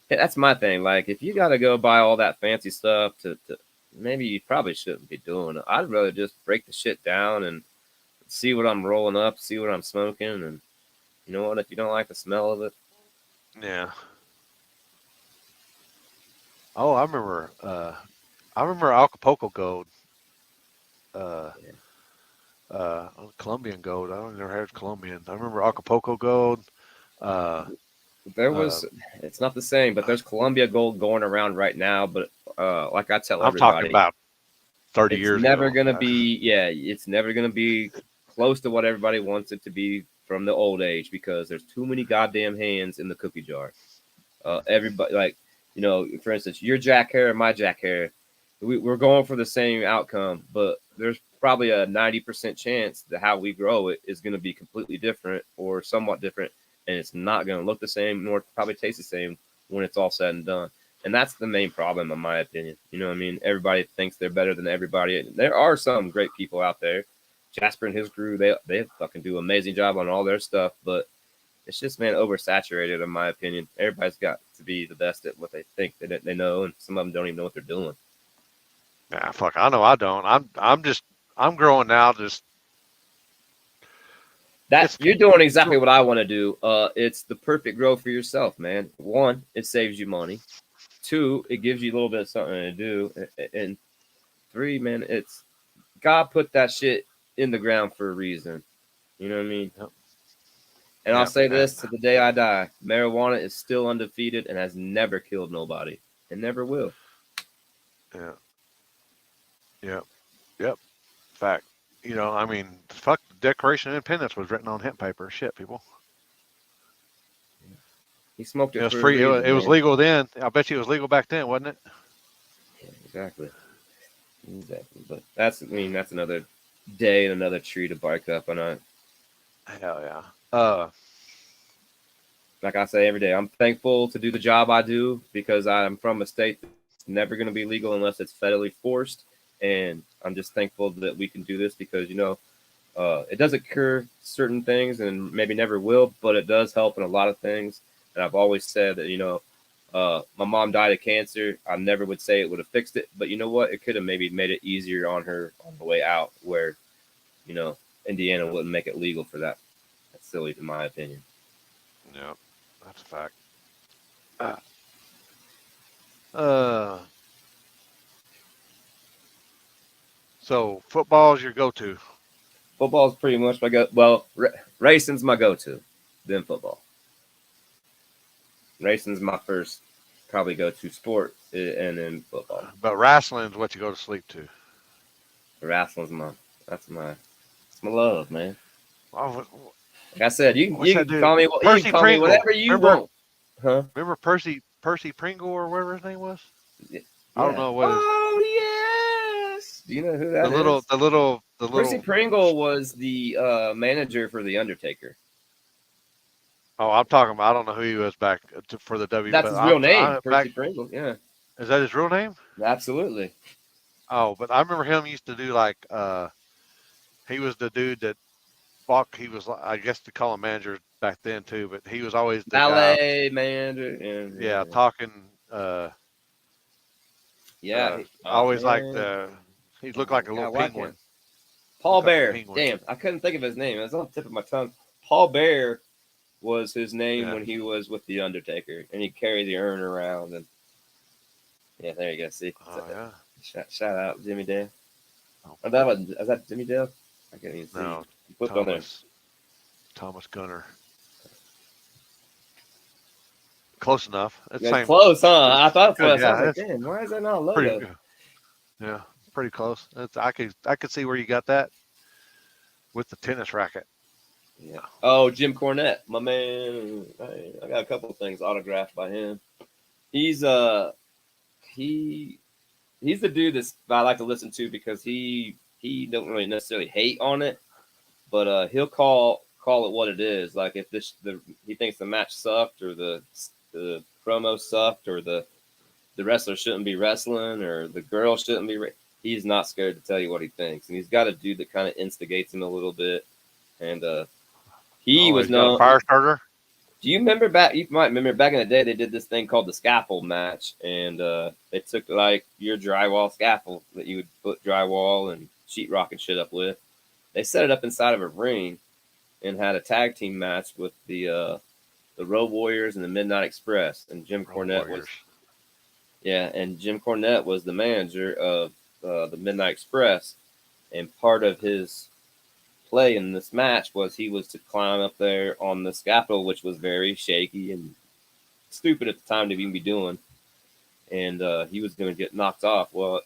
that's my thing. Like, if you got to go buy all that fancy stuff to maybe you probably shouldn't be doing it. I'd rather just break the shit down and see what I'm rolling up, see what I'm smoking, and you know what? If you don't like the smell of it, Yeah. Oh, I remember Acapulco Gold. Uh, yeah. Colombian Gold. I don't never had Colombian. I remember Acapulco Gold. Uh, There uh, was. It's not the same, but there's Columbia Gold going around right now. But like I tell I'm talking everybody, about 30 it's years never ago. gonna be. Yeah, it's never gonna be close to what everybody wants it to be from the old age because there's too many goddamn hands in the cookie jar. Everybody, like, for instance, your Jack Hare and my Jack Hare, we're going for the same outcome, but there's probably a 90% chance that how we grow it is going to be completely different or somewhat different, and it's not going to look the same nor probably taste the same when it's all said and done. And that's the main problem, in my opinion. You know what I mean? Everybody thinks they're better than everybody. There are some great people out there. Jasper and his crew, they fucking do an amazing job on all their stuff, but it's just, man, oversaturated in my opinion. Everybody's got to be the best at what they think that they know, and some of them don't even know what they're doing. Yeah, fuck. I know I don't. I'm growing now. Just That it's you're doing exactly what I want to do. It's the perfect grow for yourself, man. One, it saves you money. Two, it gives you a little bit of something to do, and three, man, it's God put that shit in the ground for a reason. You know what I mean? yep, And I'll yep, say and, this to the day I die: marijuana is still undefeated and has never killed nobody, and never will. yeah, yep, yep. Fact. I mean, fuck. The Declaration of Independence was written on hemp paper. Shit, people. He smoked It it was for a free. reason, It was man. legal then. I bet you it was legal back then, wasn't it? Yeah, exactly. Exactly. But that's another day and another tree to bark up. And Hell yeah. like I say every day, I'm thankful to do the job I do because I'm from a state that's never going to be legal unless it's federally forced. And I'm just thankful that we can do this because, it doesn't cure certain things and maybe never will, but it does help in a lot of things. And I've always said that, my mom died of cancer. I never would say it would have fixed it, but you know what? It could have maybe made it easier on her on the way out where, you know, Indiana wouldn't make it legal for that. That's silly, in my opinion. Yeah, that's a fact. Uh, uh, so football's your go-to. Football is pretty much my go. Well, racing's my go-to, then football. Racing's my first probably go-to sport, and then football. But wrestling's what you go to sleep to. Wrestling's that's my love, man. Oh, Like I said, what's you that can dude? call me Percy Pringle. whatever you Remember? want, huh? Remember Percy Pringle or whatever his name was? I don't Yeah. know what his Oh yes. Do you know who the that little is? the little the Percy little. Pringle was the manager for the Undertaker. Oh, I'm talking about. I don't know who he was back for the W, That's but his real name, I back. Percy Pringle. Yeah, Is that his real name? absolutely. Oh, but I remember him used to do like he was the dude that Buck. He was I guess to call him manager back then too, but he was always the guy. Ballet manager. Yeah, And, talking. yeah. Oh Always like man. the. He looked Oh like a little God, why can't penguin. Paul Looked like a Bear? penguin. Damn, I couldn't think of his name. It was on the tip of my tongue. Paul Bear was his name Yeah. when he was with the Undertaker, and he carried the urn around. And yeah, there you go. See, Oh yeah. shout out Jimmy Dale. Oh, Oh, is that Jimmy Dale? I can't even see. no, He flipped on there. Thomas Gunner. Close enough. It's Yeah, same. close, huh? It's I thought that's what good. I was Yeah, like, it's damn, why is that not a pretty logo? good. Yeah, pretty close. I could see where you got that with the tennis racket. Yeah. Oh, Jim Cornette, my man. I got a couple of things autographed by him. He's he he's the dude I like to listen to because he don't really necessarily hate on it, but he'll call it what it is. Like if he thinks the match sucked or the promo sucked or the wrestler shouldn't be wrestling or the girl shouldn't be. He's not scared to tell you what he thinks, and he's got a dude that kind of instigates him a little bit. And he Oh, was he's got a known. fire starter. Do you remember back? You might remember back in the day they did this thing called the scaffold match, and they took like your drywall scaffold that you would put drywall and sheetrock and shit up with, they set it up inside of a ring and had a tag team match with the Road Warriors and the Midnight Express, and Jim Cornette was and Jim Cornette was the manager of the Midnight Express, and part of his play in this match was he was to climb up there on the scaffold, which was very shaky and stupid at the time to even be doing, and he was going to get knocked off. Well,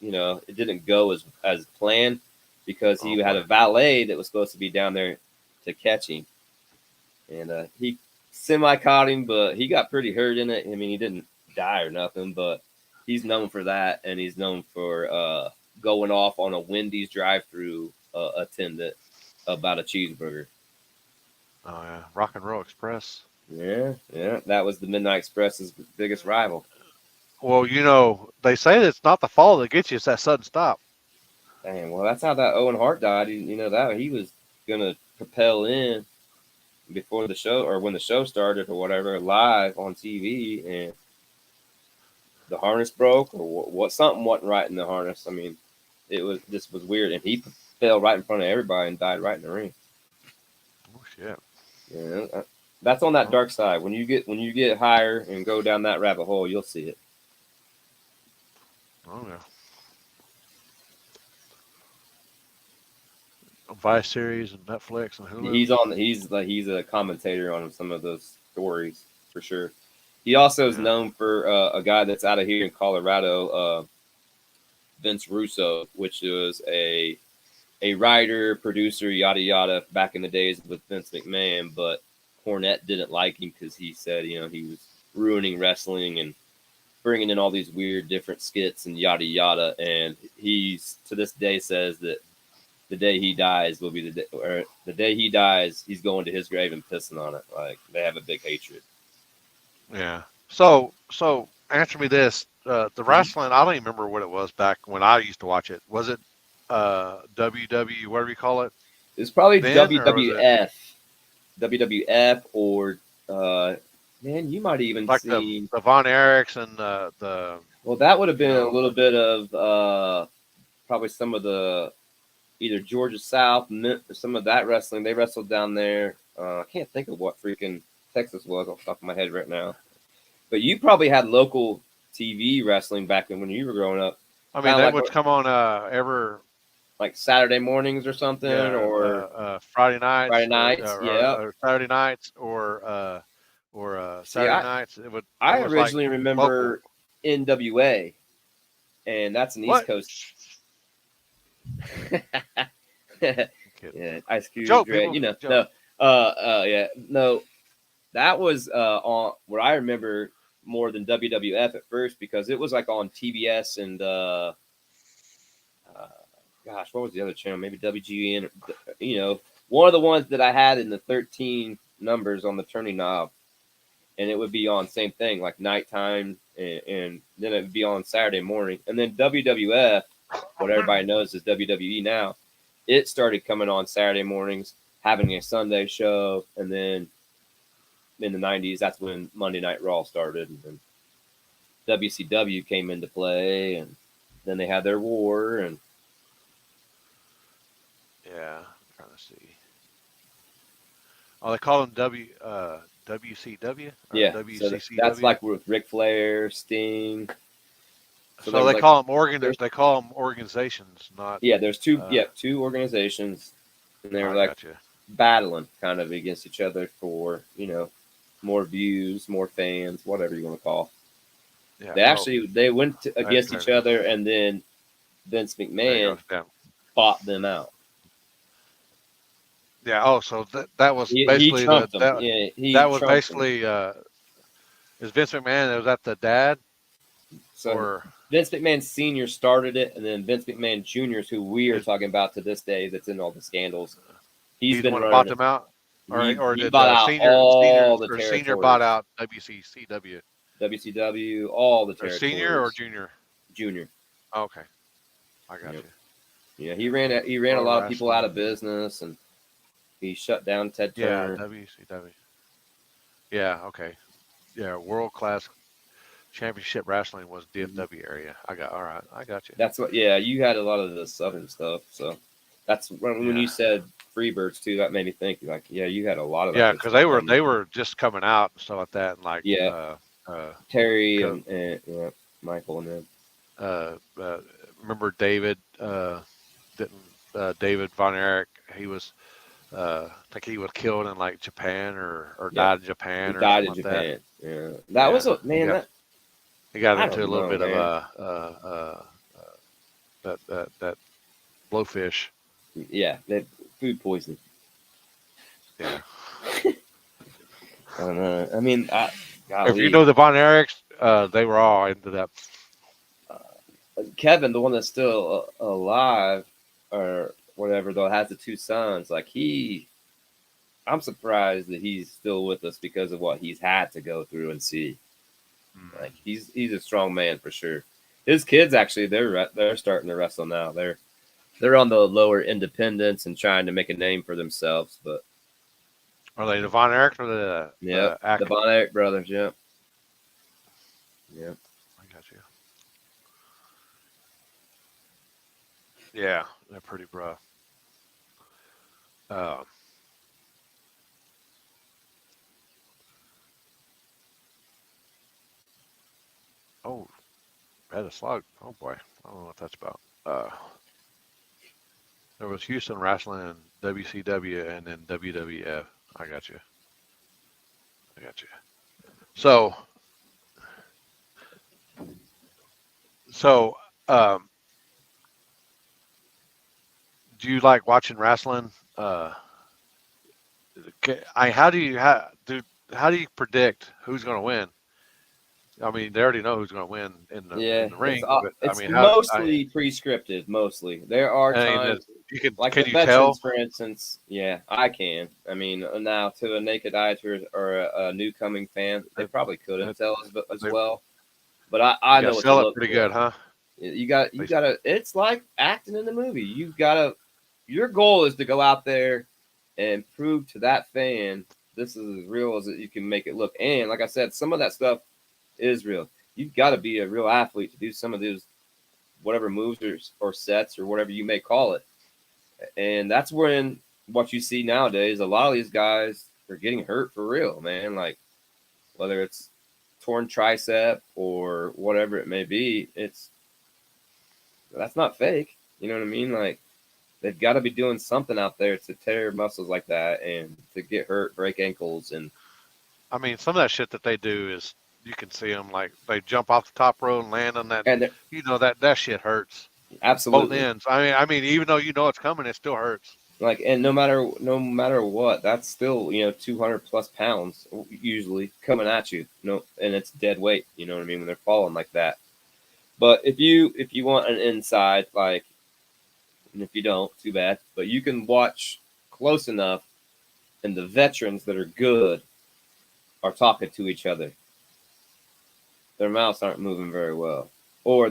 it didn't go as planned because he had a valet that was supposed to be down there to catch him, and he semi caught him, but he got pretty hurt in it. I mean, he didn't die or nothing, but he's known for that, and he's known for going off on a Wendy's drive-through attendant about a cheeseburger. Oh yeah, Rock and Roll Express. Yeah, that was the Midnight Express's biggest rival. Well, they say that it's not the fall that gets you; it's that sudden stop. Dang, well, that's how that Owen Hart died. That he was gonna propel in before the show or when the show started or whatever live on TV, and the harness broke or what something wasn't right in the harness. I mean, this was weird, and he fell right in front of everybody and died right in the ring. Oh shit! Yeah, that's on that dark side. When you get higher and go down that rabbit hole, you'll see it. Oh yeah. Vice series and Netflix and Hulu. He's a commentator on some of those stories for sure. He also is known for a guy that's out of here in Colorado, Vince Russo, which was a writer, producer, yada yada, back in the days with Vince McMahon. But Cornette didn't like him because he said he was ruining wrestling and bringing in all these weird different skits and yada yada. And he's to this day says that the day he dies will be the day he dies, he's going to his grave and pissing on it. Like, they have a big hatred. Yeah. So answer me this: the wrestling. I don't even remember what it was back when I used to watch it. Was it WW? What do you call it? It's probably WWF, WWF, or man, you might even like see the Von Erichs and the. Well, that would have been a little bit of probably some of the either Georgia South, some of that wrestling. They wrestled down there. I can't think of what freaking Texas was off the top of my head right now. But you probably had local TV wrestling back when you were growing up. I mean, that would come on like Saturday mornings or something, or Friday nights. Or Saturday nights, or Saturday nights. I originally remember NWA, and that's an East Coast. Yeah, Ice Cube, Dre, no, that was on what I remember more than WWF at first, because it was like on TBS and gosh, what was the other channel? Maybe WGN, one of the ones that I had in the 13 numbers on the turning knob, and it would be on same thing like nighttime, and then it would be on Saturday morning, and then WWF, what everybody knows is WWE now. It started coming on Saturday mornings, having a Sunday show, and then in the 90s, that's when Monday Night Raw started, and then WCW came into play, and then they had their war, and yeah, I'm trying to see. Oh, they call them WCW? Yeah, WCCW? So that's like with Ric Flair, Sting. So they call them They call them organizations, not. Yeah, there's two organizations, and they're battling kind of against each other for more views, more fans, whatever you want to call. Yeah, they went against each other, and then Vince McMahon fought them out. Yeah. Oh, so that was basically that was basically is Vince McMahon? Was that the dad? So Vince McMahon Sr. started it, and then Vince McMahon Jr. is who we are talking about to this day. That's in all the scandals. He's been bought them out, or he did bought out all the territories. Senior bought out WCCW. WCW, all the territories. Senior or junior? Junior. Oh, okay, I got you. Yeah, he ran a lot of people out of business, and he shut down Ted Turner. Yeah, WCW. Yeah, okay. Yeah, world class championship wrestling was DFW area. All right, I got you. That's what. Yeah, you had a lot of the southern stuff. So That's when you said Freebirds too. That made me think. Like, yeah, you had a lot of that. Yeah, because they were just coming out and stuff like that, and like Terry and Michael and them. Remember David? David Von Erich? He was. I think he was killed in like Japan or died in Japan He or died something in like Japan. that. Yeah, that was a man. He got I into a don't little know, bit man. of that blowfish. Yeah, that food poisoning. Yeah. I don't know. I mean, If you know the Von Erichs, they were all into that. Kevin, the one that's still alive or whatever, though, has the two sons. Like I'm surprised that he's still with us because of what he's had to go through and see. Like he's a strong man for sure. His kids actually they're starting to wrestle now. They're on the lower independents and trying to make a name for themselves. But are they the Von Erichs or the the Von Erich brothers? Yeah. I got you. Yeah, they're pretty rough. Oh, had a slug. Oh boy, I don't know what that's about. There was Houston wrestling in WCW and then WWF. I got you. So, so, do you like watching wrestling? How do you predict who's going to win? I mean, they already know who's going to win in the ring. But It's I mean, mostly pre-scripted. Mostly, there are times you can like can the you veterans, tell? for instance. Yeah, I can. I mean, now to a naked eye or a new coming fan, they probably couldn't tell as well. But I know what to sell it look pretty for. good, huh? You gotta. It's like acting in the movie. You've gotta. Your goal is to go out there and prove to that fan this is as real as you can make it look. And like I said, some of that stuff is real. You've got to be a real athlete to do some of those whatever moves or sets or whatever you may call it. And that's when what you see nowadays, a lot of these guys are getting hurt for real, man. Like whether it's torn tricep or whatever it may be, that's not fake. You know what I mean? Like they've got to be doing something out there to tear muscles like that and to get hurt, break ankles, and I mean, some of that shit that they do is you can see them like they jump off the top rope and land on that. That shit hurts. Absolutely. Both ends. I mean, even though you know it's coming, it still hurts. Like, and no matter what, that's still 200 plus pounds usually coming at you. And it's dead weight. You know what I mean when they're falling like that. But if you want an inside, like, and if you don't, too bad. But you can watch close enough, and the veterans that are good are talking to each other. Their mouths aren't moving very well, or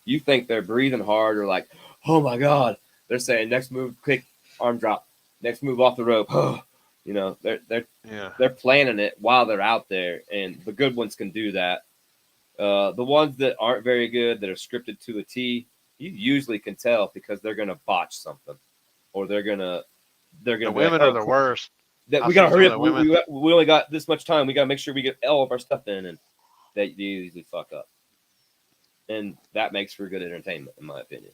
you think they're breathing hard, or like, oh my god, they're saying next move, quick arm drop, next move off the rope. They're planning it while they're out there, and the good ones can do that. The ones that aren't very good, that are scripted to a T, you usually can tell because they're gonna botch something, or they're gonna. The women are the worst. That we gotta hurry up. We only got this much time. We gotta make sure we get all of our stuff in, and they usually fuck up, and that makes for good entertainment, in my opinion.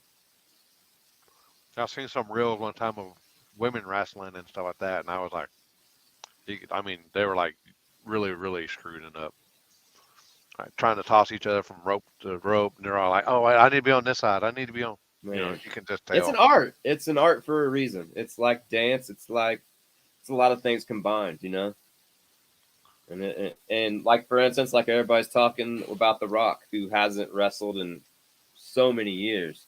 I've seen some reels one time of women wrestling and stuff like that, and I was like, I mean, they were like really, really screwed it up. Like, trying to toss each other from rope to rope, and they're all like, "Oh, I need to be on this side. I need to be on." Man. You can just tell. It's an art. It's an art for a reason. It's like dance. It's a lot of things combined, And like, for instance, like everybody's talking about The Rock, who hasn't wrestled in so many years,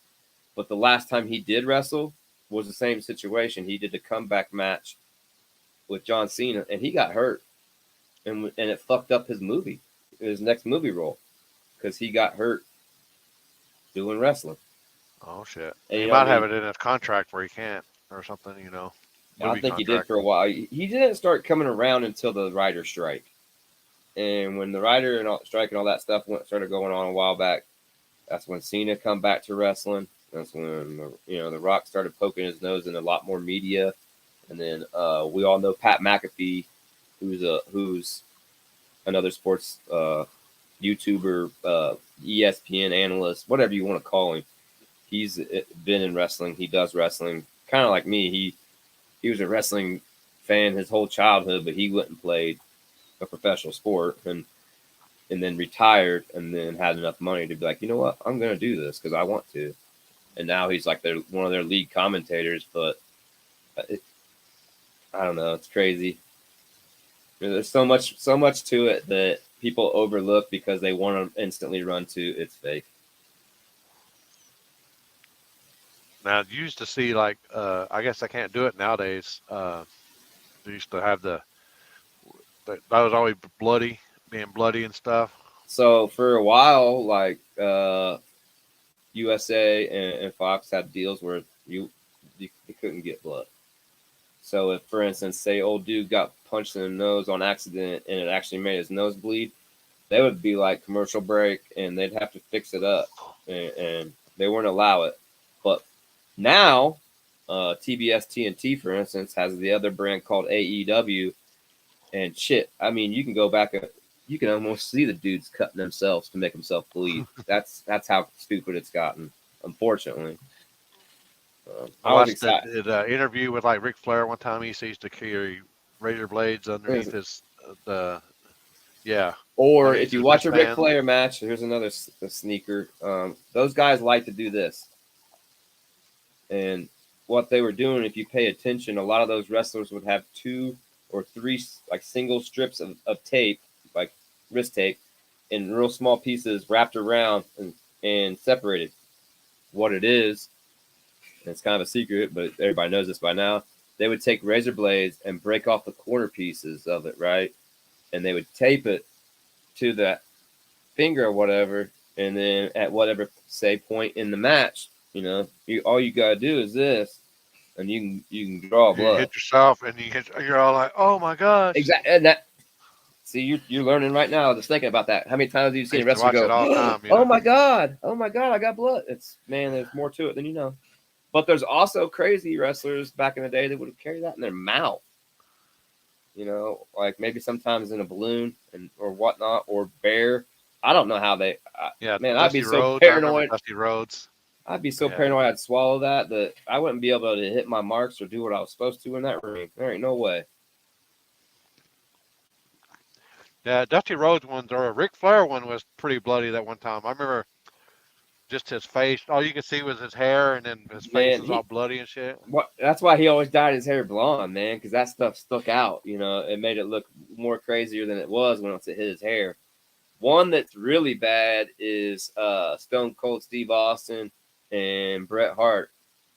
but the last time he did wrestle was the same situation. He did a comeback match with John Cena, and he got hurt, and it fucked up his next movie role, because he got hurt doing wrestling. Oh shit! And he might have it in his contract where he can't or something, I think he did for a while. He didn't start coming around until the writer strike. And when the writer strike and all that stuff started going on a while back, that's when Cena come back to wrestling. That's when The Rock started poking his nose in a lot more media, and then we all know Pat McAfee, who's another sports YouTuber, ESPN analyst, whatever you want to call him. He's been in wrestling. He does wrestling, kind of like me. He was a wrestling fan his whole childhood, but he went and played a professional sport and then retired, and then had enough money to be like, you know what, I'm going to do this because I want to. And now he's like one of their lead commentators. But I don't know, it's crazy. There's so much to it that people overlook because they want to instantly run to it's fake. Now, you used to see like, I guess I can't do it nowadays. They used to have that was always being bloody and stuff. So for a while, like USA and Fox had deals where you couldn't get blood. So if, for instance, say old dude got punched in the nose on accident and it actually made his nose bleed, they would be like commercial break and they'd have to fix it up, and they wouldn't allow it. But now, TBS TNT, for instance, has the other brand called AEW, and shit. I mean, you can go back, you can almost see the dudes cutting themselves to make themselves bleed. That's how stupid it's gotten, unfortunately. I watched an interview with like Ric Flair one time. He used to carry razor blades underneath his yeah. Or if you watch a Ric Flair match, here's another sneaker. Those guys like to do this. And what they were doing, if you pay attention, a lot of those wrestlers would have 2 or 3 like single strips of tape, like wrist tape, in real small pieces wrapped around and separated. What it is, and it's kind of a secret, but everybody knows this by now. They would take razor blades and break off the corner pieces of it, right? And they would tape it to that finger or whatever, and then at whatever, say, point in the match, all you gotta do is this, and you can draw blood. You hit yourself, and you're all like, "Oh my gosh!" Exactly. And see, you're learning right now. Just thinking about that. How many times have you seen a wrestler go, all the time, "Oh my god, I got blood"? There's more to it than you know. But there's also crazy wrestlers back in the day that would have carried that in their mouth. Like maybe sometimes in a balloon or whatnot, or bear. I don't know how they. I'd be so paranoid. Dusty Rhodes. I'd be so paranoid I'd swallow that I wouldn't be able to hit my marks or do what I was supposed to in that ring. There ain't no way. Yeah, Dusty Rhodes ones or a Ric Flair one was pretty bloody that one time. I remember just his face. All you could see was his hair, and then his face was all bloody and shit. That's why he always dyed his hair blonde, man, because that stuff stuck out. It made it look more crazier than it was when it hit his hair. One that's really bad is Stone Cold Steve Austin and Bret Hart,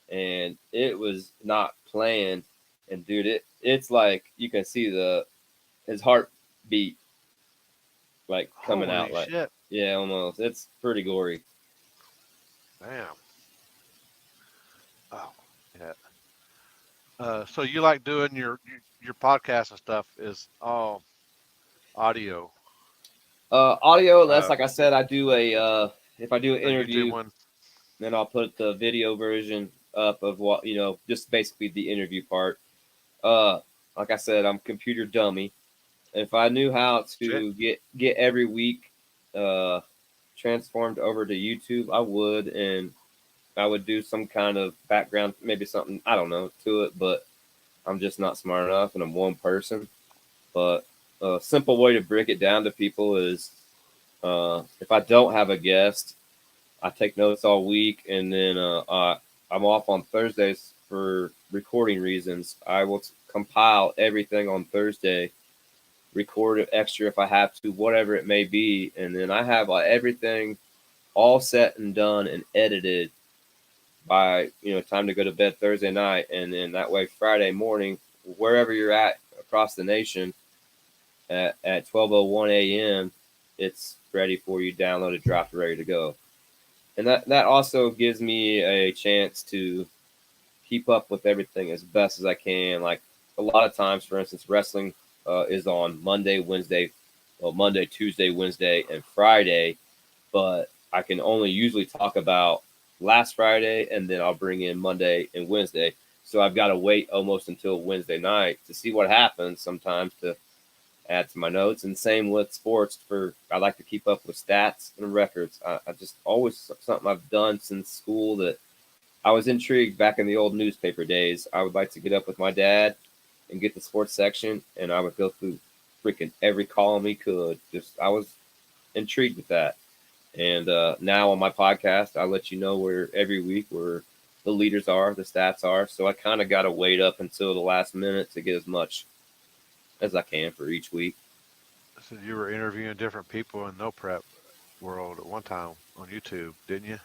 and it was not planned. And dude, it's like you can see his heartbeat like coming out, like shit. Yeah, almost. It's pretty gory. Damn. Oh, yeah. So you like doing your podcast and stuff is all audio? Audio, unless like I said, I do if I do an interview, then I'll put the video version up of what just basically the interview part. Like I said, I'm computer dummy. If I knew how to get every week transformed over to YouTube, I would, and I would do some kind of background, maybe something, I don't know, to it, but I'm just not smart enough, and I'm one person. But a simple way to break it down to people is if I don't have a guest, I take notes all week, and then I'm off on Thursdays for recording reasons. I will compile everything on Thursday, record it extra if I have to, whatever it may be, and then I have everything all set and done and edited by time to go to bed Thursday night, and then that way Friday morning, wherever you're at across the nation, at 12:01 a.m., it's ready for you, downloaded, dropped, ready to go. And that also gives me a chance to keep up with everything as best as I can. Like a lot of times, for instance, wrestling is on Monday, Tuesday, Wednesday, and Friday, but I can only usually talk about last Friday, and then I'll bring in Monday and Wednesday. So I've got to wait almost until Wednesday night to see what happens sometimes to add to my notes. And same with sports. I like to keep up with stats and records. I just always something I've done since school that I was intrigued back in the old newspaper days. I would like to get up with my dad and get the sports section, and I would go through freaking every column he could. Just I was intrigued with that. And now on my podcast, I let you know where every week where the leaders are, the stats are. So I kind of got to wait up until the last minute to get as much as I can for each week. So you were interviewing different people in no prep world at one time on YouTube, didn't you?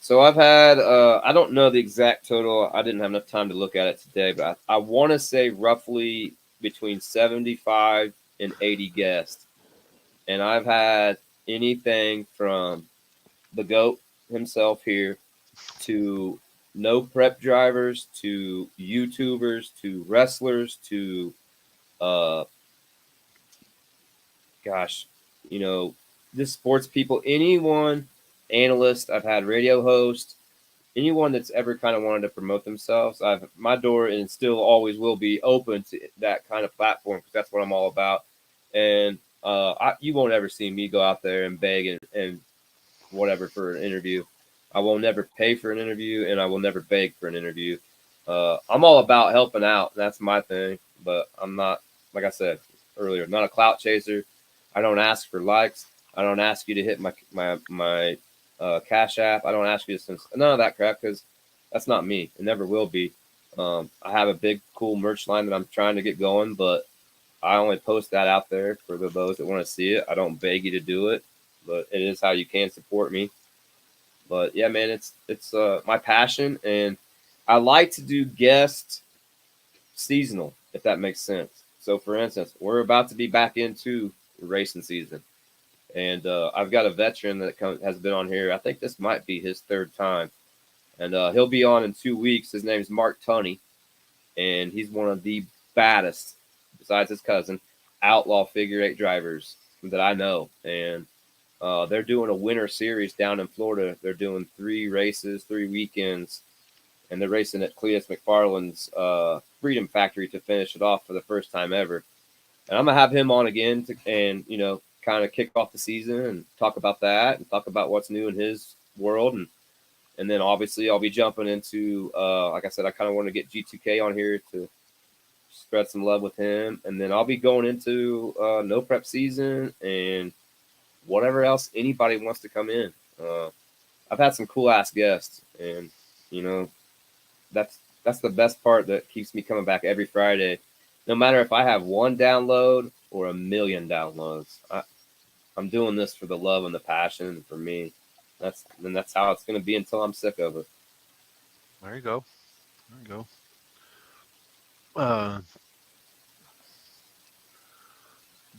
So I've had, I don't know the exact total. I didn't have enough time to look at it today, but I want to say roughly between 75 and 80 guests. And I've had anything from the GOAT himself here to no prep drivers to YouTubers to wrestlers to, uh, gosh, you know, just sports people, anyone, analyst. I've had radio host, anyone that's ever kind of wanted to promote themselves. I've my door and still always will be open to that kind of platform because that's what I'm all about. And you won't ever see me go out there and beg and whatever for an interview. I will never pay for an interview, and I will never beg for an interview. I'm all about helping out. That's my thing. But I'm not, like I said earlier, not a clout chaser. I don't ask for likes. I don't ask you to hit my Cash App. I don't ask you to send none of that crap because that's not me. It never will be. I have a big, cool merch line that I'm trying to get going, but I only post that out there for those that want to see it. I don't beg you to do it, but it is how you can support me. But yeah, man, it's my passion, and I like to do guest seasonal, if that makes sense. So, for instance, we're about to be back into racing season, and I've got a veteran that has been on here. I think this might be his third time, and he'll be on in 2 weeks. His name's Mark Tunney, and he's one of the baddest, besides his cousin, outlaw figure eight drivers that I know. And they're doing a winter series down in Florida. They're doing 3 races, 3 weekends, and they're racing at Cletus McFarland's Freedom Factory to finish it off for the first time ever. And I'm gonna have him on again and kind of kick off the season and talk about that and talk about what's new in his world. And then obviously I'll be jumping into like I said, I kind of want to get G2K on here to spread some love with him. And then I'll be going into no prep season and whatever else anybody wants to come in. I've had some cool ass guests, and you know that's the best part that keeps me coming back every Friday. No matter if I have 1 download or 1,000,000 downloads, I'm doing this for the love and the passion for me. That's how it's going to be until I'm sick of it. There you go. There you go.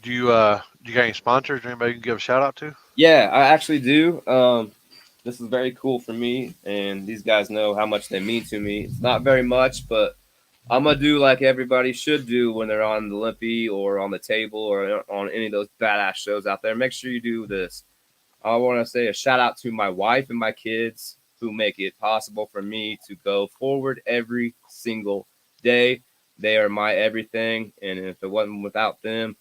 Do you got any sponsors? Anybody you can give a shout out to? Yeah, I actually do. This is very cool for me, and these guys know how much they mean to me. It's not very much, but I'm gonna do like everybody should do when they're on the Limpy or on the table or on any of those badass shows out there. Make sure you do this. I want to say a shout out to my wife and my kids who make it possible for me to go forward every single day. They are my everything, and if it wasn't without them,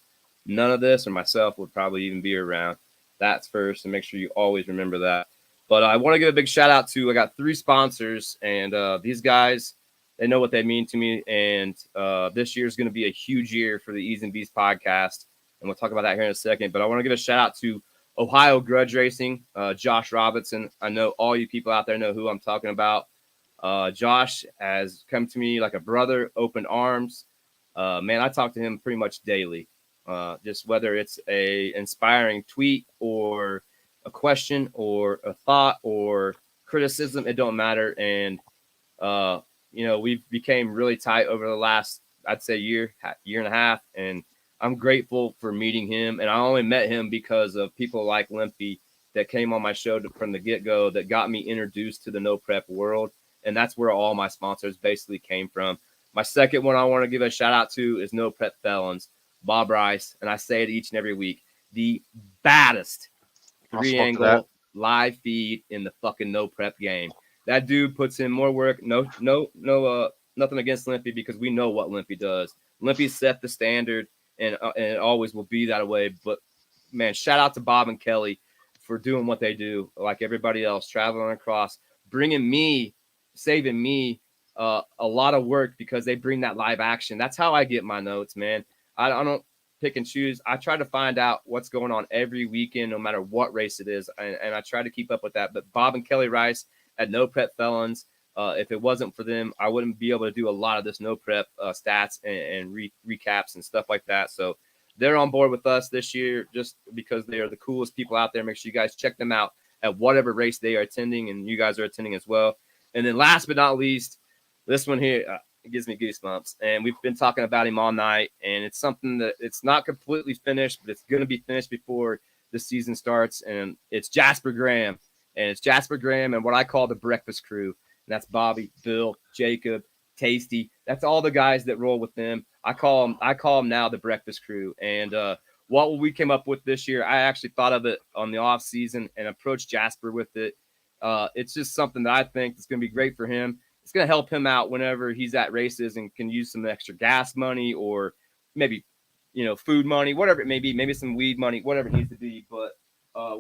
none of this or myself would probably even be around. That's first, and make sure you always remember that. But I want to give a big shout out to I got 3 sponsors, and these guys, they know what they mean to me. And this year is going to be a huge year for the EEEZ and BEEZ podcast, and we'll talk about that here in a second. But I want to give a shout out to Ohio Grudge Racing, Josh Robinson. I know all you people out there know who I'm talking about. Josh has come to me like a brother, open arms. Man, I talk to him pretty much daily. Just whether it's a inspiring tweet or a question or a thought or criticism, it don't matter. And we've became really tight over the last, I'd say, year and a half, and I'm grateful for meeting him. And I only met him because of people like Limpy that came on my show from the get-go that got me introduced to the no prep world. And that's where all my sponsors basically came from. My second one I want to give a shout out to is No Prep Felons, Bob Rice. And I say it each and every week, the baddest 3-angle live feed in the fucking no prep game. That dude puts in more work. Nothing against Limpy, because we know what Limpy does. Limpy set the standard, and it always will be that way. But man, shout out to Bob and Kelly for doing what they do, like everybody else, traveling across, saving me a lot of work, because they bring that live action. That's how I get my notes, man. I don't pick and choose. I try to find out what's going on every weekend, no matter what race it is, and I try to keep up with that. But Bob and Kelly Rice at No Prep Felons, if it wasn't for them, I wouldn't be able to do a lot of this no prep stats and recaps and stuff like that. So they're on board with us this year just because they are the coolest people out there. Make sure you guys check them out at whatever race they are attending, and you guys are attending as well. And then last but not least, this one here, it gives me goosebumps. And we've been talking about him all night, and it's something that it's not completely finished, but it's going to be finished before the season starts. And it's Jasper Graham. And it's Jasper Graham and what I call the breakfast crew. And that's Bobby, Bill, Jacob, Tasty. That's all the guys that roll with them. I call them now the breakfast crew. And what we came up with this year, I actually thought of it on the off season and approached Jasper with it. It's just something that I think is going to be great for him. It's going to help him out whenever he's at races and can use some extra gas money, or maybe, food money, whatever it may be, maybe some weed money, whatever it needs to be. But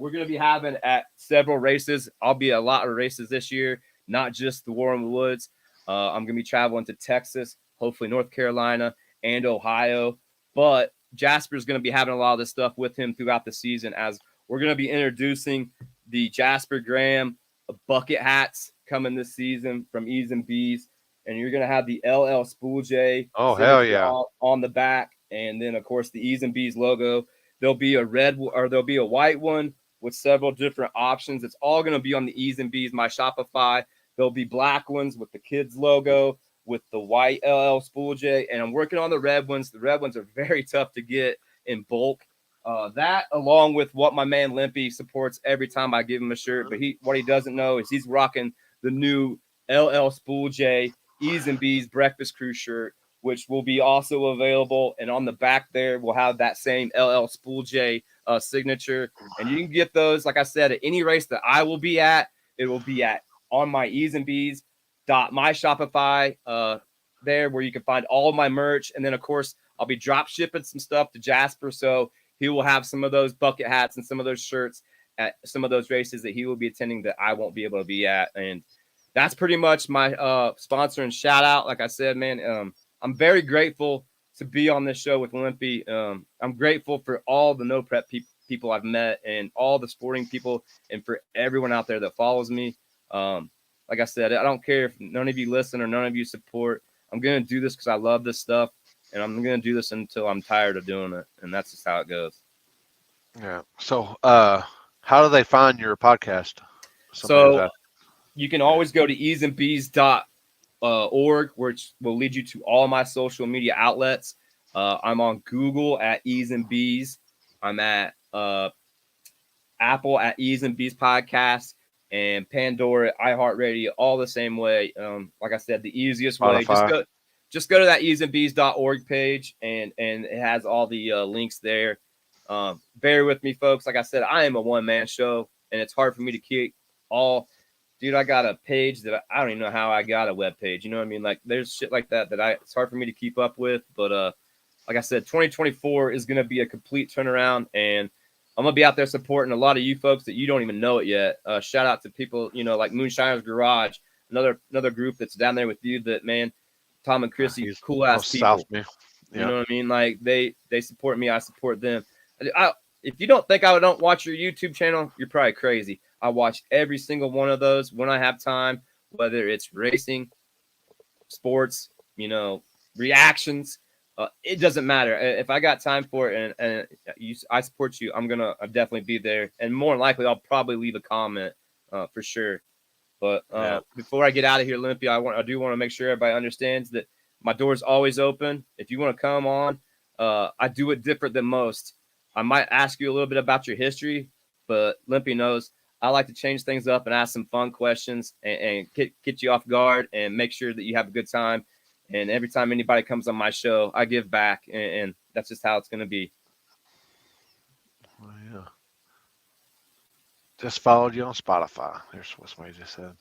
we're going to be having at several races. I'll be at a lot of races this year, not just the War in the Woods. I'm going to be traveling to Texas, hopefully North Carolina and Ohio. But Jasper's going to be having a lot of this stuff with him throughout the season, as we're going to be introducing the Jasper Graham bucket hats coming this season from EEEZ and BEEZ. And you're going to have the LL Spool J on the back. And then, of course, the EEEZ and BEEZ logo. There'll be there'll be a white one with several different options. It's all going to be on the EEEZ and BEEZ My Shopify. There'll be black ones with the kids logo, with the white LL Spool J. And I'm working on the red ones. The red ones are very tough to get in bulk. That, along with what my man Limpy supports every time I give him a shirt. But what he doesn't know is he's rocking the new LL Spool J EEEZ and BEEZ Breakfast Crew shirt, which will be also available. And on the back there, we'll have that same LL Spool J signature. And you can get those, like I said, at any race that I will be at. It will be at on my EEEZ and BEEZ my Shopify there, where you can find all of my merch. And then, of course, I'll be drop shipping some stuff to Jasper. So he will have some of those bucket hats and some of those shirts at some of those races that he will be attending that I won't be able to be at. And that's pretty much my sponsor and shout out. Like I said, man, I'm very grateful to be on this show with Limpy. I'm grateful for all the no prep people I've met and all the sporting people, and for everyone out there that follows me. Like I said, I don't care if none of you listen or none of you support. I'm going to do this because I love this stuff. And I'm going to do this until I'm tired of doing it. And that's just how it goes. Yeah. So how do they find your podcast? You can always go to eezeandbeez.org, which will lead you to all my social media outlets. I'm on Google at EEEZ and BEEZ. I'm at Apple at EEEZ and BEEZ Podcast, and Pandora, iHeartRadio, all the same way. Like I said, the easiest way, just go to that eezeandbeez.org page, and it has all the links there. Bear with me, folks. Like I said, I am a one-man show, and it's hard for me to keep all. Dude, I got a page that I don't even know how I got a web page. You know what I mean? Like, there's shit like that it's hard for me to keep up with. But like I said, 2024 is going to be a complete turnaround, and I'm going to be out there supporting a lot of you folks that you don't even know it yet. Shout out to people, like Moonshiner's Garage, another group that's down there with you that, man, Tom and Chrissy, cool ass people. Yeah. You know what I mean? Like, they support me, I support them. If you don't think I don't watch your YouTube channel, you're probably crazy. I watch every single one of those when I have time, whether it's racing, sports, reactions. It doesn't matter. If I got time for it and I support you, I'm definitely be there. And more than likely, I'll probably leave a comment for sure. But before I get out of here, Limpy, I do want to make sure everybody understands that my door's always open. If you want to come on, I do it different than most. I might ask you a little bit about your history, but Limpy knows I like to change things up and ask some fun questions and get you off guard and make sure that you have a good time. And every time anybody comes on my show, I give back, and that's just how it's going to be. Oh, yeah. Just followed you on Spotify. There's what somebody just said.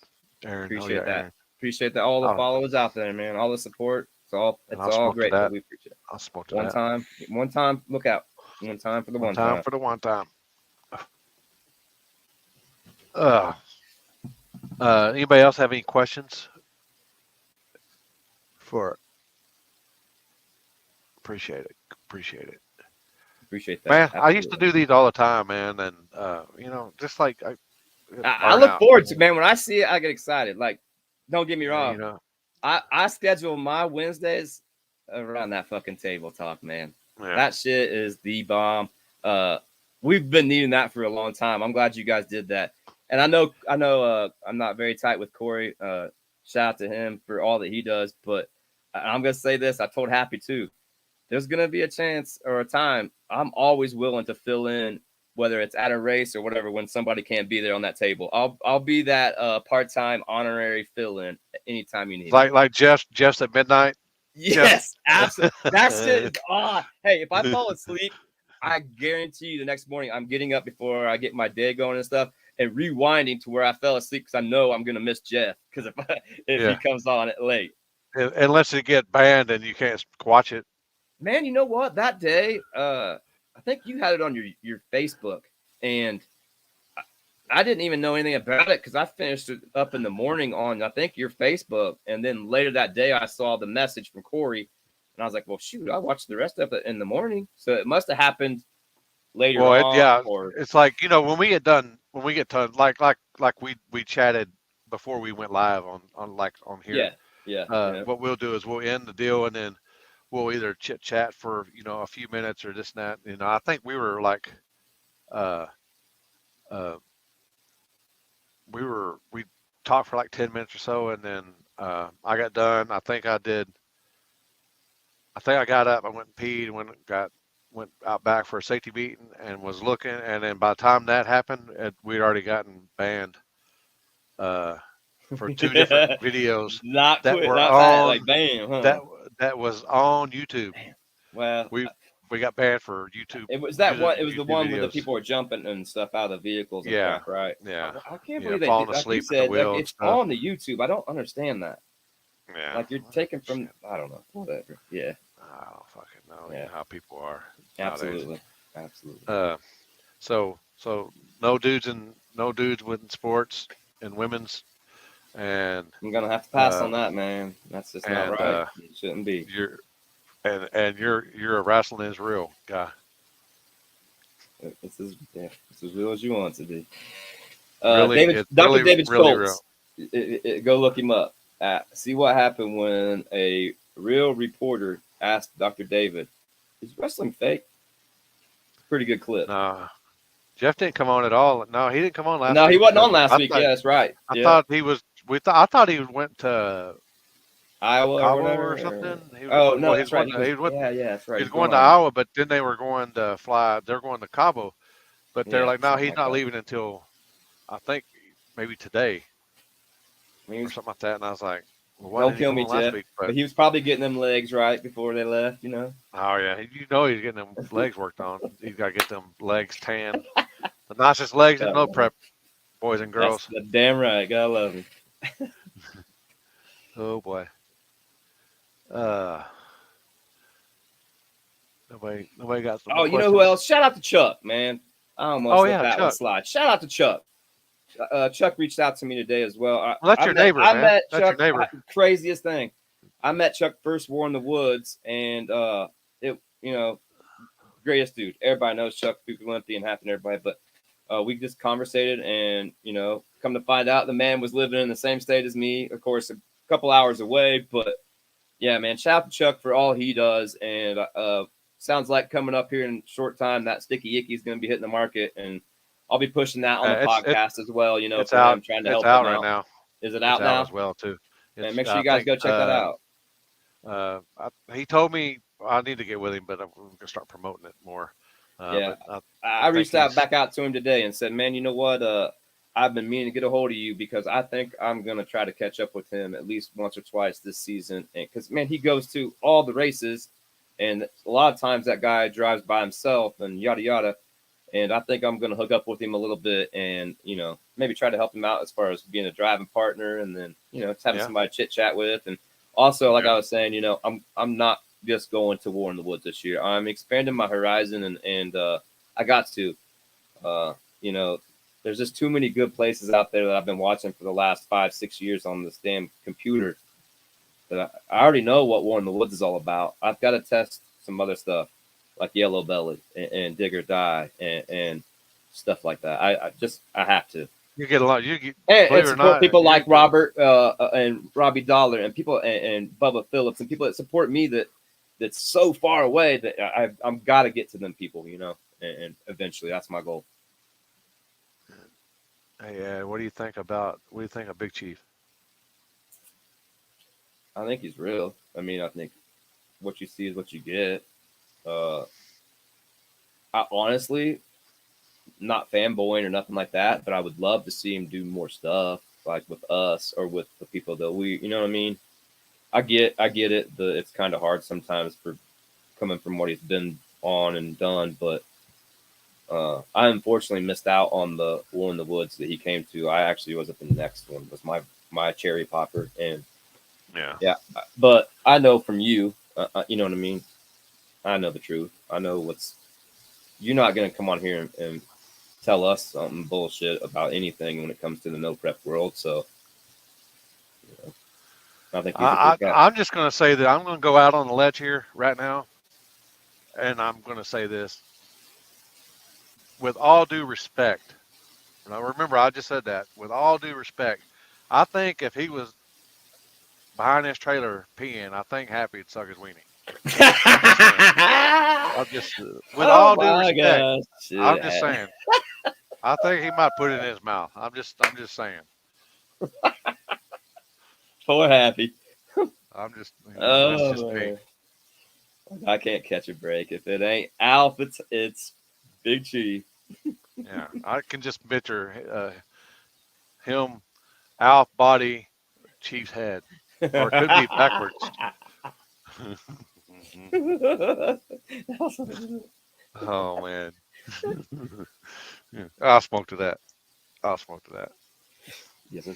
Aaron. Oh yeah, Appreciate that. Aaron. Appreciate that. All the Oh, followers out there, man. All the support. and It's I'll all smoke to great. So that. we appreciate it. I'll smoke to One that. time. Look out. One time for the One one time time. for the one time. Uh, anybody else have any questions for? Appreciate it. Appreciate it. Appreciate that. Man, I used to Absolutely. do these all the time, man, and just like I I burn look out. forward to, man. When I see it, I get excited. Like, don't get me Yeah, wrong. I schedule my Wednesdays around that fucking table talk, man. Yeah. That shit is the bomb. We've been needing that for a long time. I'm glad you guys did that. And I know I'm not very tight with Corey. Shout out to him for all that he does. But I'm gonna say this. I told Happy too. There's gonna be a chance or a time. I'm always willing to fill in, whether it's at a race or whatever, when somebody can't be there on that table. I'll be that part-time honorary fill-in anytime you need it. Like Jeff's at midnight. Yes, absolutely. That shit is odd. Hey, if I fall asleep, I guarantee you the next morning I'm getting up before I get my day going and stuff and rewinding to where I fell asleep because I know I'm gonna miss Jeff because if he comes on it late. Unless it get banned and you can't watch it. Man, you know what? That day, I think you had it on your Facebook, and I didn't even know anything about it because I finished it up in the morning on, I think, your Facebook. And then later that day, I saw the message from Corey. And I was like, well, shoot, I watched the rest of it in the morning. So it must have happened later on. Or It's like, when we get done, like we chatted before we went live on here. Yeah. What we'll do is we'll end the deal and then we'll either chit chat for, a few minutes or this and that. I think we were like, uh, uh, we talked for like 10 minutes or so, and then I got done. I think I got up, I went and peed, and went out back for a safety meeting and was looking, and then by the time that happened, we'd already gotten banned for 2 different videos not that quit, were not that, on like bam, huh? that was on YouTube. Damn. Well, We got banned for YouTube. it was that one. It was the YouTube one where the videos. people were jumping and stuff out of the vehicles and Yeah, crap, right? yeah, I can't believe they falling do. Like you asleep at the said, like wheel and it's stuff. on the YouTube. I don't understand that. Yeah, Like you're taking from, I don't know, whatever. Yeah, I don't fucking know Yeah. how people are nowadays. absolutely. So no dudes with sports and women's, and I'm gonna have to pass on that, man. That's just not right. It shouldn't be. You're a wrestling is real guy. It's as real as you want it to be. Really, Dr. David really Schultz. Go look him up. See what happened when a real reporter asked Dr. David, "Is wrestling fake?" Pretty good clip. No, Jeff didn't come on at all. No, he didn't come on last week. No, he wasn't on because last week. Yeah, that's right. I thought he was. I thought he went to Iowa Cabo or whatever. or something. No, that's right. Yeah, that's right. He was going to Iowa, but then they were going to fly. They're going to Cabo, but they're like, no, he's not leaving until I think maybe today or something like that. And I was like, well, why don't didn't he kill come me, on last Jeff. week? But he was probably getting them legs right before they left. Oh yeah, he's getting them legs worked on. He's got to get them legs tan. The nicest legs in no prep, boys and girls. That's damn right. Gotta love him. Oh boy. Nobody got some. Oh, you know who else? Shout out to Chuck, man. I almost let that one slide. Shout out to Chuck. Chuck reached out to me today as well. That's your neighbor, man. Met That's Chuck. your neighbor. Craziest thing. I met Chuck First War in the Woods, and greatest dude. Everybody knows Chuck, Limpy, and half and everybody. But we just conversated, and come to find out, the man was living in the same state as me. Of course, a couple hours away, but yeah, man. Shout out to Chuck for all he does, and sounds like coming up here in a short time, that Sticky Icky is going to be hitting the market, and I'll be pushing that on the podcast as well. It's for out. him, trying to it's help out him right now. Is it out now as well too? And make sure you guys go check that out. He told me I need to get with him, but I'm going to start promoting it more. I reached back out to him today and said, man, you know what? I've been meaning to get a hold of you because I think I'm going to try to catch up with him at least once or twice this season. Because, man, he goes to all the races, and a lot of times that guy drives by himself and yada, yada. And I think I'm gonna hook up with him a little bit, and maybe try to help him out as far as being a driving partner, and then just having Yeah. somebody chit chat with. And also, like Yeah. I was saying, I'm not just going to War in the Woods this year. I'm expanding my horizon, and I got to. Uh, you know, there's just too many good places out there that I've been watching for the last 5-6 years on this damn computer that I already know what War in the Woods is all about. I've got to test some other stuff like Yellow Belly and Dig or Die and stuff like that. I have to. You get a lot. You get, And believe it or support not, people you like Robert and Robbie Dollar and people and Bubba Phillips and people that support me that's so far away that I'm got to get to them people, and eventually that's my goal. Hey, what do you think of Big Chief? I think he's real. I mean, I think what you see is what you get. Uh, I honestly not fanboying or nothing like that, but I would love to see him do more stuff like with us or with the people that you know what I mean? I get it. It's kind of hard sometimes for coming from what he's been on and done, but I unfortunately missed out on the War in the Woods that he came to. I actually was at the next one. Was my cherry popper, and Yeah. yeah, but I know from you, you know what I mean. I know the truth. I know what's. You're not gonna come on here and tell us something bullshit about anything when it comes to the no prep world. So I think he's a good guy. I'm just going to say that I'm going to go out on the ledge here right now, and I'm going to say this with all due respect. Now, remember, I just said that. With all due respect, I think if he was behind his trailer peeing, I think Happy would suck his weenie. I'm just saying. I'm just, with Oh all due my respect, gosh! I'm just saying. I think he might put it in his mouth. I'm just saying. Poor Happy. That's just Oh me. man, I can't catch a break if it ain't Alf. It's Big Chief. Yeah, I can just picture him, Alf body, Chief's head, or it could be backwards. Oh man, yeah, I'll smoke to that. I'll smoke to that. Yes, sir.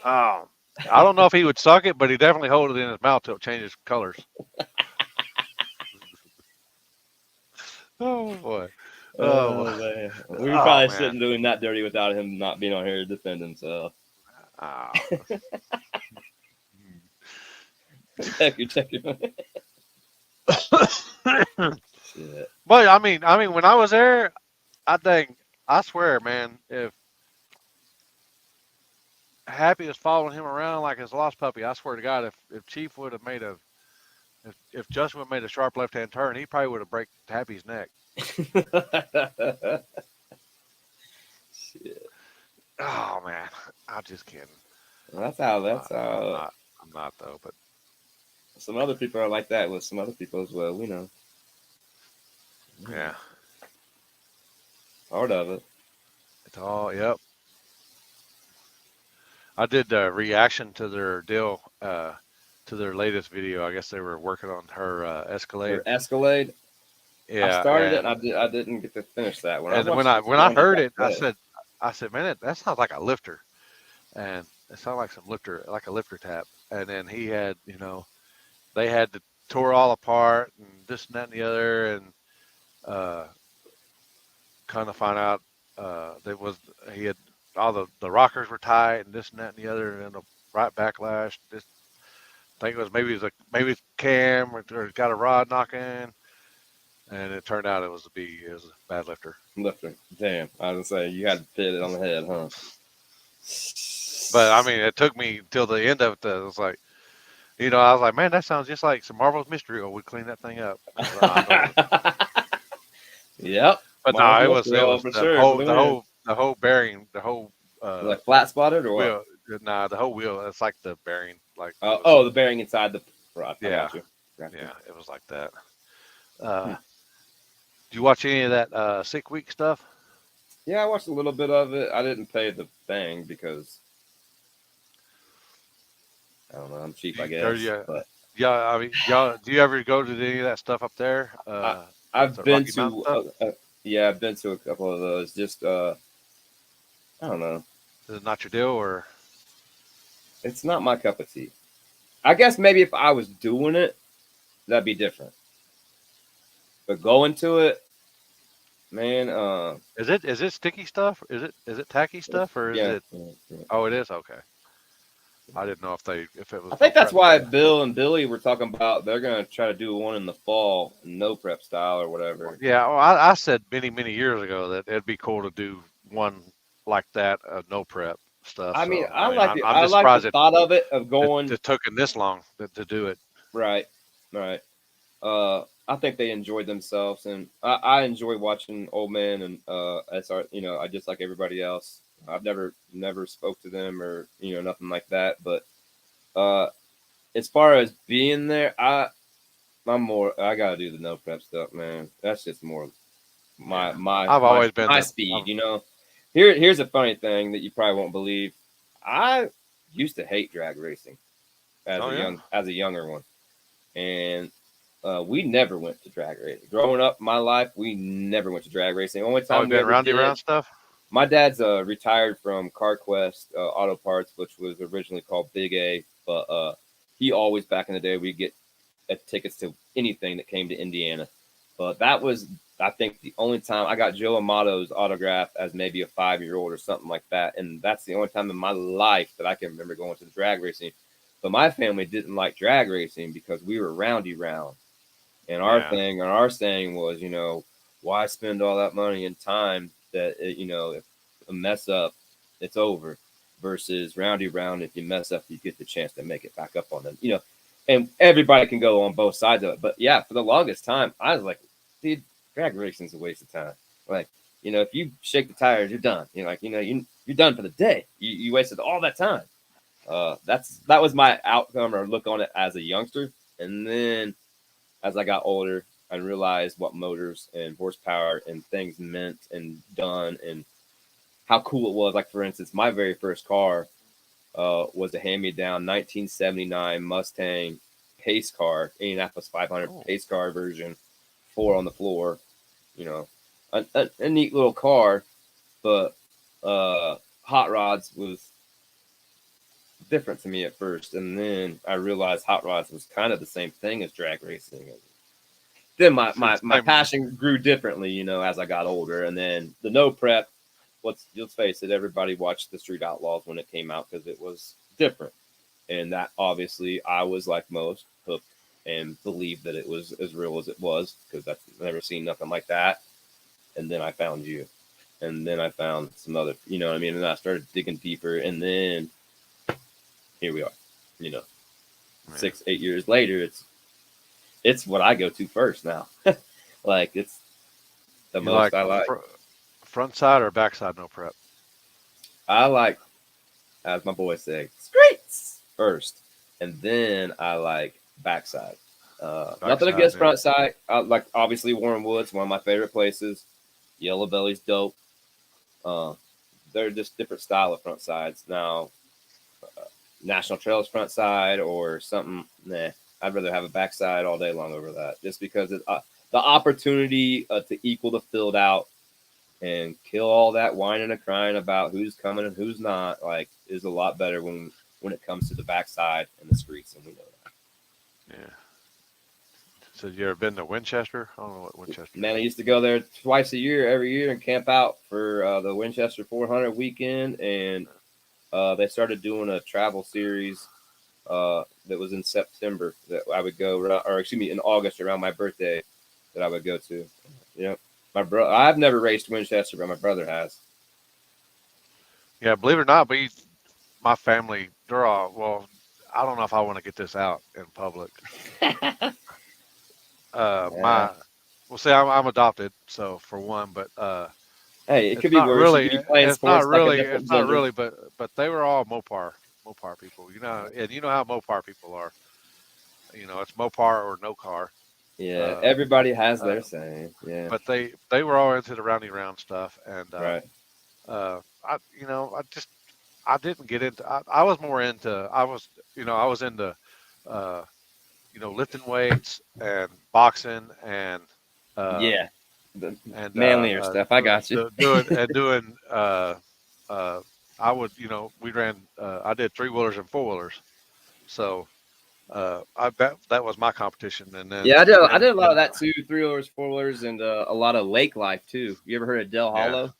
Oh, I don't know if he would suck it, but he definitely hold it in his mouth till it changes colors. Oh boy. Oh, Oh man, we oh probably man. shouldn't do him that dirty without him not being on here to defend himself. Oh. check your. Shit. But I mean, when I was there, I swear, man, if Happy was following him around like his lost puppy, I swear to God, if Chief would have made a if Justin would have made a sharp left hand turn, he probably would have break Happy's neck. Shit. Oh man, I'm just kidding. That's how. I'm That's not. I'm how. not. I'm not though. But Some other people are like that with some other people as well. We know. yeah, Part of it. it's all. Yep. I did the reaction to their deal, to their latest video. I guess they were working on her Escalade. Or Escalade. I Yeah, started it and I didn't get to finish that one. I and watched it when I one heard back it, today. I said, man, that sounds like a lifter, and it sounded like some lifter, like a lifter tap. And then he had, they had to tore all apart and this and that and the other, and uh, kind of find out there was he had all the rockers were tight and this and that and the other, and then the right backlash. This I think it was maybe it's cam or got a rod knocking, and it turned out it was it was a bad lifter. Lifter. Damn. I was gonna say you had to hit it on the head, huh? But I mean, it took me till the end of it. It was like, I was like, man, that sounds just like some Marvel's Mystery. Or we clean that thing up. I know it. Yep. But no, Marvel it Mystery was for sure. For the whole bearing, the whole like flat spotted or what? wheel. Nah, the whole wheel. It's like the bearing. Like it was. Oh, the bearing inside the rod. I Yeah, got you. Got you. yeah, it was like that. Uh, do you watch any of that Sick Week stuff? Yeah, I watched a little bit of it. I didn't pay the thing because I don't know. I'm cheap, I Or guess. yeah, But yeah. I mean, y'all, do you ever go to any of that stuff up there? I, What's I've that, been Rocky Mountain to stuff? yeah, I've been to a couple of those. Just I don't know. Is it not your deal, or It's not my cup of tea. I guess maybe if I was doing it, that'd be different. But going to it, man, is it sticky stuff? Is it tacky stuff, or is yeah, it? yeah, yeah. Oh, it is. Okay. I didn't know if it I was no think that's prep why stuff. Bill and Billy were talking about they're gonna try to do one in the fall, no prep style or Well, whatever. yeah, well, I said many years ago that it'd be cool to do one like that, no prep stuff. I mean, So I mean, I'm I just like the surprised thought of it of going it taken this long to do it. right, right. I think they enjoyed themselves, and I enjoy watching old man and SR. You know, I just like everybody else. I've never spoke to them or nothing like that. But uh, as far as being there, I gotta do the no prep stuff, man. That's just more Yeah, I've always been my the. speed. Here's a funny thing that you probably won't believe. I used to hate drag racing Oh yeah. as a younger one, and we never went to drag racing. Growing up, my life, we never went to drag racing. The only Always time we been ever roundy did, round stuff. my dad's retired from CarQuest Auto Parts, which was originally called Big A, but he always back in the day we'd get tickets to anything that came to Indiana. But that was, I think, the only time I got Joe Amato's autograph as maybe a 5 year old or something like that, and that's the only time in my life that I can remember going to the drag racing. But my family didn't like drag racing because we were roundy round. And Yeah. our saying was, why spend all that money and time that, if a mess up, it's over versus roundy round. If you mess up, you get the chance to make it back up on them, and everybody can go on both sides of it. But yeah, for the longest time, I was like, dude, drag racing's a waste of time. Like, if you shake the tires, you're done. You're done for the day. You wasted all that time. That was my outcome or look on it as a youngster. And then as I got older, I realized what motors and horsepower and things meant and done and how cool it was. Like, for instance, my very first car was a hand-me-down 1979 Mustang pace car, Indianapolis 500 Oh. pace car version, 4 on the floor. You know, a neat little car, but hot rods was different to me at first, and then I realized hot rods was kind of the same thing as drag racing. Then See, my passion grew differently, as I got older. And then the no prep, let's face it, everybody watched the Street Outlaws when it came out because it was different. And that obviously I was like most hooked and believed that it was as real as it was because I've never seen nothing like that. And then I found you. And then I found some other, you know what I mean? And I started digging deeper. And then here we are, you know, yeah. 6, 8 years later, it's what I go to first now. Like it's the You most like I like. front side or back side no prep? I like, as my boys say, streets first, and then I like backside. Nothing Backside, against yeah. front side. I like obviously Warren Woods, one of my favorite places. Yellow Belly's dope. Uh, they're just different style of front sides. Now, National Trails front side or something. Nah, I'd rather have a backside all day long over that, just because the opportunity to equal the field out and kill all that whining and crying about who's coming and who's not, like, is a lot better when it comes to the backside and the streets, and we know Yeah. So you ever been to Winchester? I don't know what that. Winchester Man, I is. used to go there twice a year, every year, and camp out for the Winchester 400 weekend, and they started doing a travel series that was in September that I would go, or excuse me, in August around my birthday that I would go to. Yeah, my bro, I've never raced Winchester, but my brother has. Yeah, believe it or not, my family, they're all, well, I don't know if I want to get this out in public. Yeah. My, well, see, I'm adopted, so for one, but Hey, it could be worse. You could be playing sports like a it's different not gender. really, but they were all Mopar people, and you know how Mopar people are. It's Mopar or no car. Yeah, Uh, everybody has uh, their saying. Yeah, but they were all into the roundy round stuff, and right. I didn't get into. I was more into. I was into, uh, lifting weights and boxing and Yeah, the and manlier stuff. I got you. doing. I would, we ran. I did 3-wheelers and 4-wheelers, so I that was my competition, and then Yeah, I did a lot of and that too. 3-wheelers, 4-wheelers, and a lot of lake life too. You ever heard of Del yeah. Hollow?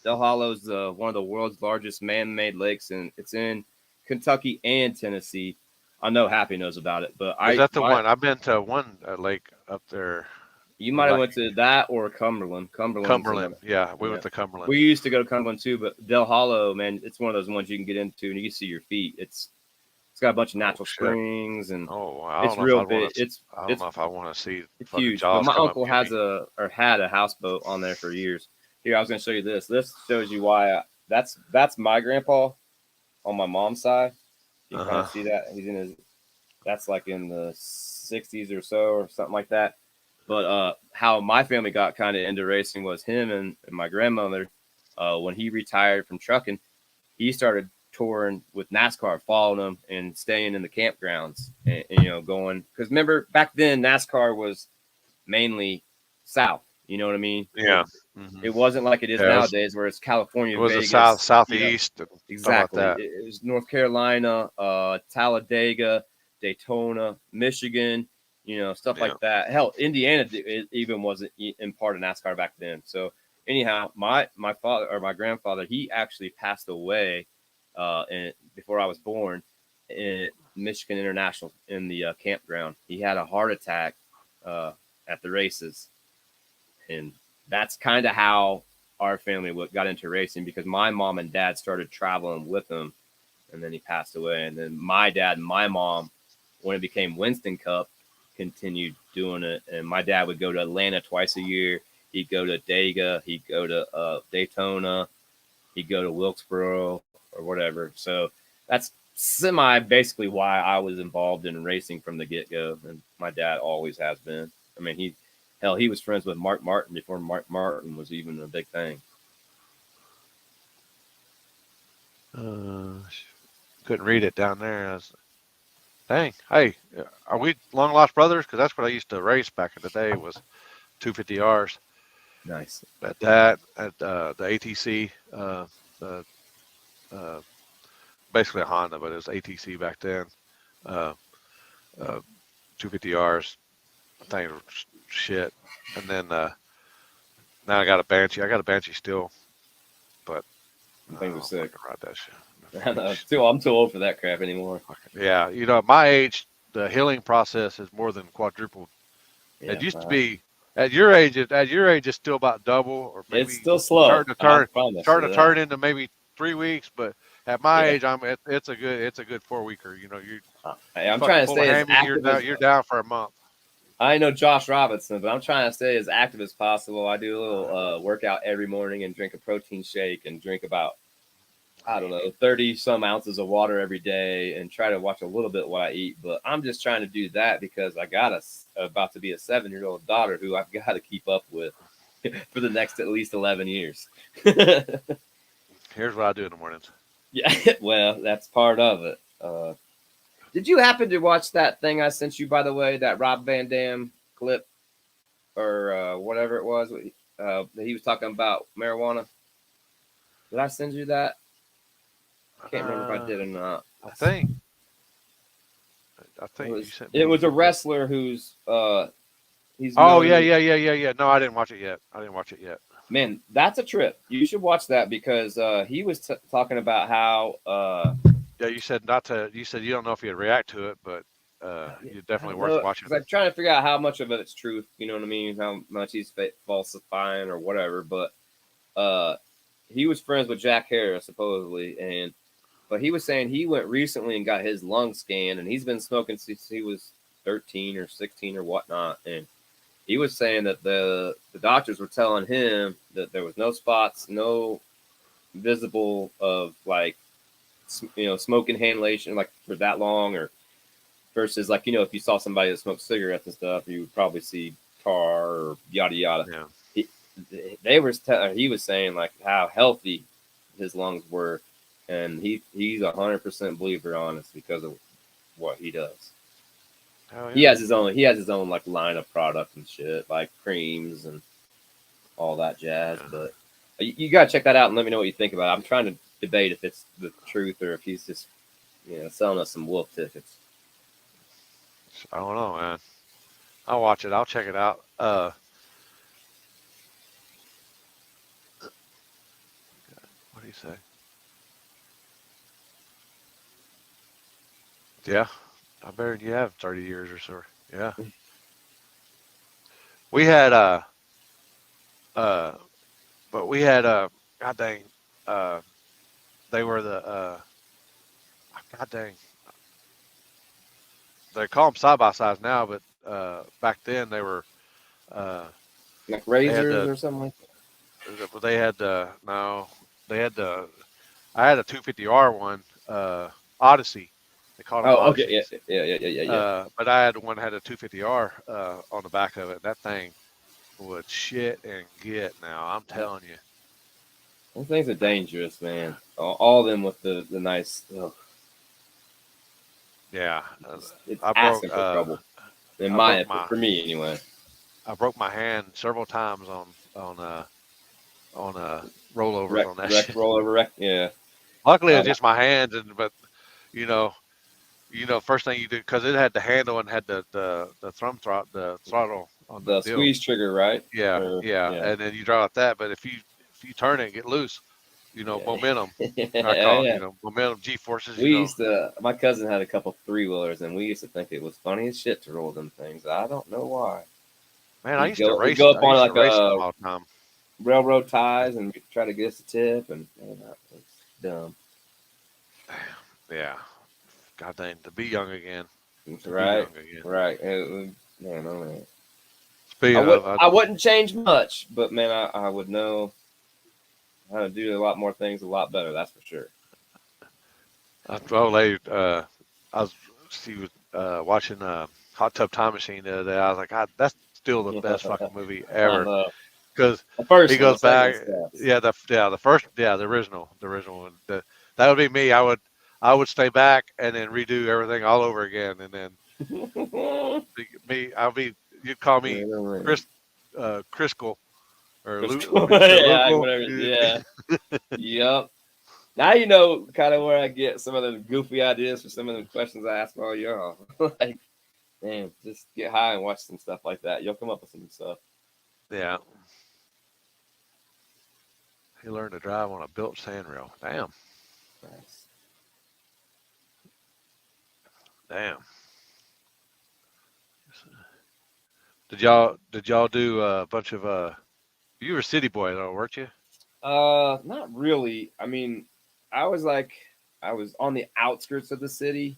Del Hollow is one of the world's largest man-made lakes, and it's in Kentucky and Tennessee. I know Happy knows about it, but Is that the one? I've been to one lake up there, you might have like went to that or Cumberland. Cumberland's Cumberland. another. Yeah, we Yeah, went to Cumberland. we used to go to Cumberland too, but Del Hollow, man, it's one of those ones you can get into and you can see your feet. It's got a bunch of Oh natural shit. springs and Oh, I don't it's know if real I'd big. want to. I don't It's know if I want to see It's fucking huge. But Jaws my come up uncle and get me. had a houseboat on there for years. Here, I was going to show you this. This shows you why. That's my grandpa on my mom's side. You can kind of see that he's in his. That's like in the 60s or so or something like that. But how my family got kind of into racing was him and my grandmother. When he retired from trucking, he started touring with NASCAR, following them and staying in the campgrounds and going because remember back then NASCAR was mainly south. You know what I mean? Yeah. It wasn't like it is Yeah. nowadays where it's It California, was the Vegas. southeast and stuff like Exactly. that. It was North Carolina, Talladega, Daytona, Michigan. Stuff Yeah. like that. Hell, Indiana even wasn't in part of NASCAR back then. So anyhow, my father or my grandfather, he actually passed away, before I was born, in Michigan International in the campground. He had a heart attack at the races, and that's kind of how our family got into racing because my mom and dad started traveling with him, and then he passed away. And then my dad and my mom, when it became Winston Cup, continued doing it. And my dad would go to Atlanta twice a year. He'd go to Dega. He'd go to Daytona. He'd go to Wilkesboro or whatever. So that's basically why I was involved in racing from the get go, and my dad always has been. I mean, he was friends with Mark Martin before Mark Martin was even a big thing. Couldn't read it down there. Dang. Hey, are we long lost brothers? Because that's what I used to race back in the day was 250Rs. Nice. At that, at the ATC, the uh, basically a Honda, but it was ATC back then. Uh, 250Rs, things were shit. And then now I got a Banshee. I got a Banshee still, but Things are sick. I ride that shit. I'm too old for that crap anymore. Yeah, at my age, the healing process is more than quadrupled. Yeah, It used to be at your age. It's still about double, or maybe it's still slow. starting to turn into maybe 3 weeks. But at my Yeah. age, it's a good 4-weeker. I'm fucking trying to pull a stay as hammy, active as you're down for a month. I know Josh Robinson, but I'm trying to stay as active as possible. I do a little workout every morning and drink a protein shake and drink about, I don't know, 30 some ounces of water every day and try to watch a little bit what I eat. But I'm just trying to do that because I got about to be a 7-year-old daughter who I've got to keep up with for the next at least 11 years. Here's what I do in the mornings. Yeah, well, that's part of it. Did you happen to watch that thing I sent you, by the way, that Rob Van Dam clip or whatever it was that he was talking about marijuana? Did I send you that? I can't remember if I did or not. I think you sent me. It was a wrestler who's he's. Oh yeah. No, I didn't watch it yet. Man, that's a trip. You should watch that because he was talking about how. Yeah, you said not to. You said you don't know if you'd react to it, but you're definitely worth watching. I'm trying to figure out how much of it's truth. You know what I mean? How much he's falsifying or whatever. But he was friends with Jack Harris supposedly, but he was saying he went recently and got his lung scanned, and he's been smoking since he was 13 or 16 or whatnot, and he was saying that the doctors were telling him that there was no spots, no visible of like smoke inhalation like for that long, or versus like if you saw somebody that smoked cigarettes and stuff, you would probably see tar or yada yada. Yeah. He was saying like how healthy his lungs were, and he's 100% believer on this because of what he does. Hell He yeah. has his own. He has his own like line of product and shit, like creams and all that jazz. Yeah. But you gotta check that out and let me know what you think about it. I'm trying to debate if it's the truth or if he's just selling us some wolf tickets. I don't know, man. I'll watch it. I'll check it out. What do you say? Yeah, I bet you have 30 years or so. Yeah, we had uh, but we had God dang, uh, they were the God dang, they call them side by sides now, but back then they were uh, Like they had razors or something like that. they had no, they had I had a 250R one, Odyssey. They called them Oh, okay, yeah, Odysseys. yeah, yeah, yeah, yeah, yeah. But I had one that had a 250R on the back of it. That thing would shit and get now. I'm telling you. Those things are dangerous, man. All of them with the nice. Ugh, Yeah, it's I broke asking for trouble. In I broke my my for me anyway. I broke my hand several times on rollovers on that Wreck shit. rollover wreck. Yeah. Luckily, Uh, it's just my hands, and but you know, first thing you do because it had the handle and had the the throttle on the the deal. squeeze trigger, right? Yeah, Or yeah, yeah, and then you draw it that. But if you turn it, and get loose, yeah, momentum. I yeah, call it, yeah. momentum, G forces. We used to. My cousin had a couple 3-wheelers, and we used to think it was funny as shit to roll them things. I don't know why. Man, We'd go up I on used to like race them a all the time. railroad ties and try to get us a tip, and man, that was dumb. Yeah, God dang, to be young again, to be Right, young again. right. Man, oh man. Speaking of, I wouldn't change much, but man, I would know how to do a lot more things a lot better. That's for sure. old lady, she was watching Hot Tub Time Machine the other day. I was like, God, that's still the best fucking movie I ever. know Because the he first one, the goes second one back, sucks. yeah, the first, yeah, the original one. That would be me. I would stay back and then redo everything all over again, and then me, you'd call me Chris, Crisco or Mr. Yeah, Lugal. whatever. Yeah, yep. Now you know kind of where I get some of the goofy ideas for some of the questions I ask all y'all. Like, man, just get high and watch some stuff like that. You'll come up with some stuff. Yeah, he learned to drive on a built sandrail. Damn, Nice. damn. Did y'all do a bunch of you were a city boy though, weren't you? Not really. I mean, I was like, I was on the outskirts of the city,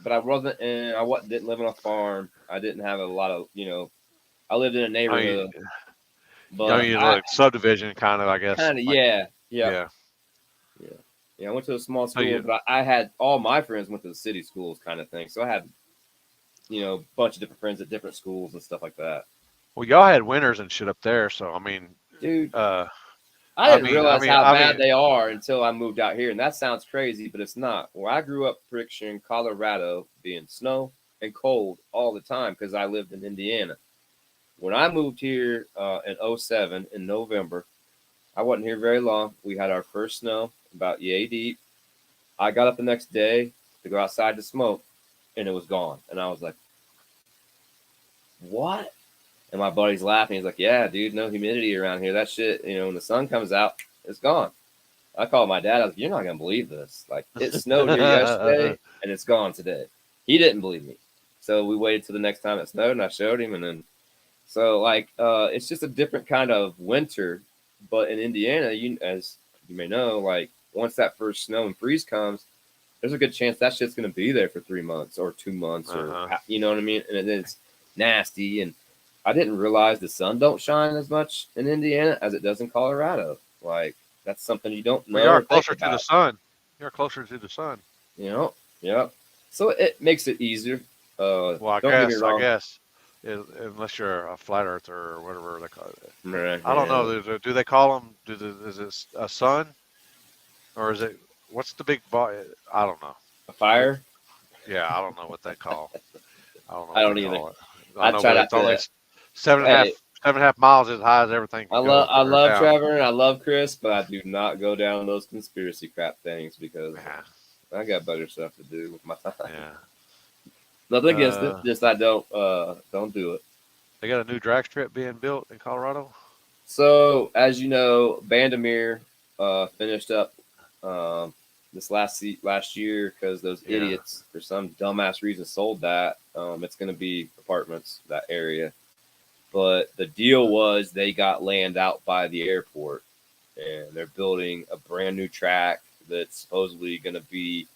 but I wasn't in. Didn't live on a farm. I didn't have a lot of, I lived in a I mean, neighborhood, I but mean I like subdivision kind of, I guess. kind of, Like yeah, yeah, yeah. yeah, yeah. I went to a small So school, you but I had all my friends went to the city schools, kind of thing. So I had, a bunch of different friends at different schools and stuff like that. well y'all had winters and shit up there, so I mean, Dude, uh, I didn't I realize mean, how I bad mean, they are until I moved out here, and that sounds crazy, but it's not. Where I grew up, picturing Colorado being snow and cold all the time because I lived in Indiana. When I moved here in '07 in November, I wasn't here very long. We had our first snow about yay deep. I got up the next day to go outside to smoke, and it was gone. And I was like, "What?" And my buddy's laughing. He's like, "Yeah, dude, no humidity around here. That shit, when the sun comes out, it's gone." I called my dad. I was like, "You're not gonna believe this. Like, it snowed here yesterday, and it's gone today." He didn't believe me, so we waited till the next time it snowed, and I showed him, and then so like it's just a different kind of winter. But in Indiana, as you may know, like once that first snow and freeze comes, there's a good chance that shit's gonna be there for 3 months or 2 months or uh-huh. you know what I mean, and it's nasty. And I didn't realize the sun don't shine as much in Indiana as it does in Colorado. Like that's something you don't Well, you know are or think closer to the about. sun. You're closer to the sun. You know, yeah. So it makes it easier. Well, Don't get me I wrong. guess, unless you're a flat earther or whatever they call it. Right, I don't yeah. know. Do they call them? Is it a sun or is it what's the big ball? I don't know. A It, fire. yeah, I don't know what they call. I don't know I what don't they either. call it. I I know, try but not it's only to. seven and a half Hey, 7.5 miles as high as everything can go I or love down. Trevor and I love Chris, but I do not go down those conspiracy crap things because Yeah, I got better stuff to do with my time. yeah. Nothing against it, Uh, just I don't do it. they got a new drag strip being built in Colorado. So as you know, Bandamere finished up this last year because those Yeah. idiots for some dumbass reason sold that. It's going to be apartments that area, but the deal was they got land out by the airport, and they're building a brand new track that's supposedly going to be.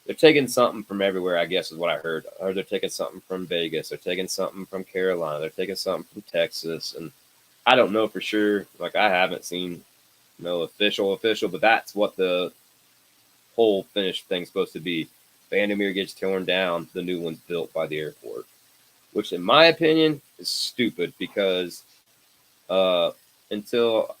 They're taking something from everywhere, I guess, is what I heard. Or they're taking something from Vegas. They're taking something from Carolina. They're taking something from Texas, and I don't know for sure. Like I haven't seen no official, but that's what the whole finished thing's supposed to be. Vandermeer gets torn down, the new one's built by the airport, which in my opinion is stupid because uh, until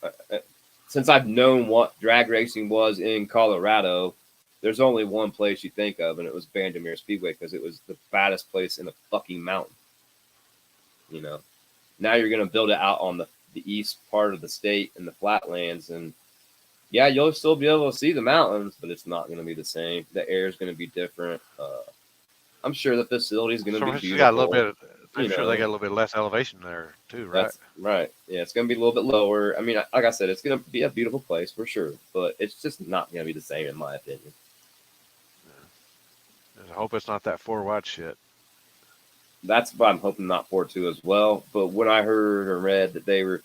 since I've known what drag racing was in Colorado, there's only one place you think of, and it was Vandermeer Speedway because it was the baddest place in the fucking mountain. You know, now you're going to build it out on the east part of the state in the flatlands, and yeah, you'll still be able to see the mountains, but it's not going to be the same. The air is going to be different. I'm sure the facility is going to So be it's got a little beautiful. bit. I'm You sure they got know, a little bit less elevation there too, right? that's right. Yeah, it's going to be a little bit lower. I mean, like I said, it's going to be a beautiful place for sure, but it's just not going to be the same in my opinion. I hope it's not that four wide shit. That's what I'm hoping not for too as well. But when I heard or read that they're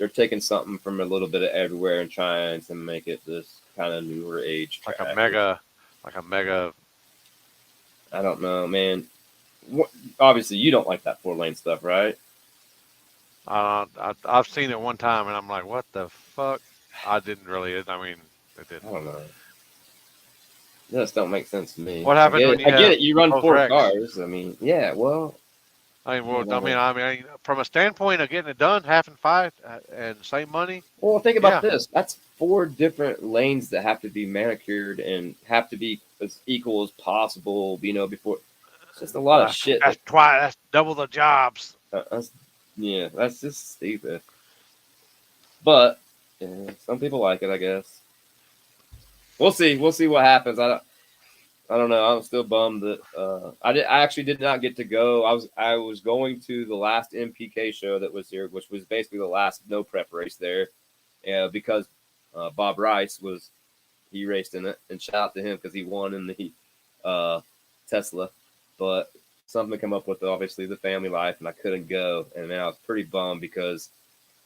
taking something from a little bit of everywhere and trying to make it this kind of newer age Like a track. mega, like a mega. I don't know, man. Obviously, you don't like that 4 lane stuff, right? I've seen it one time and I'm like, what the fuck? I didn't really. I mean, it I didn't. don't know. It just don't make sense to me. What I happens get it. when you I get have it. You run both four wrecks? cars. I mean, yeah. Well, I mean, you well, know. I mean, from a standpoint of getting it done, half and five, and same money, Well, think about yeah. this. That's 4 different lanes that have to be manicured and have to be as equal as possible. Before it's just a lot of shit. That's twice. That's double the jobs. That's yeah. That's just stupid. But yeah, some people like it, I guess. We'll see. We'll see what happens. I don't know. I'm still bummed that I actually did not get to go. I was going to the last MPK show that was here, which was basically the last no prep race there, because Bob Rice he raced in it, and shout out to him because he won in the Tesla, but something come up with obviously the family life, and I couldn't go, and man, I was pretty bummed because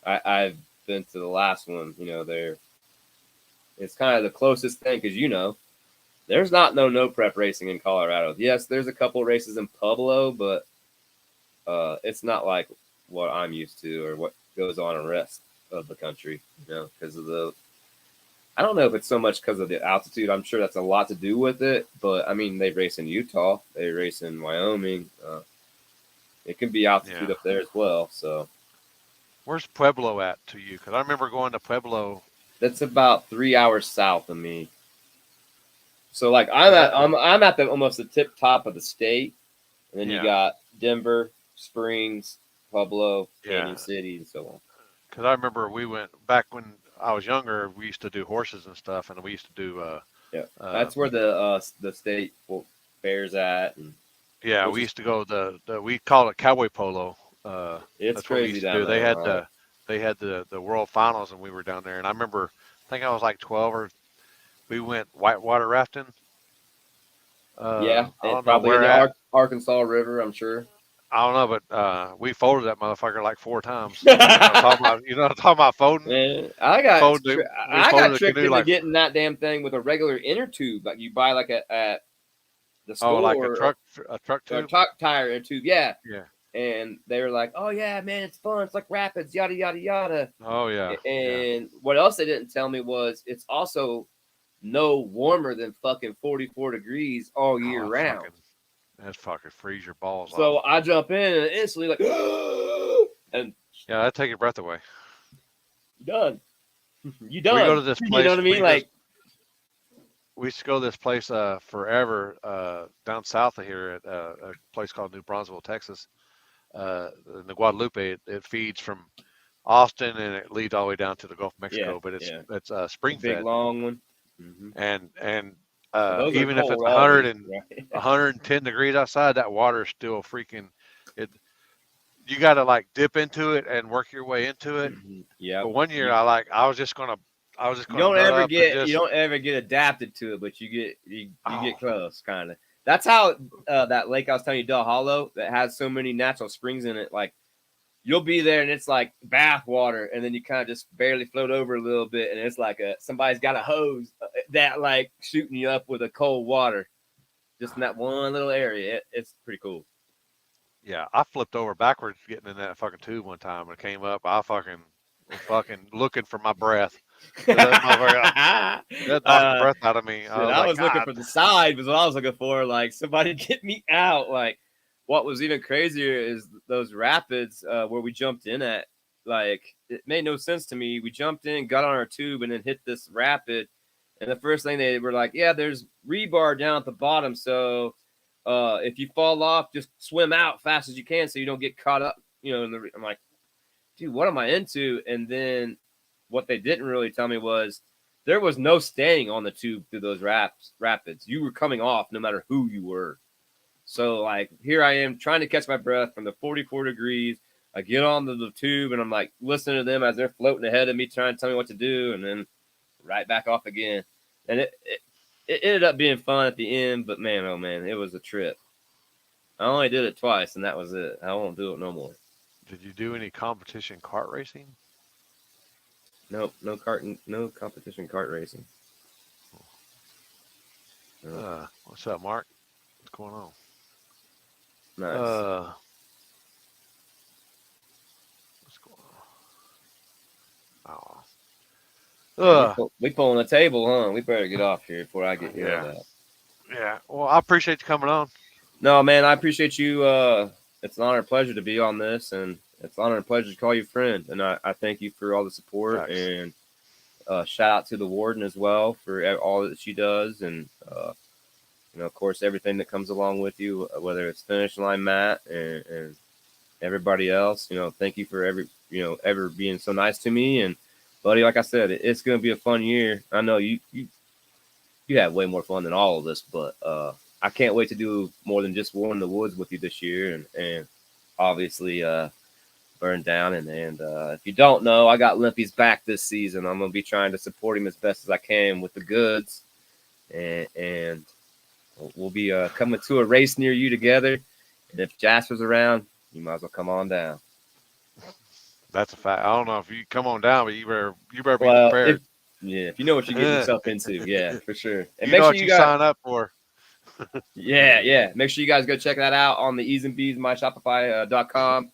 I've been to the last one. There it's kind of the closest thing because there's not no prep racing in Colorado. Yes, there's a couple races in Pueblo, but it's not like what I'm used to or what goes on in the rest of the country. Because of the I don't know if it's so much because of the altitude. I'm sure that's a lot to do with it. But I mean, they race in Utah, they race in Wyoming. It can be altitude Yeah. up there as well. So Where's Pueblo at to you? Because I remember going to Pueblo. that's about 3 hours south of me. So like Is that? I'm at the almost the tip top of the state, and then you Yeah. got Denver, Springs, Pueblo, Yeah. Canyon City, and so on. Because I remember we went back when I was younger. We used to do horses and stuff, and we used to do. Yeah, Uh, that's where the state fair's at, and yeah, which we is used to go the we called it cowboy polo. it's That's what we crazy used to down do. there. All right. They had the world finals, and we were down there. And I remember, I think I was like 12, or we went whitewater rafting. Yeah, I and don't know probably in where the at. Arkansas River, I'm sure. I don't know, but we folded that motherfucker like 4 times. You know, what I'm talking about. You know, what I'm talking about folding. Man, We I got folded the tricked canoe into like, getting that damn thing with a regular inner tube like you buy like at the oh, like store, a truck or tube. tire inner tube. Yeah, Yeah. and they were like, "Oh yeah, man, it's fun. It's like rapids, yada yada yada." Oh yeah. Yeah. And what else they didn't tell me was it's also no warmer than fucking 44 degrees all year Oh, round. that's fucking freeze your balls off. So I jump in and instantly like, and Yeah, that take your breath away. you done, you We go to done. this You know place. what I mean? Like, we used to go to this place forever down south of here at a place called New Brunswick, Texas. In the Guadalupe, it feeds from Austin and it leads all the way down to the Gulf of Yeah, Mexico, but yeah. it's The spring big fed, long one. Hmm. and So those are even if it's cold 100 always, and right? 110 degrees outside, that water is still freaking it. You got to like dip into it and work your way into it. Yep. But one year You I was just you gonna don't nut ever up and get you just don't ever get adapted to it, but you oh get close, kind of. That's how that lake I was telling you, Del Hollow, that has so many natural springs in it. Like you'll be there and it's like bath water, and then you kind of just barely float over a little bit, and it's like somebody's got a hose that like shooting you up with a cold water, just in that one little area. It's pretty cool. yeah, I flipped over backwards getting in that fucking tube one time and came up. I fucking was fucking looking for my breath because that motherfucker that knocked the uh, breath out of me. I Shit, was I like, was looking God, for the side was what I was looking for. Like somebody get me out. Like what was even crazier is those rapids where we jumped in at. Like it made no sense to me. We jumped in, got on our tube, and then hit this rapid. And the first thing they were like, "Yeah, there's rebar down at the bottom. So if you fall off, just swim out fast as you can so you don't get caught up." You know, I'm like, dude, what am I into? And then what they didn't really tell me was there was no staying on the tube through those rapids. You were coming off no matter who you were. So like here I am trying to catch my breath from the 44 degrees. I get onto the tube and I'm like listening to them as they're floating ahead of me, trying to tell me what to do, and then right back off again. And it ended up being fun at the end, but man, oh man, it was a trip. I only did it twice, and that was it. I won't do it no more. did you do any competition kart racing? Nope, no competition kart racing. No. What's up, Mark? What's going on? Nice. Uh, what's going on? Oh, Man, we pulling the table, huh? We better get off here before I get yelled yeah, at. yeah. Well, I appreciate you coming on. No, man, I appreciate you. It's an honor and pleasure to be on this, and it's an honor and pleasure to call you friend. And I thank you for all the support, Thanks. and shout out to the warden as well for all that she does, and of course, everything that comes along with you, whether it's Finish Line Matt and everybody else. Thank you for ever being so nice to me. And buddy, like I said, it's going to be a fun year. I know you have way more fun than all of this, but I can't wait to do more than just War in the Woods with you this year, and obviously Burn Down. And if you don't know, I got Limpy's back this season. I'm gonna be trying to support him as best as I can with the goods, and we'll be coming to a race near you together. And if Jasper's around, you might as well come on down. That's a fact. I don't know if you come on down, but you better be Well, prepared. if you know what you're getting yourself into, yeah, for sure. And You make know sure what you you got sign up for. Yeah. Make sure you guys go check that out on the E's and B's myshopify.com.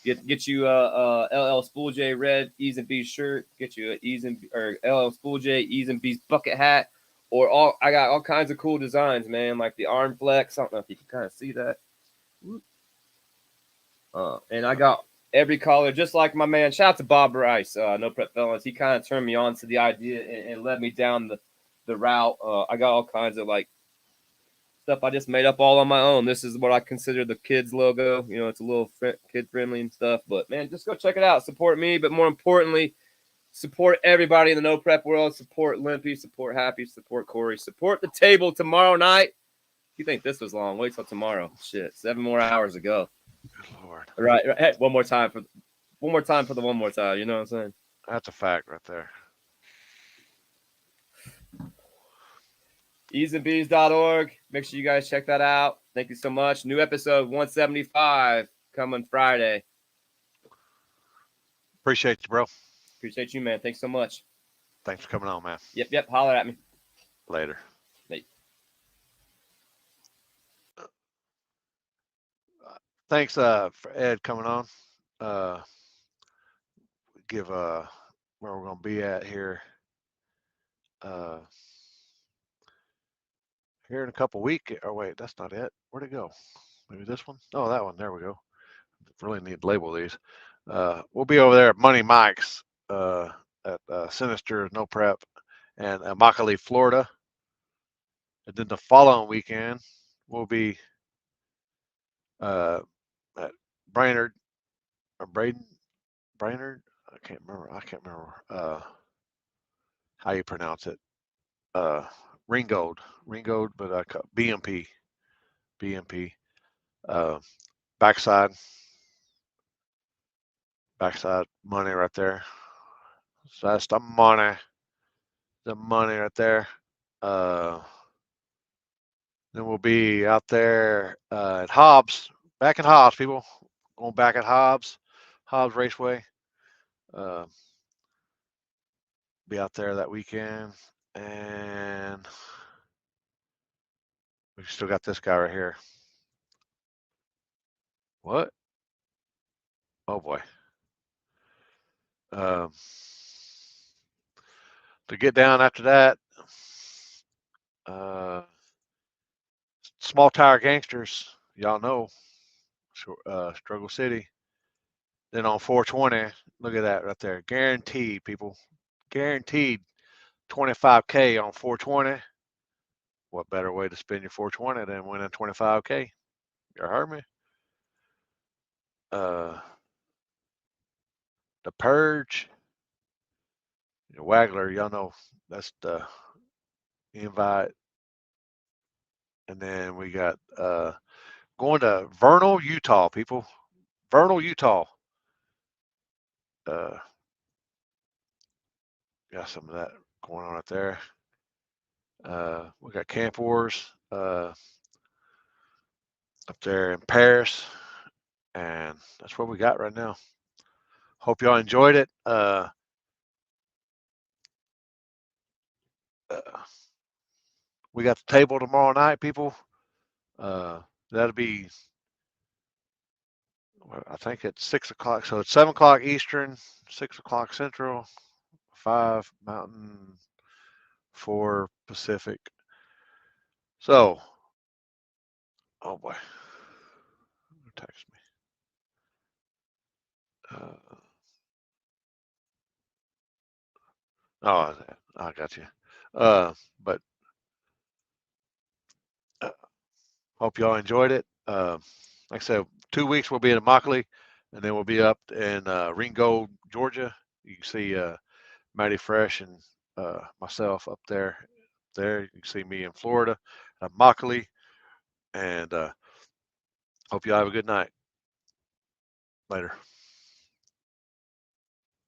Get you LL Spool J red E's and B's shirt. Get you a E's and or LL Spool J E's and B's bucket hat. Or I got all kinds of cool designs, man, like the arm flex. I don't know if you can kind of see that. And I got every color, just like my man. Shout out to Bob Rice, No Prep Fellas. He kind of turned me on to the idea and led me down the route. I got all kinds of like stuff I just made up all on my own. This is what I consider the kids logo. It's a little kid friendly and stuff. But man, just go check it out. Support me, but more importantly, support everybody in the no prep world. Support Limpy, support Happy, support Corey, support the table tomorrow night. If you think this was long, wait till tomorrow. Shit, 7 more hours to go. Good Lord. All right. Hey, one more time for the one more time. You know what I'm saying? That's a fact right there. EEEZ.org. Make sure you guys check that out. Thank you so much. New episode 175 coming Friday. Appreciate you, bro. Appreciate you, man. Thanks so much. Thanks for coming on, man. Yep. Holler at me. Later. Bye. Thanks for Ed coming on. Give where we're gonna be at here. Here in a couple weeks. Oh wait, that's not it. Where'd it go? Maybe this one? Oh, that one. There we go. Really need to label these. We'll be over there at Money Mike's at Sinister No Prep and Immokalee, Florida. And then the following weekend will be uh, at Brainerd or Brainerd. I can't remember. How you pronounce it. Uh, Ringgold, but BMP. Uh, backside, backside money right there. So that's the money right there. Uh, then we'll be out there at Hobbs, back at Hobbs, people. Going back at Hobbs Raceway. Uh, be out there that weekend. And we still got this guy right here. What? Oh boy. Um, to get down after that, uh, Small Tire Gangsters, y'all know, Struggle City. Then on 420, look at that right there. Guaranteed, people. Guaranteed 25K on 420. What better way to spend your 420 than winning 25K? You heard me? Uh, the Purge, Waggler, y'all know that's the invite. And then we got going to Vernal, Utah, people. Vernal, Utah. Uh, got some of that going on right there. We got Camp Wars up there in Paris, and that's what we got right now. Hope y'all enjoyed it. Uh, we got the table tomorrow night, people. That'll be, I think it's 6 o'clock. So it's 7 o'clock Eastern, 6 o'clock Central, 5 Mountain, 4 Pacific. So, oh boy, text me. Oh, I got you. But uh, hope y'all enjoyed it. Like I said, 2 weeks we'll be in Immokalee, and then we'll be up in Ringgold, Georgia. You can see Matty Fresh and myself up there. There, you can see me in Florida, Immokalee, and hope y'all have a good night. Later.